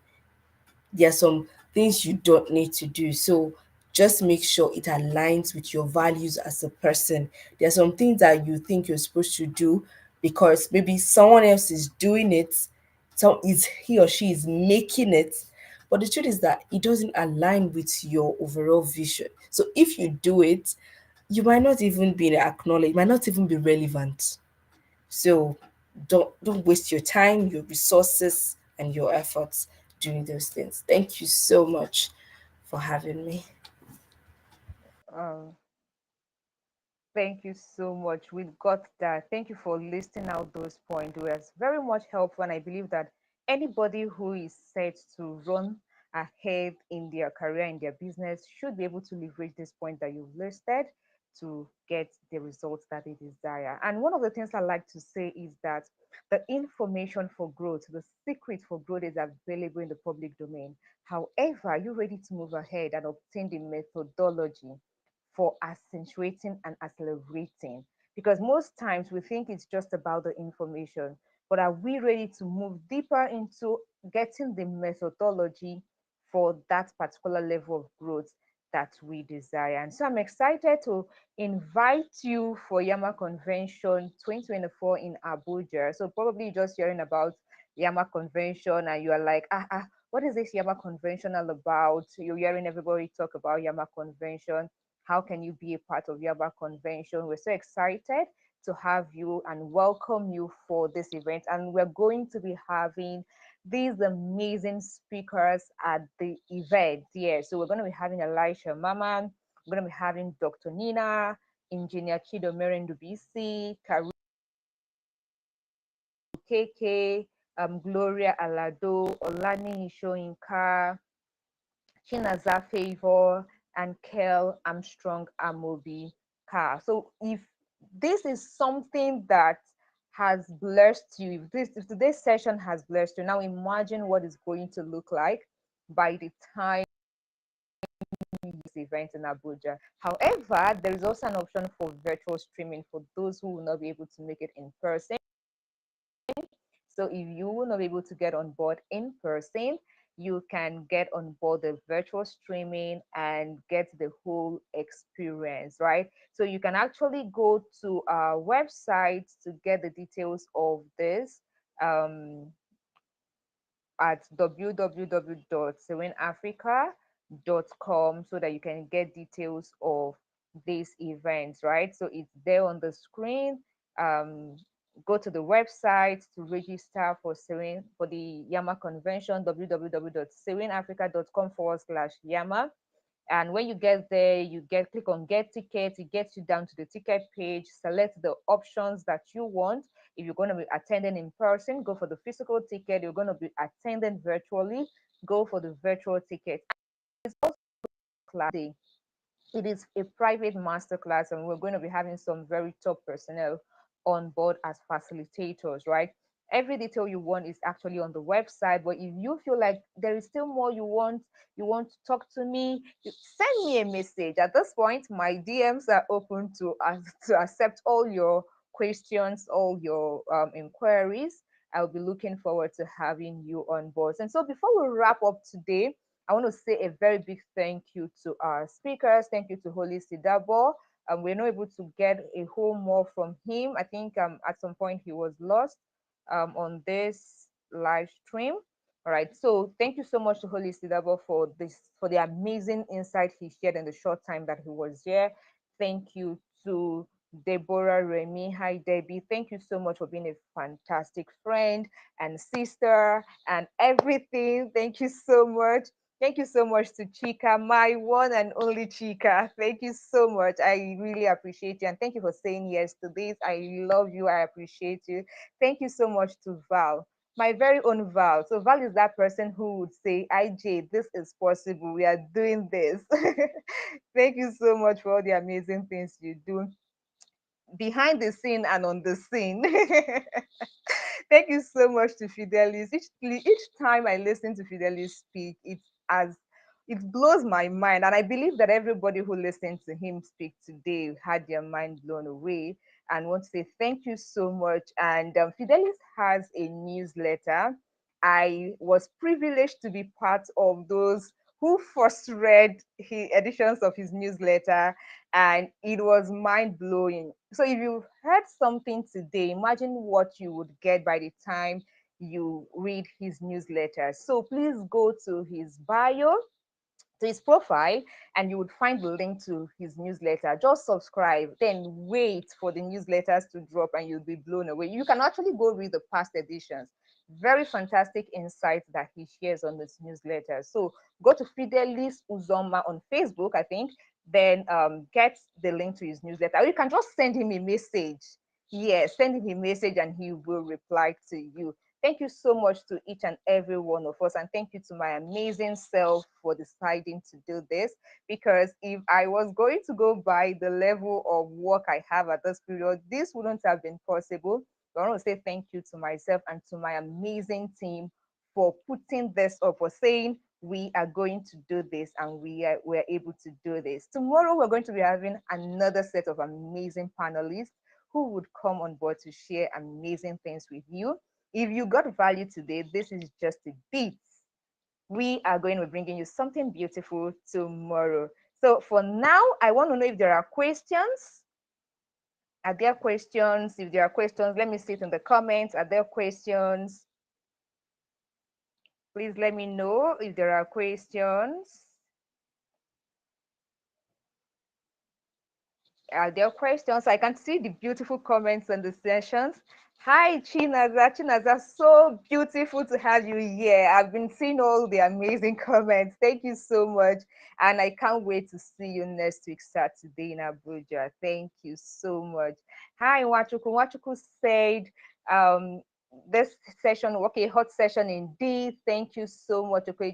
There are some things you don't need to do. So just make sure it aligns with your values as a person. There are some things that you think you're supposed to do because maybe someone else is doing it, so is he or she is making it. But the truth is that it doesn't align with your overall vision. So if you do it, you might not even be acknowledged, might not even be relevant. So don't waste your time, your resources, and your efforts doing those things. Thank you so much for having me. Um, Thank you so much. We've got that. Thank you for listing out those points. It was very much helpful. And I believe that anybody who is set to run ahead in their career, in their business, should be able to leverage this point that you've listed to get the results that they desire. And one of the things I like to say is that the information for growth, the secret for growth is available in the public domain. However, are you ready to move ahead and obtain the methodology for accentuating and accelerating? Because most times we think it's just about the information, but are we ready to move deeper into getting the methodology for that particular level of growth that we desire? And so I'm excited to invite you for YAMA Convention 2024 in Abuja. So probably just hearing about YAMA Convention and you are like, what is this YAMA Convention all about? You're hearing everybody talk about YAMA Convention. How can you be a part of YAMA Convention? We're so excited to have you and welcome you for this event. And we're going to be having these amazing speakers at the event. Yeah, so we're going to be having Elisha Maman, we're going to be having Dr. Nina, Engineer Chido Merendubisi, KK, Gloria Alado, Olani Ishoinka, Chinaza Favor, and Kel Armstrong Amobi Car. So if this is something that has blessed you, if today's session has blessed you, now imagine what it's going to look like by the time this event in Abuja. However, there is also an option for virtual streaming for those who will not be able to make it in person. So if you will not be able to get on board in person, you can get on board the virtual streaming and get the whole experience, right? So you can actually go to our website to get the details of this. At www.serenafrica.com so that you can get details of these events, right? So it's there on the screen. Go to the website to register for for the YAMA convention, www.serenafrica.com/YAMA. And when you get there, click on get tickets. It gets you down to the ticket page. Select the options that you want. If you're going to be attending in person, go for the physical ticket. You're going to be attending virtually, go for the virtual ticket. It's also class day. It is a private masterclass, and we're going to be having some very top personnel on board as facilitators, right? Every detail you want is actually on the website, but if you feel like there is still more you want to talk to me, send me a message. At this point, my DMs are open to accept all your questions, all your inquiries. I'll be looking forward to having you on board. And so before we wrap up today, I want to say a very big thank you to our speakers. Thank you to Hollis Idabor. We're not able to get a whole more from him. I think at some point he was lost on this live stream. All right. So thank you so much to Hollis Idabor for the amazing insight he shared in the short time that he was here. Thank you to Deborah, Remmy. Hi, Debbie. Thank you so much for being a fantastic friend and sister and everything. Thank you so much. Thank you so much to Chika, my one and only Chika. Thank you so much. I really appreciate you. And thank you for saying yes to this. I love you. I appreciate you. Thank you so much to Val, my very own Val. So Val is that person who would say, IJ, this is possible. We are doing this. Thank you so much for all the amazing things you do behind the scene and on the scene. Thank you so much to Fidelis. Each time I listen to Fidelis speak, it blows my mind. And I believe that everybody who listened to him speak today had their mind blown away. And want to say thank you so much. And Fidelis has a newsletter. I was privileged to be part of those who first read editions of his newsletter, and it was mind blowing. So if you heard something today, imagine what you would get by the time you read his newsletter. So please go to his bio, to his profile, and you would find the link to his newsletter. Just subscribe, then wait for the newsletters to drop and you'll be blown away. You can actually go read the past editions. Very fantastic insights that he shares on this newsletter. So go to Fidelis Uzoma on Facebook, I think, then get the link to his newsletter. Or you can just send him a message. Yes, send him a message and he will reply to you. Thank you so much to each and every one of us. And thank you to my amazing self for deciding to do this. Because if I was going to go by the level of work I have at this period, this wouldn't have been possible. So I want to say thank you to myself and to my amazing team for putting this up, for saying we are going to do this and we're able to do this. Tomorrow, we're going to be having another set of amazing panelists who would come on board to share amazing things with you. If you got value today, this is just a bit. We are going to be bringing you something beautiful tomorrow. So for now, I want to know if there are questions. Are there questions? If there are questions, let me see it in the comments. Are there questions? Please let me know if there are questions. Are there questions? I can see the beautiful comments on the sessions. Hi, Chinaza. Chinaza, so beautiful to have you here. I've been seeing all the amazing comments. Thank you so much. And I can't wait to see you next week, Saturday in Abuja. Thank you so much. Hi, Wachuku. Wachuku said, um, this session, okay, hot session indeed. Thank you so much, Okoye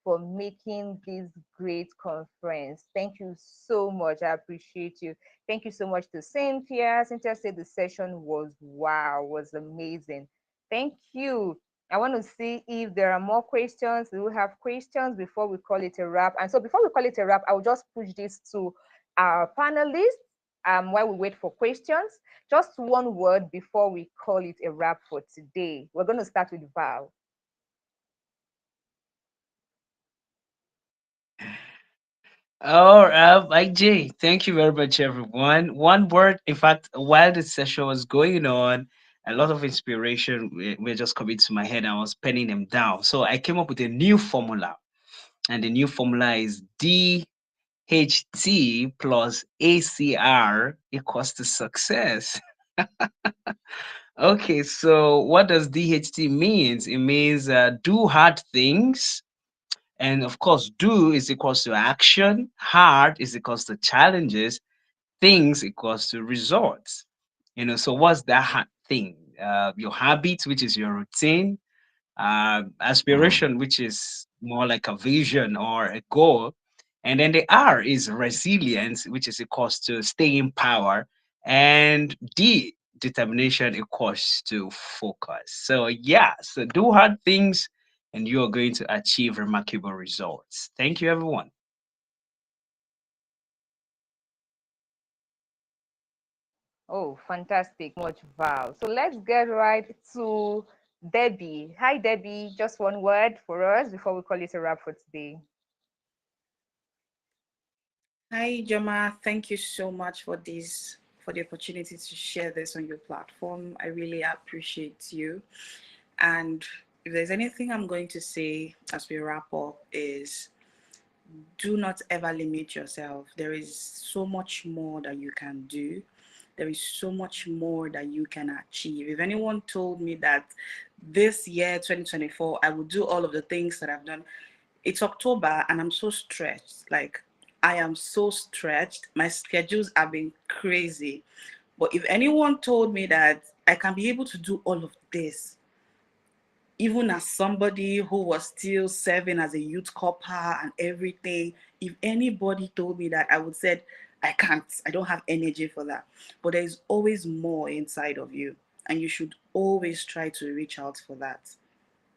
for making this great conference. Thank you so much. I appreciate you. Thank you so much to Cynthia. Cynthia said the session was wow, was amazing. Thank you. I want to see if there are more questions. We will have questions before we call it a wrap. And so before we call it a wrap, I'll just push this to our panelists while we wait for questions. Just one word before we call it a wrap for today. We're going to start with Val. Oh, IJ, thank you very much, everyone. One word, in fact, while the session was going on, a lot of inspiration were just coming to my head. I was penning them down. So I came up with a new formula, and the new formula is DHT plus ACR equals to success. Okay, so what does DHT means? It means do hard things. And of course, do is equals to action, hard is equals to challenges, things equals to results. So what's that thing? Your habit, which is your routine, aspiration, which is more like a vision or a goal. And then the R is resilience, which is equals to stay in power. And D, determination equals to focus. So yeah, so do hard things and you are going to achieve remarkable results. Thank you, everyone. Oh, fantastic. Much Val. So let's get right to Debbie. Hi, Debbie. Just one word for us before we call it a wrap for today. Hi, Joma. Thank you so much for this, for the opportunity to share this on your platform. I really appreciate you. And if there's anything I'm going to say as we wrap up is do not ever limit yourself. There is so much more that you can do. There is so much more that you can achieve. If anyone told me that this year, 2024, I would do all of the things that I've done, it's October and I'm so stretched. Like, I am so stretched. My schedules have been crazy. But if anyone told me that I can be able to do all of this, even as somebody who was still serving as a youth corper and everything, if anybody told me that, I would say, I can't, I don't have energy for that. But there's always more inside of you, and you should always try to reach out for that.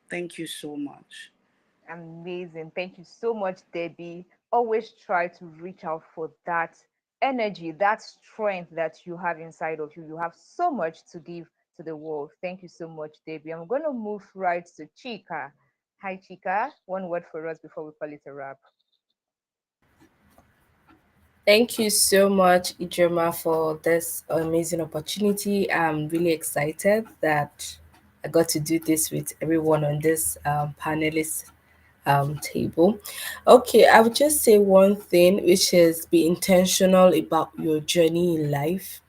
Thank you so much. Amazing. Thank you so much, Debbie. Always try to reach out for that energy, that strength that you have inside of you. You have so much to give to the world. Thank you so much, Debbie. I'm going to move right to Chika. Hi, Chika. One word for us before we call it a wrap. Thank you so much, Ijoma, for this amazing opportunity. I'm really excited that I got to do this with everyone on this panelist table. Okay, I would just say one thing, which is be intentional about your journey in life.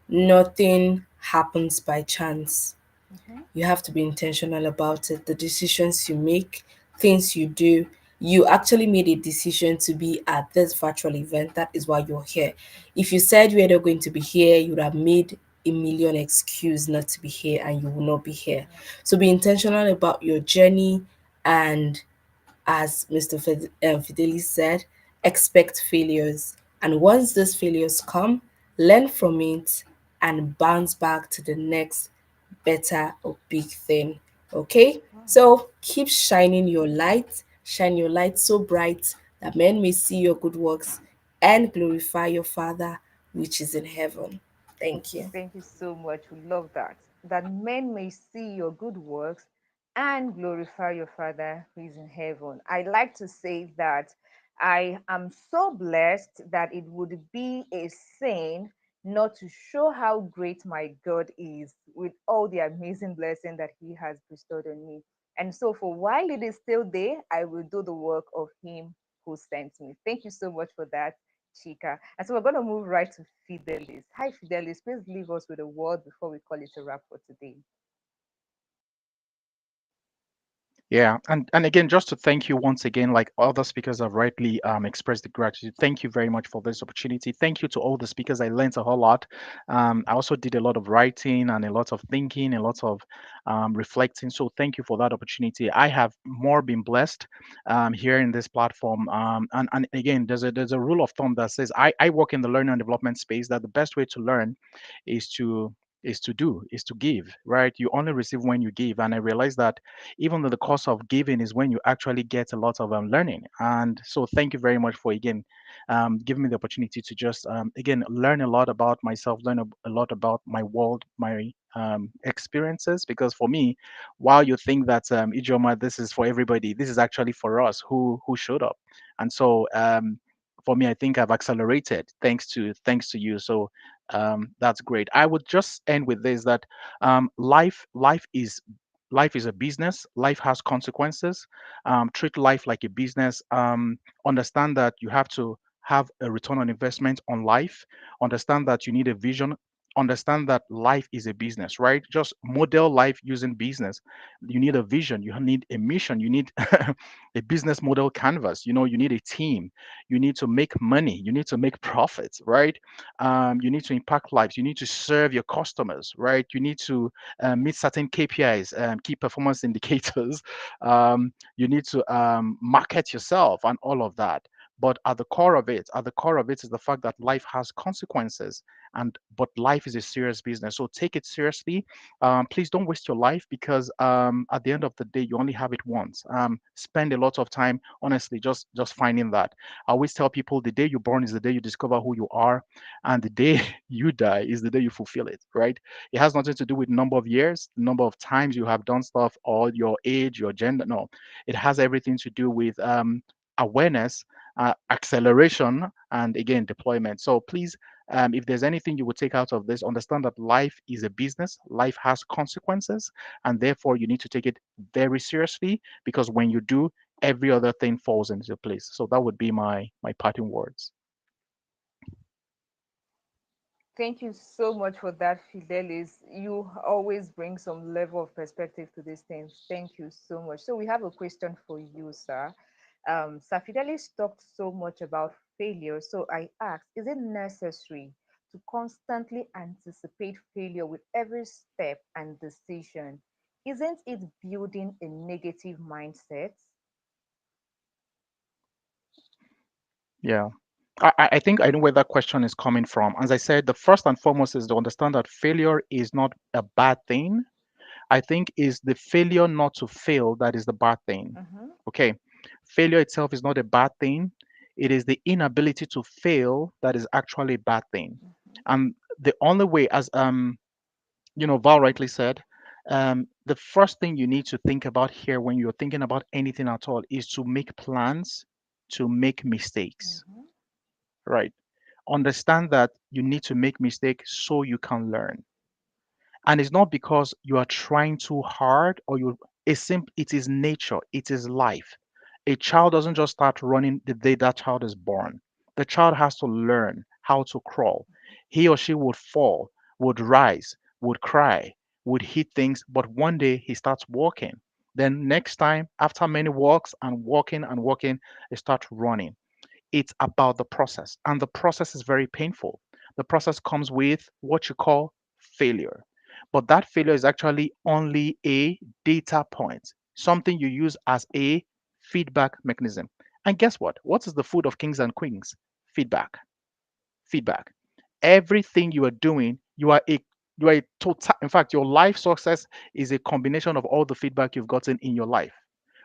Nothing happens by chance. Mhm. You have to be intentional about it. The decisions you make, things you do. You actually made a decision to be at this virtual event. That is why you're here. If you said you were not going to be here, you would have made a million excuses not to be here and you will not be here. So be intentional about your journey, and as Mr. Fidelis said, expect failures. And once those failures come, learn from it and bounce back to the next better or big thing. Okay? So keep shining your light, shine your light so bright that men may see your good works and glorify your Father which is in heaven. Thank you. Thank you so much. We love that. That men may see your good works and glorify your Father who is in heaven. I like to say that I am so blessed that it would be a sin not to show how great my God is with all the amazing blessing that He has bestowed on me. And so, for while it is still there, I will do the work of Him who sent me. Thank you so much for that, Chika. And so, we're going to move right to Fidelis. Hi, Fidelis. Please leave us with a word before we call it a wrap for today. Yeah, and again, just to thank you once again, like other speakers have rightly expressed the gratitude. Thank you very much for this opportunity. Thank you to all the speakers. I learned a whole lot. I also did a lot of writing and a lot of thinking, a lot of reflecting. So thank you for that opportunity. I have more been blessed here in this platform. And again, there's a rule of thumb that says I work in the learning and development space. That the best way to learn is to give, right? You only receive when you give, and I realized that even though the cost of giving is when you actually get a lot of learning. And so thank you very much for again giving me the opportunity to just again learn a lot about myself, learn a lot about my world, my experiences. Because for me, while you think that Ijoma, this is for everybody, this is actually for us who showed up. And so for me, I think I've accelerated thanks to you. So that's great. I would just end with this, that life is a business. Life has consequences. Treat life like a business. Understand that you have to have a return on investment on life. Understand that you need a vision. Understand that life is a business, right? Just model life using business. You need a vision. You need a mission. You need a business model canvas. You need a team. You need to make money. You need to make profits, right? You need to impact lives. You need to serve your customers, right? You need to meet certain KPIs, key performance indicators. You need to market yourself and all of that. But at the core of it is the fact that life has consequences, and but life is a serious business. So take it seriously. Please don't waste your life, because at the end of the day, you only have it once. Spend a lot of time, honestly, just finding that. I always tell people the day you're born is the day you discover who you are, and the day you die is the day you fulfill it, right? It has nothing to do with number of years, the number of times you have done stuff, or your age, your gender. No, it has everything to do with awareness, acceleration, and again, deployment. So please, if there's anything you would take out of this, understand that life is a business, life has consequences, and therefore you need to take it very seriously, because when you do, every other thing falls into place. So that would be my parting words. Thank you so much for that, Fidelis. You always bring some level of perspective to these things. Thank you so much. So we have a question for you, sir. Sir Fidelis talked so much about failure. So I asked, is it necessary to constantly anticipate failure with every step and decision? Isn't it building a negative mindset? Yeah. I think I know where that question is coming from. As I said, the first and foremost is to understand that failure is not a bad thing. I think is the failure not to fail that is the bad thing. Mm-hmm. Okay. Failure itself is not a bad thing. It is the inability to fail that is actually a bad thing. Mm-hmm. And the only way, as Val rightly said, the first thing you need to think about here when you're thinking about anything at all is to make plans to make mistakes. Mm-hmm. Right. Understand that you need to make mistakes so you can learn. And it's not because you are trying too hard, or it is nature, it is life. A child doesn't just start running the day that child is born. The child has to learn how to crawl. He or she would fall, would rise, would cry, would hit things, but one day he starts walking. Then next time, after many walks and walking and walking, he starts running. It's about the process, and the process is very painful. The process comes with what you call failure, but that failure is actually only a data point, something you use as a feedback mechanism. And guess what is the food of kings and queens? Feedback feedback Everything you are doing, you are a total, in fact, your life success is a combination of all the feedback you've gotten in your life,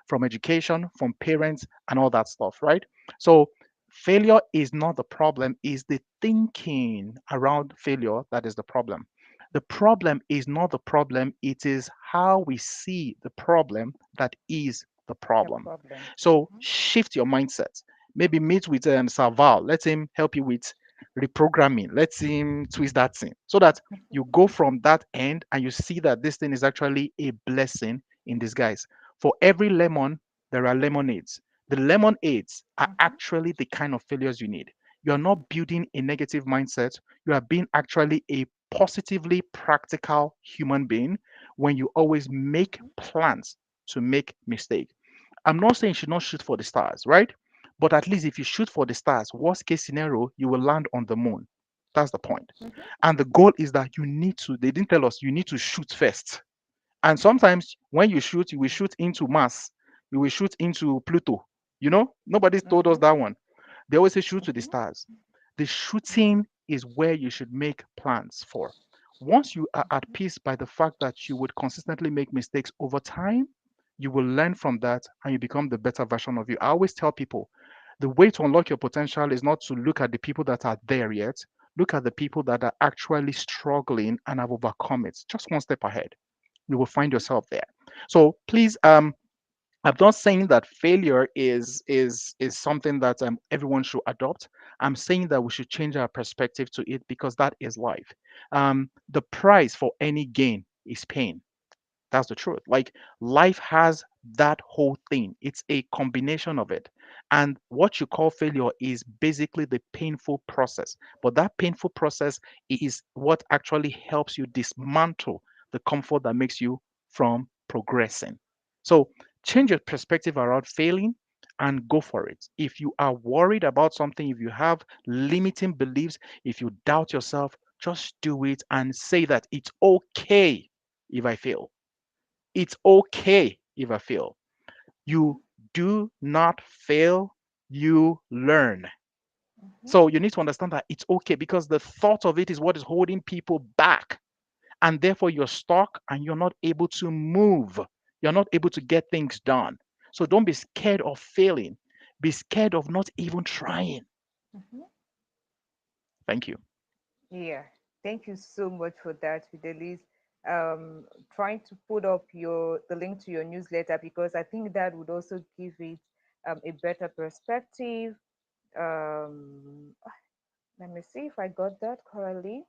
from education, from parents, and all that stuff, right? So failure is not the problem, is the thinking around failure that is the problem. The problem is not the problem, it is how we see the problem that is the The problem. problem. So shift your mindset. Maybe meet with Saval. Let him help you with reprogramming. Let him twist that thing so that you go from that end and you see that this thing is actually a blessing in disguise. For every lemon, there are lemonades. The lemonades are Mhm. actually the kind of failures you need. You are not building a negative mindset. You are being actually a positively practical human being when you always make Mhm. plans to make mistake. I'm not saying you should not shoot for the stars, right? But at least if you shoot for the stars, worst case scenario, you will land on the moon. That's the point. Mhm. And the goal is that you need to, they didn't tell us, you need to shoot first. And sometimes when you shoot, you will shoot into Mars, you will shoot into Pluto. Nobody's told us Mhm. that one. They always say shoot to the Mhm. stars. The shooting is where you should make plans for. Once you are at peace by the fact that you would consistently make mistakes over time, you will learn from that and you become the better version of you. I always tell people the way to unlock your potential is not to look at the people that are there yet. Look at the people that are actually struggling and have overcome it. Just one step ahead. You will find yourself there. So please, I'm not saying that failure is something that everyone should adopt. I'm saying that we should change our perspective to it because that is life. The price for any gain is pain. That's the truth. Like life has that whole thing. It's a combination of it. And what you call failure is basically the painful process. But that painful process is what actually helps you dismantle the comfort that makes you from progressing. So change your perspective around failing and go for it. If you are worried about something, if you have limiting beliefs, if you doubt yourself, just do it and say that it's okay if I fail. It's okay if I fail. You do not fail, you learn. Mhm. So you need to understand that it's okay because the thought of it is what is holding people back. And therefore, you're stuck and you're not able to move. You're not able to get things done. So don't be scared of failing. Be scared of not even trying. Mhm. Thank you. Yeah, thank you so much for that, Fidelis. Trying to put up the link to your newsletter because I think that would also give it a better perspective. Um, Let me see if I got that correctly.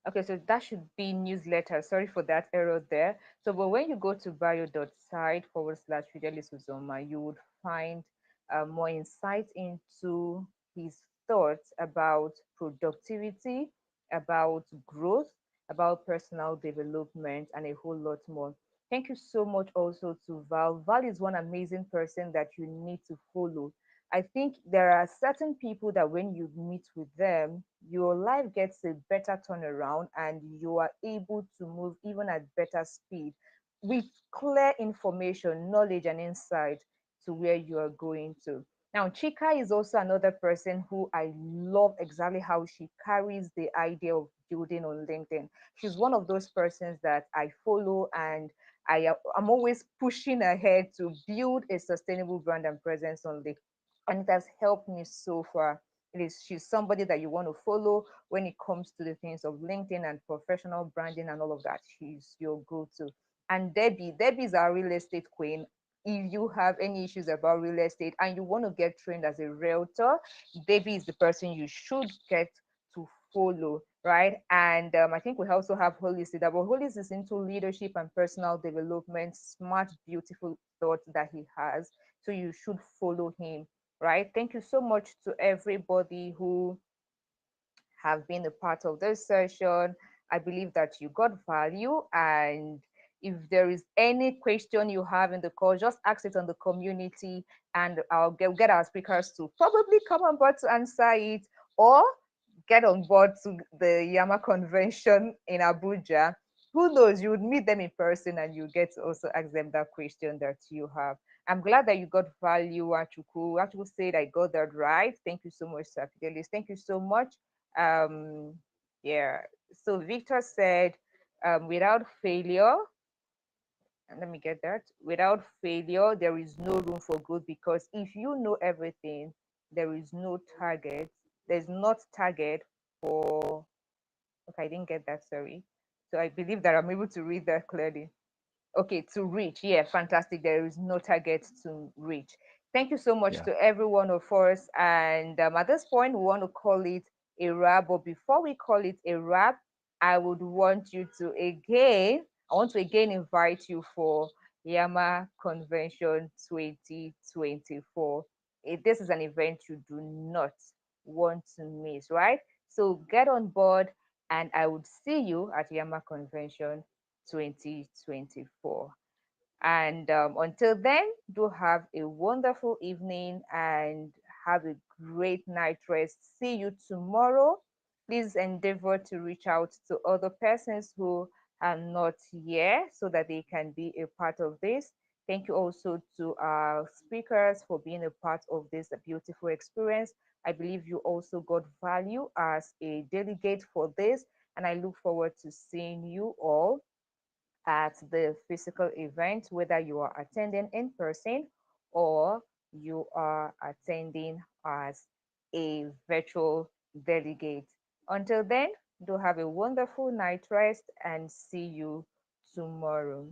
Okay, so that should be newsletter. Sorry for that error there. So, but when you go to bio.site/Fidelis Uzoma, you would find more insight into his thoughts about productivity, about growth, about personal development, and a whole lot more. Thank you so much also to Val. Val is one amazing person that you need to follow. I think there are certain people that when you meet with them, your life gets a better turnaround and you are able to move even at better speed with clear information, knowledge, and insight to where you are going to. Now, Chika is also another person who I love exactly how she carries the idea of building on LinkedIn. She's one of those persons that I follow and I'm always pushing ahead to build a sustainable brand and presence on LinkedIn, and it has helped me so far. She's somebody that you want to follow when it comes to the things of LinkedIn and professional branding and all of that. She's your go-to. And Debbie is our real estate queen. If you have any issues about real estate and you want to get trained as a realtor, Debbie is the person you should get to follow, right? And I think we also have Hollis. Idabor. Hollis is into leadership and personal development, smart, beautiful thoughts that he has. So you should follow him, right? Thank you so much to everybody who have been a part of this session. I believe that you got value. And if there is any question you have in the call, just ask it on the community and I'll get our speakers to probably come on board to answer it or get on board to the YAMA Convention in Abuja. Who knows? You would meet them in person and you get to also ask them that question that you have. I'm glad that you got value, Achuku. Achuku said I got that right. Thank you so much, Sir Fidelis. Thank you so much. um yeah, so Victor said, without failure, and let me get that, without failure there is no room for growth, because if you know everything, there is no target, there's not target for, okay, I didn't get that, sorry. So I believe that I'm able to read that clearly. Okay, to reach. Yeah, fantastic. There is no target to reach. Thank you so much Yeah. to every one of us. And at this point, we want to call it a wrap. But before we call it a wrap, I would want you to again I want to again invite you for YAMA Convention 2024. This is an event you do not want to miss, right? So get on board, and I would see you at YAMA Convention 2024. And until then, do have a wonderful evening and have a great night rest. See you tomorrow. Please endeavor to reach out to other persons who are not here so that they can be a part of this. Thank you also to our speakers for being a part of this beautiful experience. I believe you also got value as a delegate for this, and I look forward to seeing you all at the physical event, whether you are attending in person or you are attending as a virtual delegate. Until then, do have a wonderful night rest and see you tomorrow.